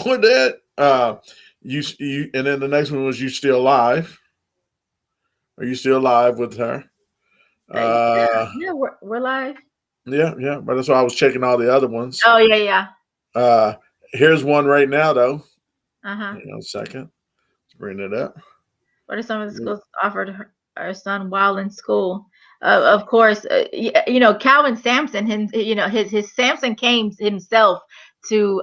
What that? You, and then the next one was you still alive? Are you still alive with her? Yeah, we're live. Yeah, but that's why I was checking all the other ones. Oh yeah. Here's one right now though. Hang on a second. Let's bring it up. What are some of the schools offered our son while in school? Of course, Calvin Sampson. His Sampson came himself to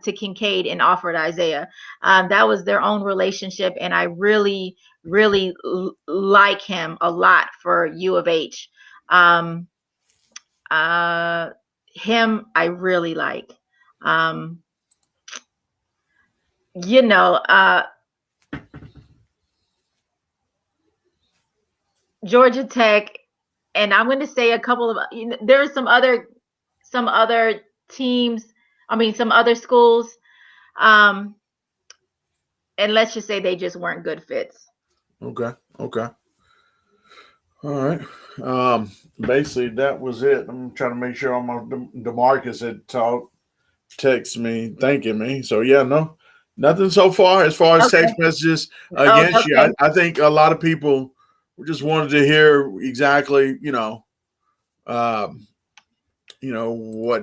Kincaid and offered Isaiah. That was their own relationship, and I really like him a lot for U of H. Him I really like. Georgia Tech, and I'm going to say a couple of, there are some other teams, some other schools, and let's just say they just weren't good fits. Okay. All right. Basically that was it. I'm trying to make sure all my DeMarcus had text me, thanking me. So yeah, no, nothing so far as text messages against you. I think a lot of people just wanted to hear exactly, what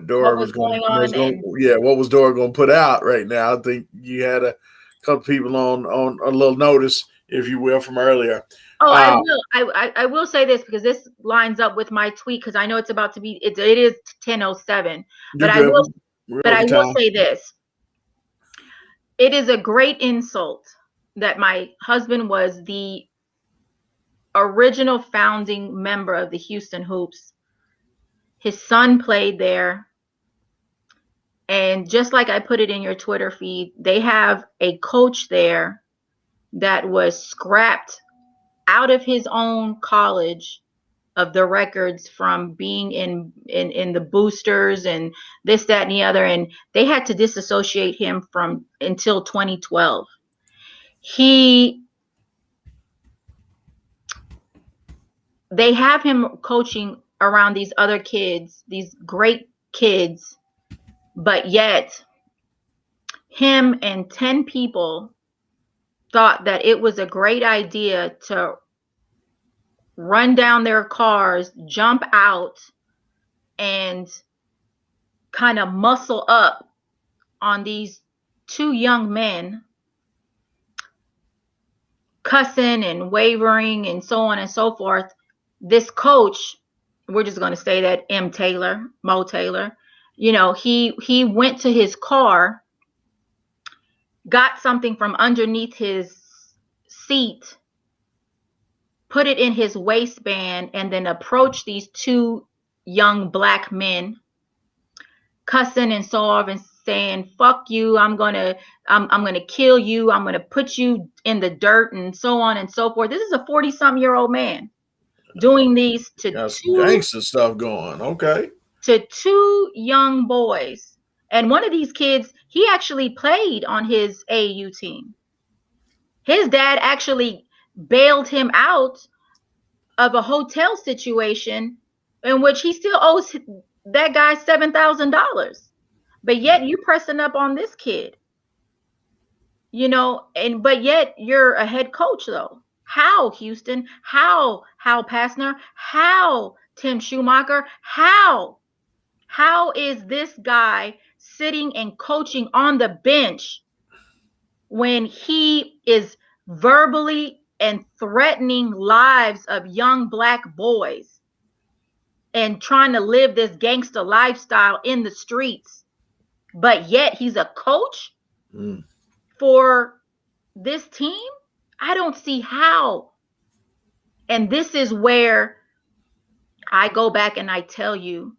Dora was going what was Dora going to put out right now. I think you had a couple people on a little notice, if you will, from earlier. I will say this because this lines up with my tweet because I know it's about to be. It is 10:07, but I will say this. It is a great insult that my husband was the original founding member of the Houston Hoops. His son played there. And just like I put it in your Twitter feed, they have a coach there that was scrapped out of his own college of the records from being in the boosters and this, that, and the other. And they had to disassociate him from until 2012. They have him coaching around these other kids, these great kids, but yet him and 10 people thought that it was a great idea to run down their cars, jump out, and kind of muscle up on these two young men, cussing and wavering and so on and so forth. This coach, we're just going to say that Mo Taylor, he went to his car, got something from underneath his seat, put it in his waistband, and then approached these two young black men, cussing and so on and saying, fuck you, I'm gonna kill you, I'm gonna put you in the dirt, and so on and so forth. This is a 40-something-year-old man doing these to two gangster stuff going, to two young boys. And one of these kids, he actually played on his AAU team. His dad actually bailed him out of a hotel situation in which he still owes that guy $7,000. But yet you pressing up on this kid, but yet you're a head coach though. How, Houston? How, Hal Passner? How, Tim Schumacher? How is this guy sitting and coaching on the bench when he is verbally and threatening lives of young black boys? and trying to live this gangster lifestyle in the streets, but yet he's a coach for this team? I don't see how. And this is where I go back and I tell you,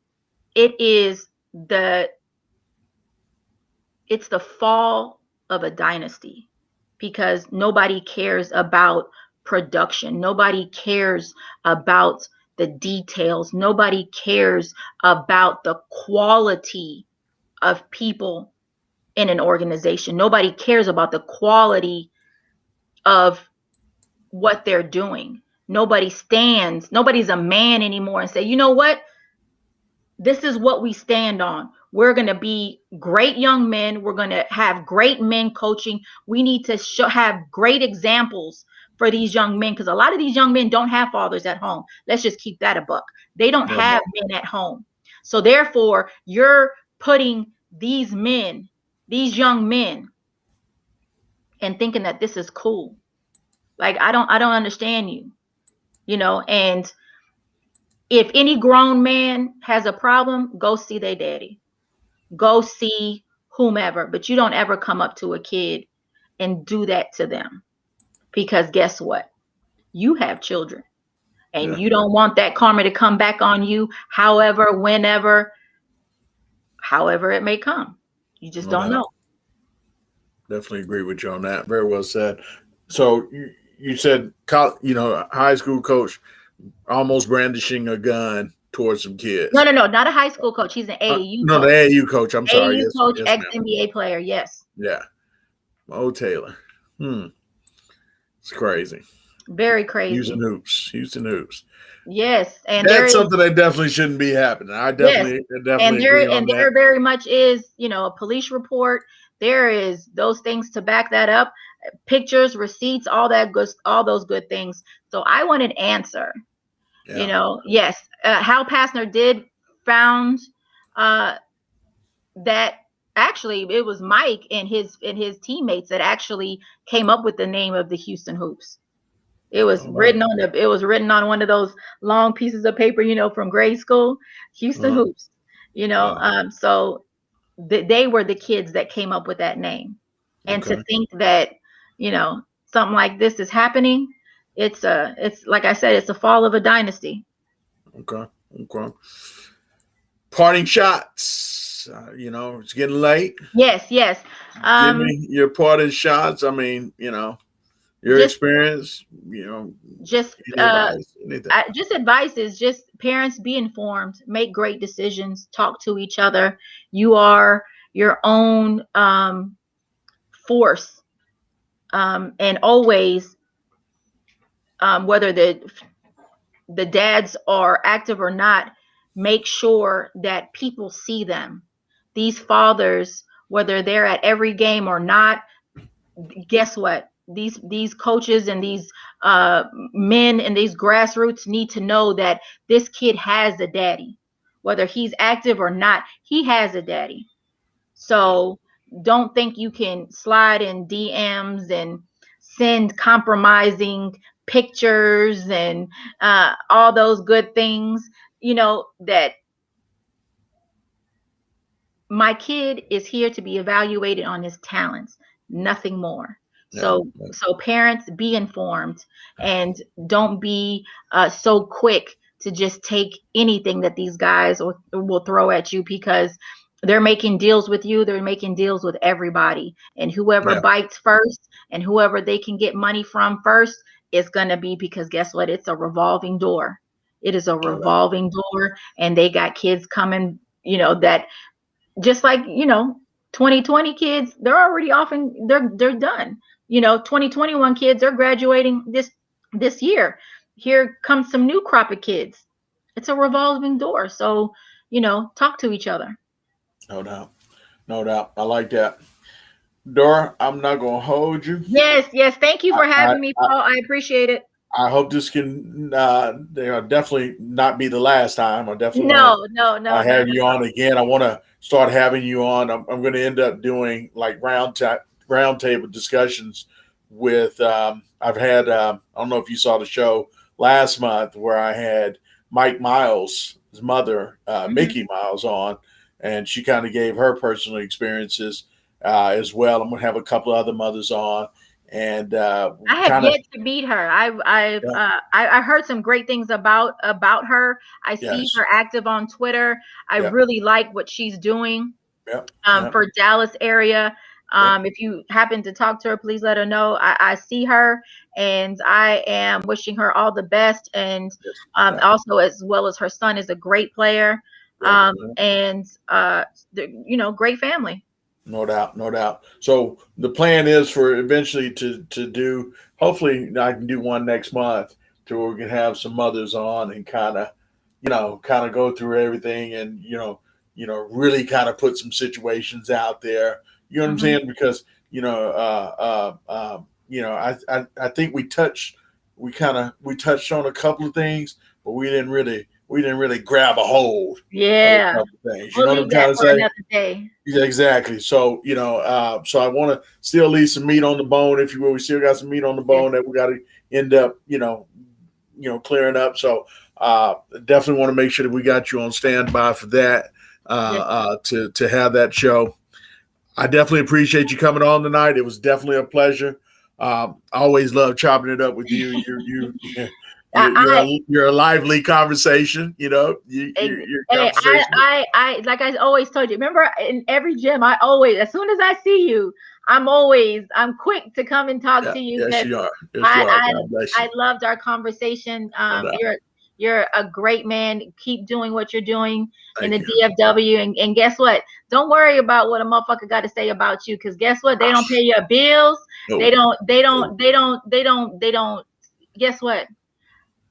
it's the fall of a dynasty, because nobody cares about production. Nobody cares about the details. Nobody cares about the quality of people in an organization. Nobody cares about the quality of what they're doing. Nobody's a man anymore and say, you know what? This is what we stand on. We're going to be great young men. We're going to have great men coaching. We need to have great examples for these young men, because a lot of these young men don't have fathers at home. Let's just keep that a buck. They don't have men at home. So therefore, you're putting these young men, and thinking that this is cool. Like, I don't understand you, and if any grown man has a problem, go see their daddy. Go see whomever, but you don't ever come up to a kid and do that to them, because guess what? You have children, and you don't want that karma to come back on you, however, whenever, however it may come. You just don't know. Definitely agree with you on that. Very well said. So you said, high school coach almost brandishing a gun towards some kids. No, not a high school coach. He's an AAU coach. No, the AAU coach. I'm sorry. AAU coach, ex-NBA player. Yes. Yeah. Mo Taylor. It's crazy. Very crazy. Houston hoops. Yes, and that's something that definitely shouldn't be happening. I definitely agree on that. There very much is, a police report. There is those things to back that up, pictures, receipts, all those good things. So I want an answer. Yes, Hal Passner did found that actually it was Mike and his teammates that actually came up with the name of the Houston Hoops. It was written on one of those long pieces of paper, from grade school, Houston Hoops. So they were the kids that came up with that name. And to think that, something like this is happening, it's like I said, it's a fall of a dynasty. Okay. Parting shots. It's getting late. Yes. Give me your parting shots. I mean, your experience, just advice is just parents, be informed, make great decisions, talk to each other. You are your own force, and always, whether the dads are active or not, make sure that people see them. These fathers, whether they're at every game or not, guess what? These coaches and these men and these grassroots need to know that this kid has a daddy. Whether he's active or not, he has a daddy. So don't think you can slide in DMs and send compromising pictures and all those good things, that my kid is here to be evaluated on his talents, nothing more. So parents, be informed, and don't be so quick to just take anything that these guys will throw at you, because they're making deals with you. They're making deals with everybody, and whoever bites first and whoever they can get money from first is going to be, because guess what? It's a revolving door. It is a revolving door, and they got kids coming, that just like, 2020 kids, they're already off and they're done. 2021 kids are graduating this year. Here comes some new crop of kids. It's a revolving door. So, talk to each other. No doubt. I like that. Dora, I'm not going to hold you. Yes. Thank you for having me, Paul. I appreciate it. I hope this can definitely not be the last time. I definitely no. have you on again. I want to start having you on. I'm going to end up doing like roundtable discussions with. I've had. I don't know if you saw the show last month where I had Mike Miles, mother, Mickey Miles, on, and she kind of gave her personal experiences as well. I'm going to have a couple of other mothers on. And I have yet to meet her. I heard some great things about her. I see her active on Twitter. I really like what she's doing for Dallas area. If you happen to talk to her, please let her know. I see her, and I am wishing her all the best. And also, as well as her son is a great player, and great family. No doubt. So the plan is for eventually to do, hopefully I can do one next month to where we can have some mothers on and kind of go through everything and, really kind of put some situations out there. You know what I'm saying? Because, I think we touched on a couple of things, but we didn't really grab a hold. Yeah. Of a couple of things. You know what I'm trying to say? Another day. Yeah, exactly. So, so I want to still leave some meat on the bone, if you will. We still got some meat on the bone that we got to end up, clearing up. So, definitely want to make sure that we got you on standby for that, to have that show. I definitely appreciate you coming on tonight. It was definitely a pleasure. I always love chopping it up with you. You're a lively conversation, Your conversation. I like I always told you. Remember, in every gym, as soon as I see you, I'm quick to come and talk to you. Yes, you are. I loved our conversation. You're a great man. Keep doing what you're doing in the DFW. And guess what? Don't worry about what a motherfucker got to say about you. Because guess what? They don't pay your bills. No. They don't. Guess what?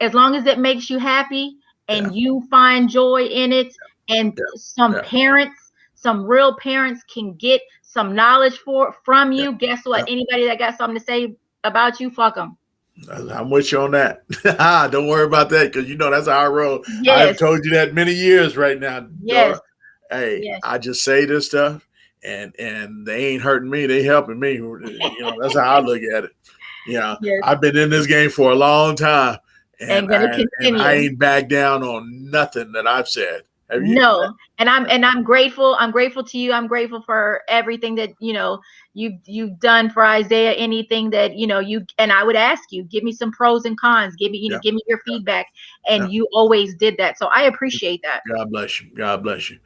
As long as it makes you happy and you find joy in it, and some real parents can get some knowledge from you. Guess what? Anybody that got something to say about you, fuck them. I'm with you on that. Don't worry about that, because that's how I roll. Yes. I've told you that many years right now. Yes. Dora. Hey, I just say this stuff, and they ain't hurting me. They helping me. That's how I look at it. Yes. I've been in this game for a long time. And I ain't back down on nothing that I've said. No, and I'm grateful. I'm grateful to you. I'm grateful for everything that you've done for Isaiah. Anything that and I would ask you, give me some pros and cons. Give me your feedback, and you always did that. So I appreciate that. God bless you. God bless you.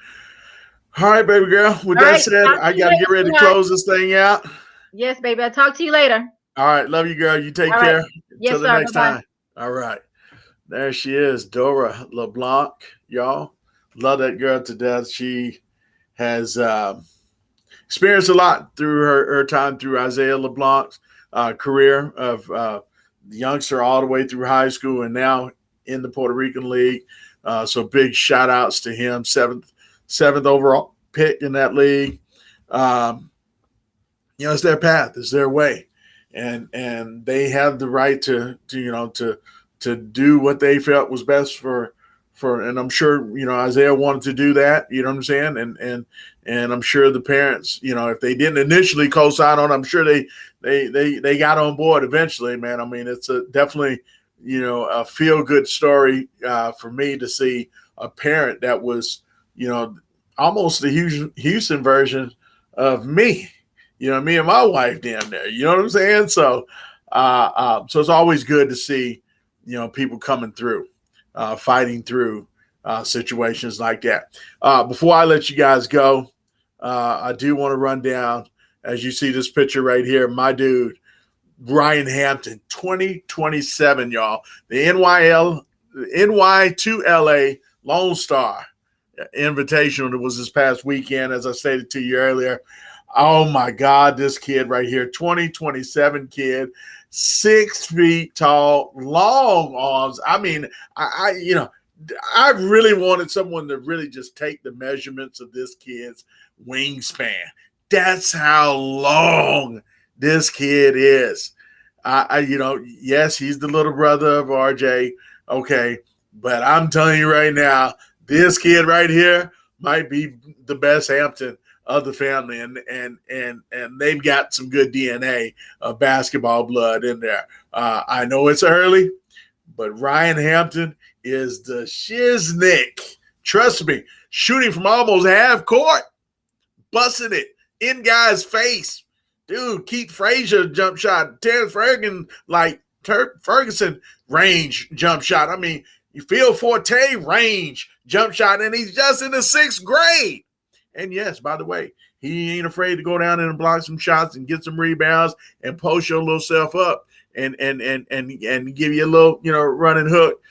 All right, baby girl. With that said, I got to get ready to close this thing out. Yes, baby. I'll talk to you later. All right, love you, girl. You take care. Yes, Till the next time. All right. There she is, Dora LeBlanc, y'all. Love that girl to death. She has experienced a lot through her time through Isaiah LeBlanc's career of the youngster all the way through high school and now in the Puerto Rican League. So big shout outs to him, seventh overall pick in that league. It's their path, it's their way. And they have the right to do what they felt was best for, and I'm sure, Isaiah wanted to do that, you know what I'm saying? And I'm sure the parents, if they didn't initially co-sign on, I'm sure they got on board eventually, man. I mean, it's definitely, a feel-good story for me to see a parent that was, almost the Houston version of me, me and my wife down there, you know what I'm saying? So it's always good to see, people coming through, fighting through situations like that. Before I let you guys go, I do want to run down, as you see this picture right here, my dude, Ryan Hampton, 2027, y'all. The NY to LA Lone Star Invitational that was this past weekend, as I stated to you earlier. Oh, my God, this kid right here, 2027 kid, 6 feet tall, long arms. I mean, I really wanted someone to really just take the measurements of this kid's wingspan. That's how long this kid is. Yes, he's the little brother of RJ. Okay. But I'm telling you right now, this kid right here might be the best Hampton of the family, and they've got some good DNA of basketball blood in there. I know it's early, but Ryan Hampton is the shiznick Trust me, shooting from almost half court, busting it in guy's face. Dude, Keith Frazier jump shot, Terrence Ferguson range jump shot. I mean, you feel Forte range jump shot, and he's just in the 6th grade. And yes, by the way, he ain't afraid to go down and block some shots and get some rebounds and post your little self up and give you a little, running hook.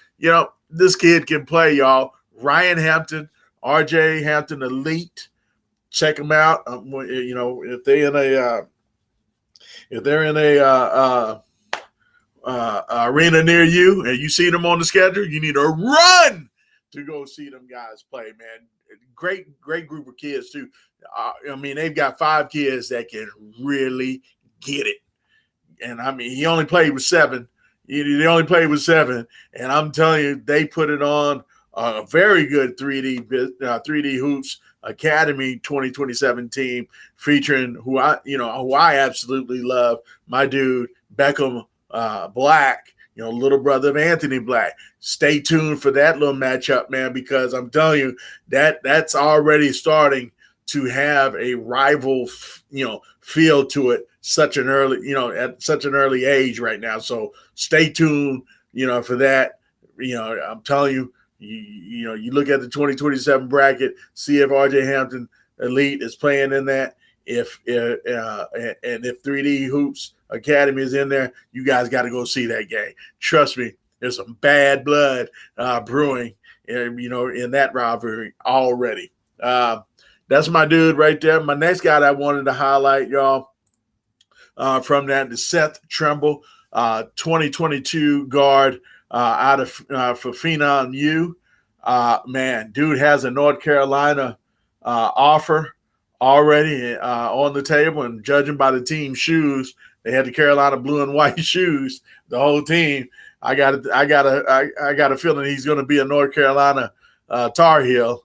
This kid can play, y'all. Ryan Hampton, RJ Hampton Elite. Check them out. If they're in a arena near you and you see them on the schedule, you need to run to go see them guys play, man. Great group of kids too. They've got 5 kids that can really get it. And he only played with 7. They only played with 7, and I'm telling you, they put it on a very good 3D Hoops Academy 2027 team featuring who I absolutely love, my dude Beckham Black, little brother of Anthony Black. Stay tuned for that little matchup, man, because I'm telling you that's already starting to have a rival, feel to it at such an early age right now. So stay tuned, for that. I'm telling you, you look at the 2027 bracket, see if RJ Hampton Elite is playing in that. If 3D Hoops Academy is in there, you guys got to go see that game. Trust me, there's some bad blood brewing, in that rivalry already. That's my dude right there. My next guy that I wanted to highlight, y'all, from that is Seth Trimble, 2022 guard out of for Phenom U. Man, dude has a North Carolina offer already on the table, and judging by the team shoes, they had the Carolina blue and white shoes, the whole team. I got a feeling he's going to be a North Carolina Tar Heel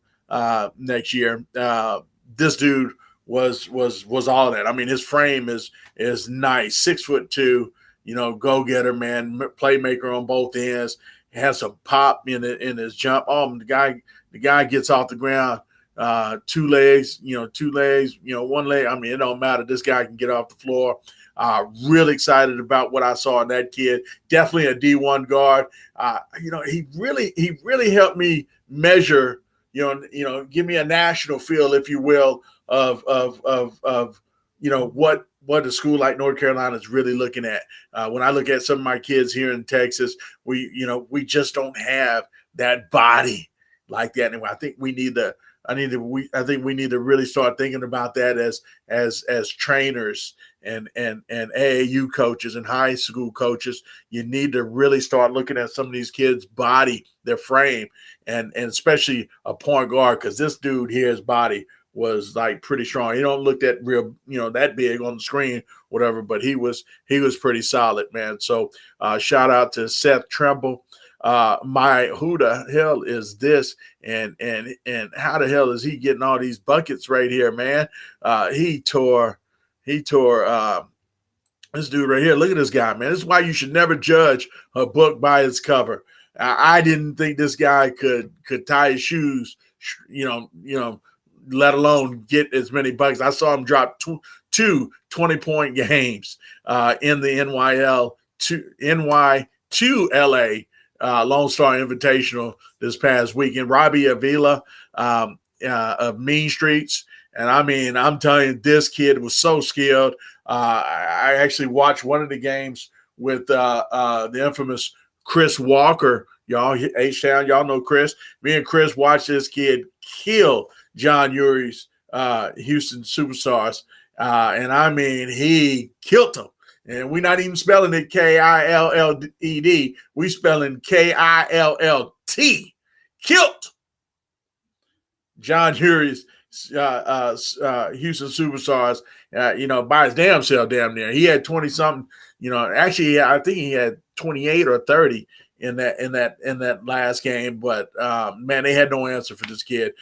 next year. This dude was all that. His frame is nice, 6'2", go-getter, man, playmaker on both ends. Has some pop in his jump. The guy gets off the ground, 2 legs, one leg. It don't matter. This guy can get off the floor. Really excited about what I saw in that kid. Definitely a D1 guard. He really helped me measure, give me a national feel, if you will, of what a school like North Carolina is really looking at. When I look at some of my kids here in Texas, we just don't have that body like that. And I think we need to really start thinking about that as trainers and AAU coaches and high school coaches. You need to really start looking at some of these kids' body, their frame, and especially a point guard, because this dude here, his body was like pretty strong. He don't look that real, that big on the screen, whatever, but he was pretty solid, man. So shout out to Seth Trimble. Who the hell is this? And how the hell is he getting all these buckets right here, man? He tore this dude right here. Look at this guy, man. This is why you should never judge a book by its cover. I didn't think this guy could tie his shoes, let alone get as many buckets. I saw him drop two 20-point games in the NY2LA Lone Star Invitational this past weekend. Robbie Avila of Mean Streets. And I'm telling you, this kid was so skilled. I actually watched one of the games with the infamous Chris Walker. Y'all, H-Town, y'all know Chris. Me and Chris watched this kid kill John Urie's Houston Superstars. He killed him. And we're not even spelling it Killed. We spelling Killt. Killed John Urie's Houston Superstars, by his damn self, damn near. He had 20-something, actually, I think he had 28 or 30 in that last game. But, man, they had no answer for this kid.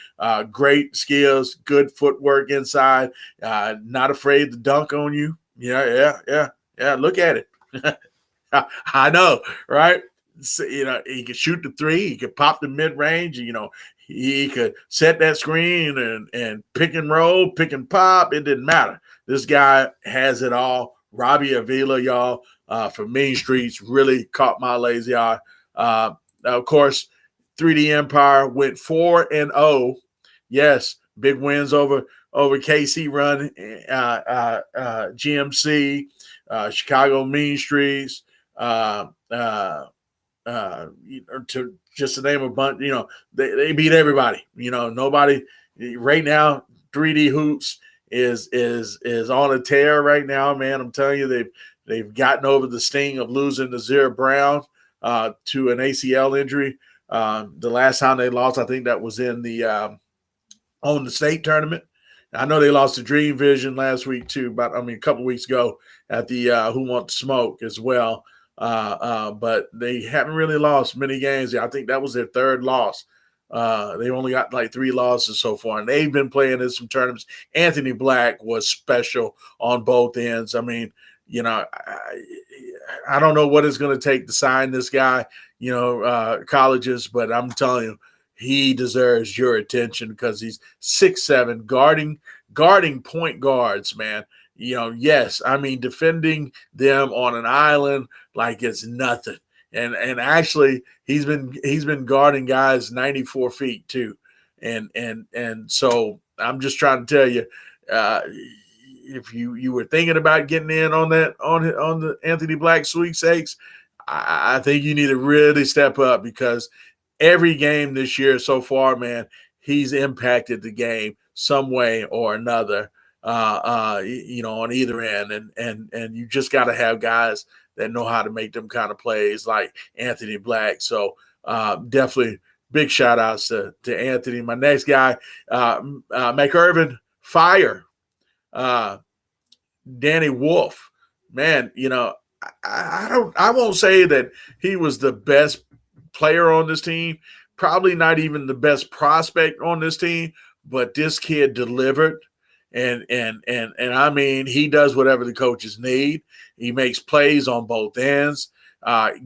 Great skills, good footwork inside, not afraid to dunk on you. Yeah, look at it. I know, right? he could shoot the three, he could pop the mid range, he could set that screen and pick and roll, pick and pop. It didn't matter. This guy has it all. Robbie Avila, y'all, from Mean Streets, really caught my lazy eye. Of course, 3D Empire went 4-0. Yes, big wins over KC Run, GMC, Chicago Mean Streets, to just to name a bunch. They beat everybody. Nobody right now. 3D Hoops is on a tear right now, man. I'm telling you, they've gotten over the sting of losing to Zira Brown to an ACL injury. The last time they lost, I think that was in the on the state tournament. I know they lost to Dream Vision last week too, a couple weeks ago at the Who Want to Smoke as well. But they haven't really lost many games. I think that was their third loss. They only got like 3 losses so far, and they've been playing in some tournaments. Anthony Black was special on both ends. I mean, I don't know what it's going to take to sign this guy, colleges, but I'm telling you, he deserves your attention because he's 6'7", guarding point guards, man. Yes, I mean, defending them on an island like it's nothing. And actually, he's been guarding guys 94 feet too, and so I'm just trying to tell you, if you were thinking about getting in on that on the Anthony Black sweepstakes, I think you need to really step up because every game this year so far, man, he's impacted the game some way or another, on either end, and you just got to have guys that know how to make them kind of plays like Anthony Black. So definitely big shout outs to Anthony. My next guy, McIrvin Fire, Danny Wolf. Man, I won't say that he was the best player on this team, probably not even the best prospect on this team, but this kid delivered. And I mean, he does whatever the coaches need. He makes plays on both ends.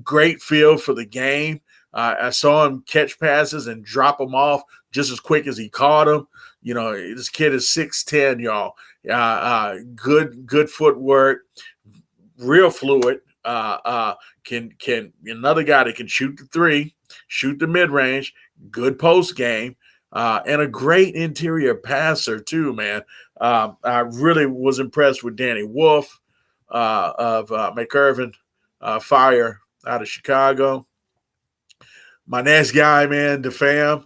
Great feel for the game. I saw him catch passes and drop them off just as quick as he caught them. This kid is 6'10", y'all. Good footwork, real fluid. Can another guy that can shoot the three, shoot the mid range, good post game. And a great interior passer too, man. I really was impressed with Danny Wolf of McIrvin Fire out of Chicago. My next guy, man, DeFam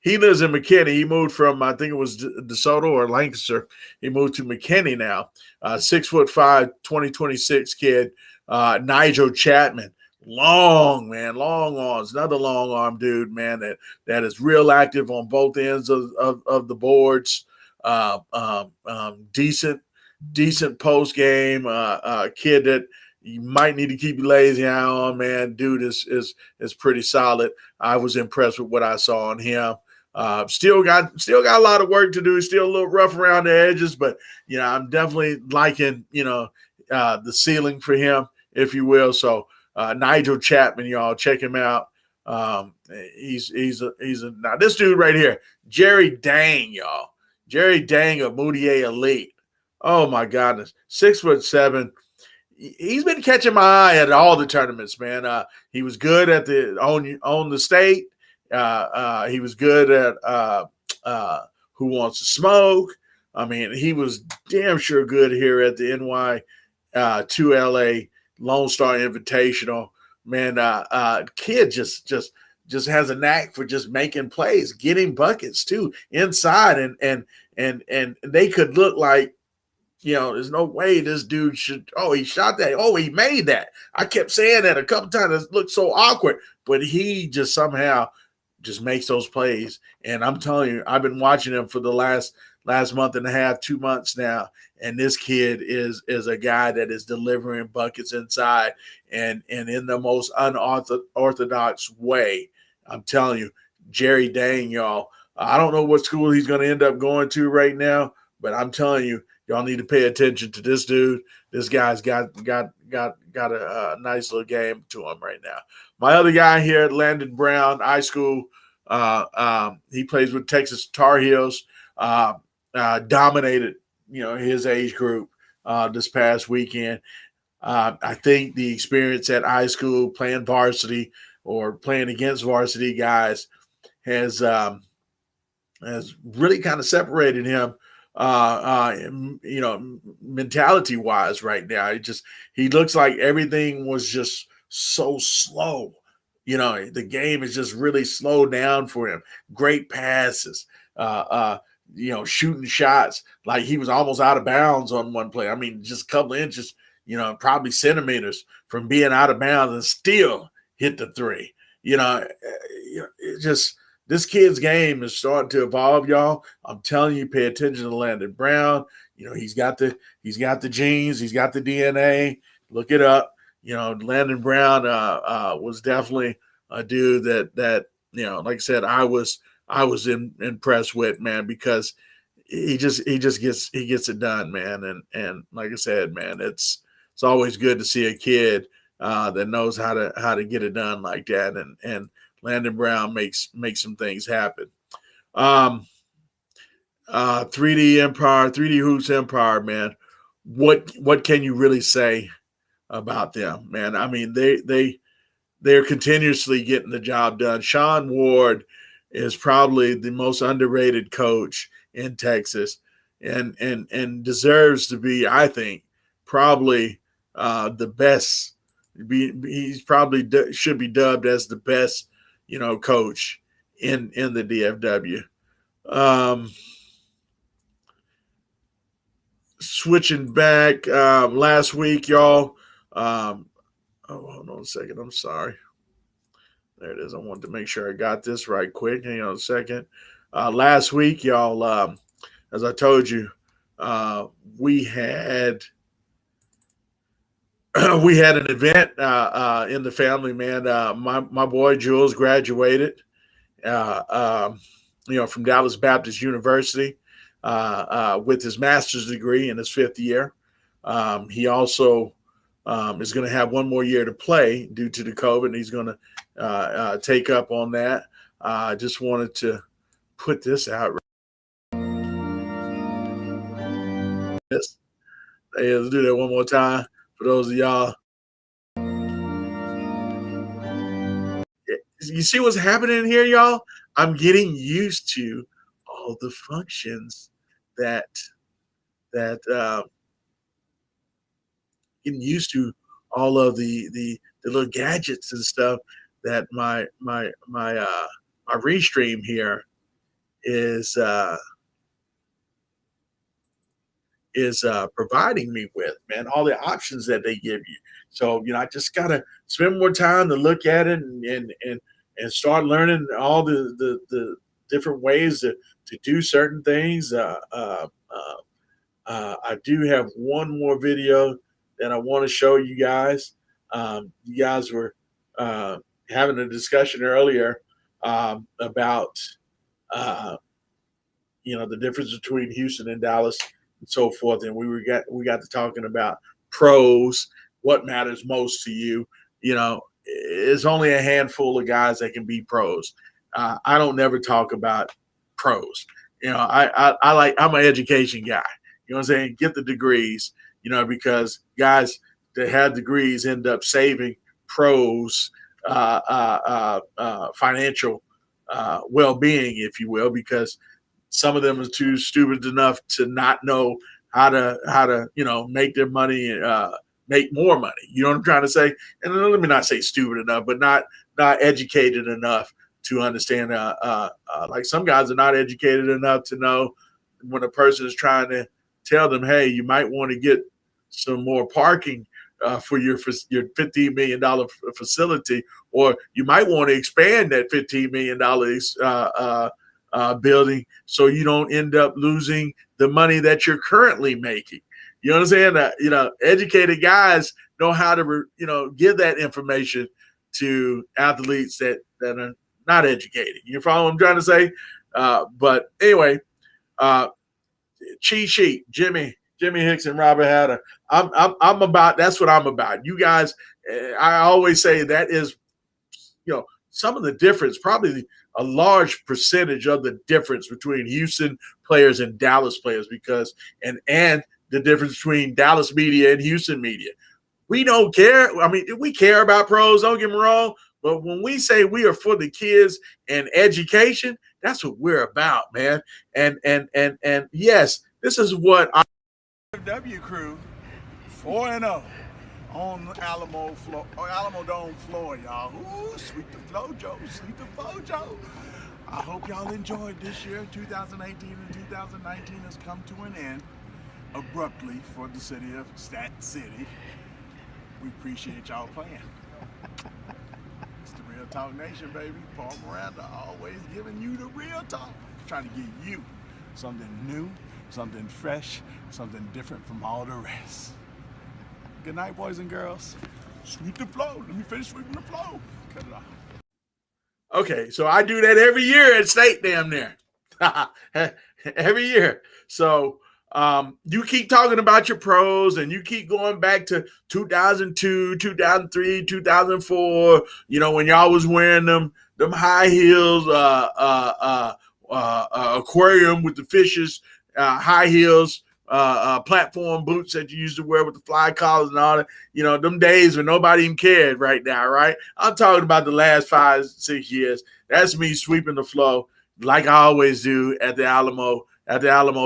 he lives in McKinney. He moved from, I think it was DeSoto or Lancaster. He moved to McKinney now. 6'5", 2026 kid. Nigel Chapman. Long arms, another long arm dude, man, that is real active on both ends of the boards. Decent post game, kid that you might need to keep your lazy eye on, man. Dude is pretty solid. I was impressed with what I saw on him. Still got a lot of work to do. Still a little rough around the edges, but I'm definitely liking the ceiling for him, if you will. So. Nigel Chapman, y'all, check him out. He's now this dude right here, Jerry Dang, y'all. Jerry Dang of Moutier Elite. Oh my goodness, 6'7". He's been catching my eye at all the tournaments, man. He was good at on the state. He was good at Who Wants to Smoke. I mean, he was damn sure good here at the NY 2LA Lone Star Invitational. Man, kid just has a knack for just making plays, getting buckets too inside, and they could look like, there's no way this dude should. Oh, he shot that. Oh, he made that. I kept saying that a couple times. It looked so awkward, but he just somehow just makes those plays. And I'm telling you, I've been watching him for the last month and a half, 2 months now. And this kid is a guy that is delivering buckets inside and in the most unorthodox way. I'm telling you, Jerry Dang, y'all. I don't know what school he's going to end up going to right now, but I'm telling you, Y'all need to pay attention to this dude. This guy's got a nice little game to him right now. My other guy here, Landon Brown, high school. He plays with Texas Tar Heels. Dominated, his age group this past weekend. I think the experience at high school playing varsity or playing against varsity guys has really kind of separated him, mentality wise right now. He looks like everything was just so slow. The game is just really slowed down for him. Great passes, shooting shots like he was almost out of bounds on one play. I mean, just a couple of inches, probably centimeters from being out of bounds and still hit the three. It just, this kid's game is starting to evolve, y'all. I'm telling you, pay attention to Landon Brown. He's got the genes, he's got the DNA. Look it up. Landon Brown was definitely a dude that like I said, I was impressed with, man, because he gets it done, man. And like I said, man, it's always good to see a kid that knows how to get it done like that. And Landon Brown makes some things happen. 3D Hoops Empire, man. What can you really say about them, man? I mean, they're continuously getting the job done. Sean Ward is probably the most underrated coach in Texas, and deserves to be, I think, probably the best. He's probably should be dubbed as the best, coach in the DFW. Switching back last week, y'all. Hold on a second. I'm sorry. There it is. I wanted to make sure I got this right quick. Hang on a second. Last week, y'all, as I told you, we had an event in the family, man. My boy Jules graduated, from Dallas Baptist University with his master's degree in his 5th year. He also is going to have one more year to play due to the COVID, and he's going to take up on that. I just wanted to put this out. Let's do that one more time for those of y'all. You see what's happening here, y'all? I'm getting used to all the functions that getting used to all of the little gadgets and stuff that my restream here is providing me with, man, all the options that they give you. So, I just gotta spend more time to look at it and start learning all the different ways to do certain things. I do have one more video that I want to show you guys. You guys were having a discussion earlier about the difference between Houston and Dallas and so forth, and we got to talking about pros. What matters most to you? It's only a handful of guys that can be pros. I don't never talk about pros. I'm an education guy. You know what I'm saying? Get the degrees. Because guys that have degrees end up saving pros financial well-being, if you will, because some of them are too stupid enough to not know how to make their money, make more money. You know what I'm trying to say? And let me not say stupid enough, but not educated enough to understand. Like some guys are not educated enough to know when a person is trying to tell them, hey, you might want to get some more parking for your $15 million facility, or you might want to expand that $15 million building so you don't end up losing the money that you're currently making. You understand that? Educated guys know how to, give that information to athletes that are not educated. You follow what I'm trying to say? But anyway, cheat sheet, Jimmy Jimmy Hicks and Robert Hatter. I'm about. That's what I'm about. You guys. I always say that is, some of the difference, probably a large percentage of the difference between Houston players and Dallas players, because and the difference between Dallas media and Houston media. We don't care. I mean, we care about pros, don't get me wrong, but when we say we are for the kids and education, that's what we're about, man. And yes, this is what our W crew 4-0 on Alamo Dome floor, y'all. Ooh, sweet the flow, Joe. Sweet the flow, Joe. I hope y'all enjoyed this year. 2018 and 2019 has come to an end abruptly for the city of Stat City. We appreciate y'all playing. It's the Real Talk Nation, baby. Paul Miranda always giving you the real talk. Trying to give you something new, something fresh, something different from all the rest. Good night, boys and girls. Sweep the flow. Let me finish sweeping the flow. Cut it off. Okay, so I do that every year at State, damn near. Every year. So you keep talking about your pros and you keep going back to 2002, 2003, 2004, when y'all was wearing them high heels, aquarium with the fishes, high heels, platform boots that you used to wear with the fly collars and all that, them days when nobody even cared right now, right? I'm talking about the last 5-6 years. That's me sweeping the flow like I always do at the Alamo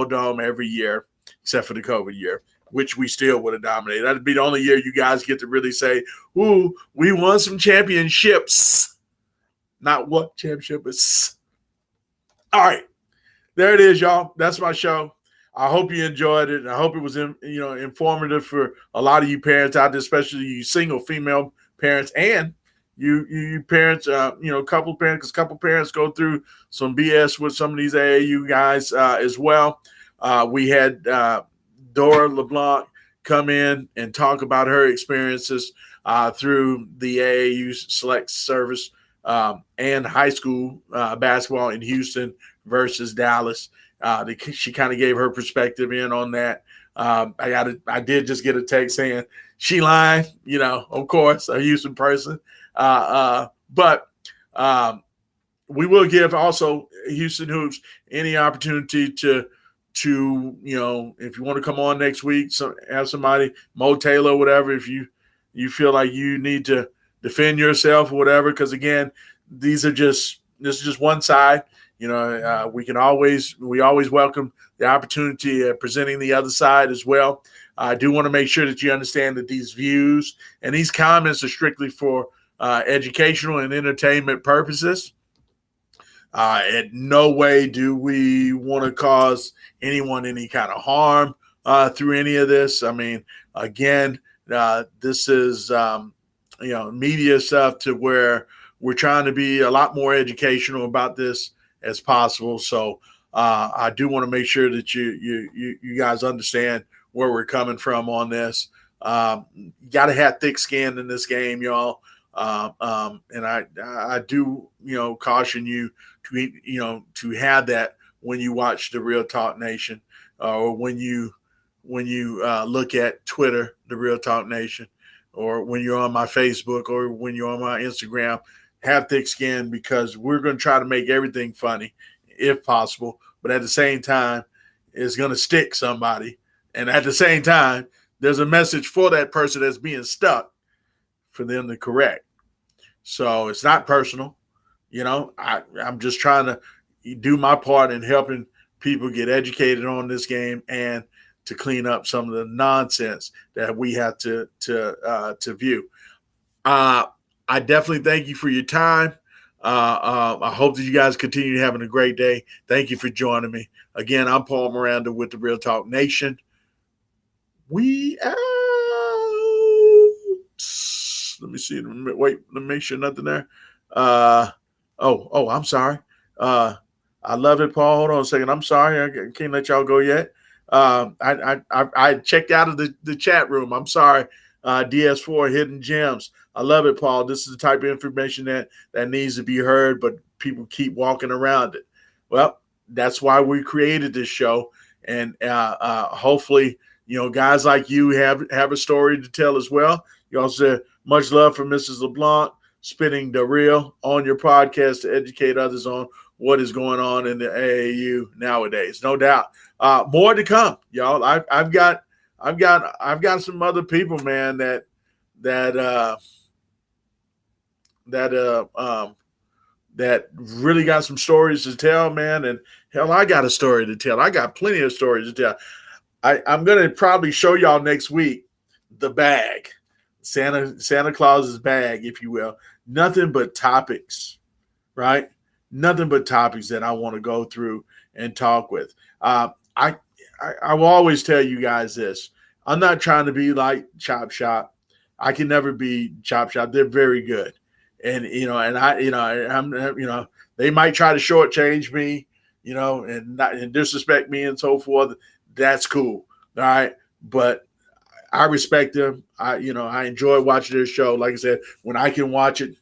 Dome every year, except for the COVID year, which we still would have dominated. That'd be the only year you guys get to really say, ooh, we won some championships. Not what championships. All right. There it is, y'all. That's my show. I hope you enjoyed it. I hope it was, informative for a lot of you parents out there, especially you single female parents and you parents, couple parents, because couple parents go through some BS with some of these AAU guys as well. We had Dora LeBlanc come in and talk about her experiences through the AAU Select Service and high school basketball in Houston versus Dallas. She kind of gave her perspective in on that. I did just get a text saying she lying, of course, a Houston person. But we will give also Houston Hoops any opportunity to if you want to come on next week, have somebody, Mo Taylor, whatever, if you feel like you need to defend yourself or whatever, because again, this is just one side. We always welcome the opportunity of presenting the other side as well. I do want to make sure that you understand that these views and these comments are strictly for educational and entertainment purposes. In no way do we want to cause anyone any kind of harm through any of this. I mean, again, this is media stuff to where we're trying to be a lot more educational about this as possible. So I do want to make sure that you guys understand where we're coming from on this. You got to have thick skin in this game, y'all. And I do, caution you to have that when you watch the Real Talk Nation, or when you look at Twitter, the Real Talk Nation, or when you're on my Facebook, or when you're on my Instagram. Have thick skin, because we're going to try to make everything funny if possible, but at the same time, it's going to stick somebody. And at the same time, there's a message for that person that's being stuck for them to correct. So it's not personal. I'm just trying to do my part in helping people get educated on this game and to clean up some of the nonsense that we have to view. I definitely thank you for your time. I hope that you guys continue having a great day. Thank you for joining me. Again, I'm Paul Miranda with the Real Talk Nation. We out. Let me see. Wait, let me make sure nothing there. I'm sorry. I love it, Paul. Hold on a second. I'm sorry. I can't let y'all go yet. I checked out of the chat room. I'm sorry. DS4 Hidden Gems. I love it, Paul. This is the type of information that needs to be heard, but people keep walking around it. Well, that's why we created this show. And hopefully, guys like you have a story to tell as well. You also said much love for Mrs. LeBlanc, spitting the real on your podcast to educate others on what is going on in the AAU nowadays. No doubt. More to come, y'all. I've got some other people, man, that really got some stories to tell, man. And hell, I got a story to tell. I got plenty of stories to tell. I'm going to probably show y'all next week the bag, Santa Claus's bag, if you will. Nothing but topics, right? Nothing but topics that I want to go through and talk with. I will always tell you guys this. I'm not trying to be like Chop Shop. I can never be Chop Shop. They're very good. And, they might try to shortchange me, and disrespect me and so forth. That's cool. All right. But I respect them. I enjoy watching their show. Like I said, when I can watch it,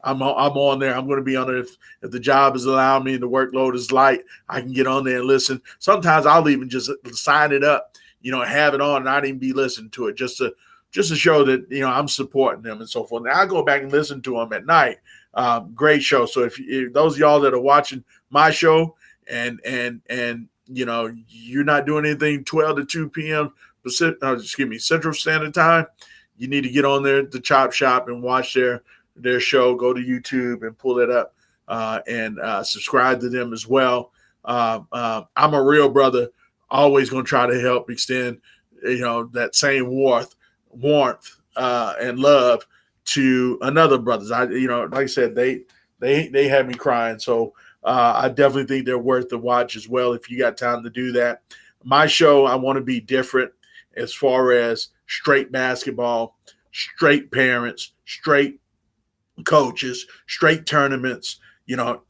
I'm on there. I'm going to be on it if the job is allowing me and the workload is light. I can get on there and listen. Sometimes I'll even just sign it up, have it on and not even be listening to it just to show that, I'm supporting them and so forth. Now I go back and listen to them at night. Great show. So if those of y'all that are watching my show and you're not doing anything 12 to 2 p.m. Central Standard Time, you need to get on there to Chop Shop and watch their show. Go to YouTube and pull it up and subscribe to them as well. I'm a real brother, always going to try to help extend, that same warmth and love to another brothers. Like I said, they had me crying. So I definitely think they're worth the watch as well if you got time to do that. My show, I want to be different as far as straight basketball, straight parents, straight coaches, straight tournaments,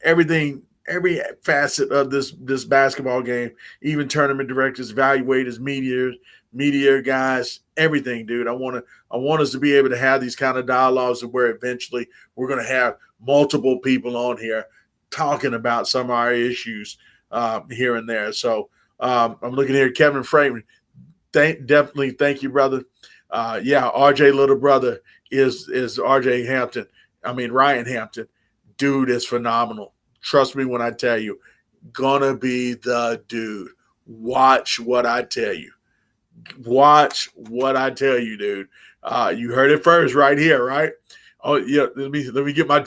everything, every facet of this basketball game, even tournament directors, evaluators, media guys, everything, dude. I want us to be able to have these kind of dialogues where eventually we're going to have multiple people on here talking about some of our issues here and there. So I'm looking here, Kevin Freeman. Definitely thank you, brother. RJ little brother is RJ Hampton. Ryan Hampton. Dude is phenomenal. Trust me when I tell you, gonna be the dude. Watch what I tell you. Watch what I tell you, dude. You heard it first right here, right? Oh yeah, let me get my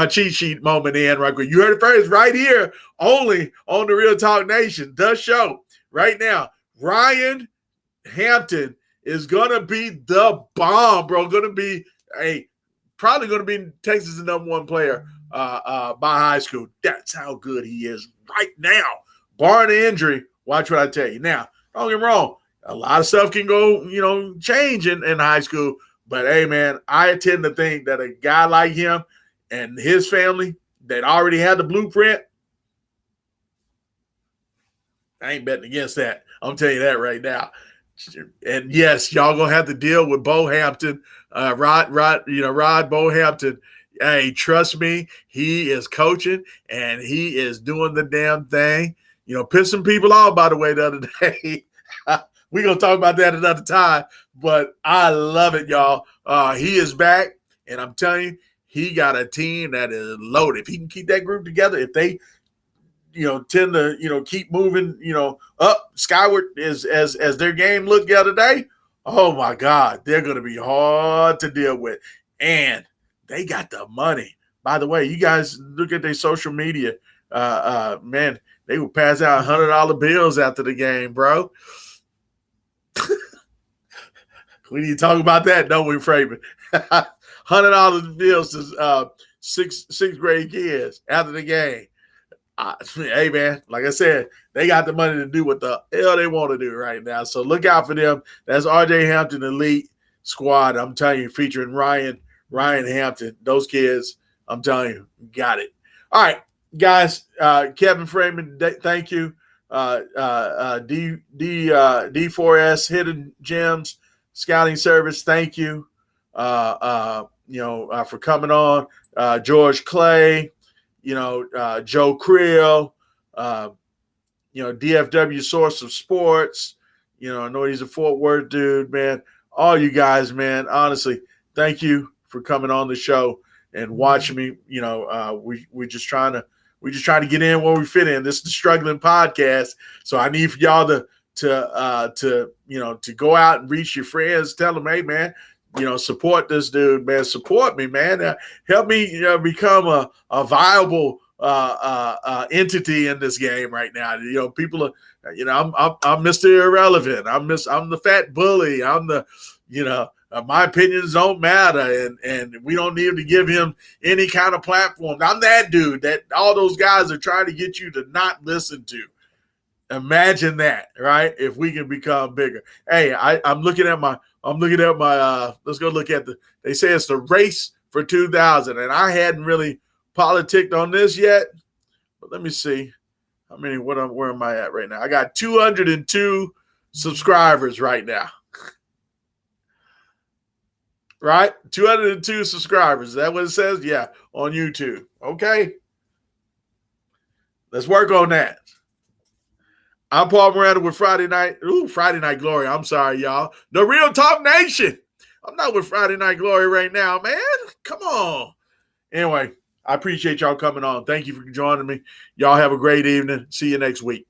cheat sheet moment in right quick. You heard it first right here, only on the Real Talk Nation, the show right now. Ryan Hampton is gonna be the bomb, bro. Probably gonna be Texas' #1 player by high school. That's how good he is right now. Barring an injury, watch what I tell you. Now, don't get me wrong. A lot of stuff can go, change in high school. But, hey, man, I tend to think that a guy like him and his family that already had the blueprint, I ain't betting against that. I'm telling you that right now. And, yes, y'all going to have to deal with Bo Hampton, Rod Bo Hampton. Hey, trust me, he is coaching and he is doing the damn thing. Pissing people off, by the way, the other day. We're going to talk about that another time, but I love it, y'all. He is back, and I'm telling you, he got a team that is loaded. If he can keep that group together, if they, tend to, keep moving, up skyward as their game looked the other day, oh, my God, they're going to be hard to deal with. And they got the money. By the way, you guys look at their social media. Man, they would pass out $100 bills after the game, bro. We need to talk about that, don't we, Freeman? $100 bills to sixth grade kids after the game. Hey, man, like I said, they got the money to do what the hell they want to do right now. So look out for them. That's RJ Hampton Elite Squad. I'm telling you, featuring Ryan Hampton. Those kids, I'm telling you, got it. All right, guys. Kevin Freeman, thank you. D4S Hidden Gems Scouting Service, thank you. For coming on. George Clay, Joe Creel, DFW Source of Sports, I know he's a Fort Worth dude, man. All you guys, man, honestly, thank you for coming on the show and watching me. We're just trying to get in where we fit in. This is the Struggling Podcast, so I need for y'all to go out and reach your friends. Tell them, hey, man, support this dude, man. Support me, man. Help me become a viable entity in this game right now. People are, I'm Mr. Irrelevant. I'm the fat bully. I'm the, my opinions don't matter, and we don't need to give him any kind of platform. I'm that dude that all those guys are trying to get you to not listen to. Imagine that, right? If we can become bigger. Hey, I'm looking at my let's go look at they say it's the race for 2000, and I hadn't really politicked on this yet, but let me see how many, where am I at right now? I got 202 subscribers right now. Right? 202 subscribers. Is that what it says? Yeah, on YouTube. Okay. Let's work on that. I'm Paul Miranda with Friday Night Glory. I'm sorry, y'all. The Real Talk Nation. I'm not with Friday Night Glory right now, man. Come on. Anyway, I appreciate y'all coming on. Thank you for joining me. Y'all have a great evening. See you next week.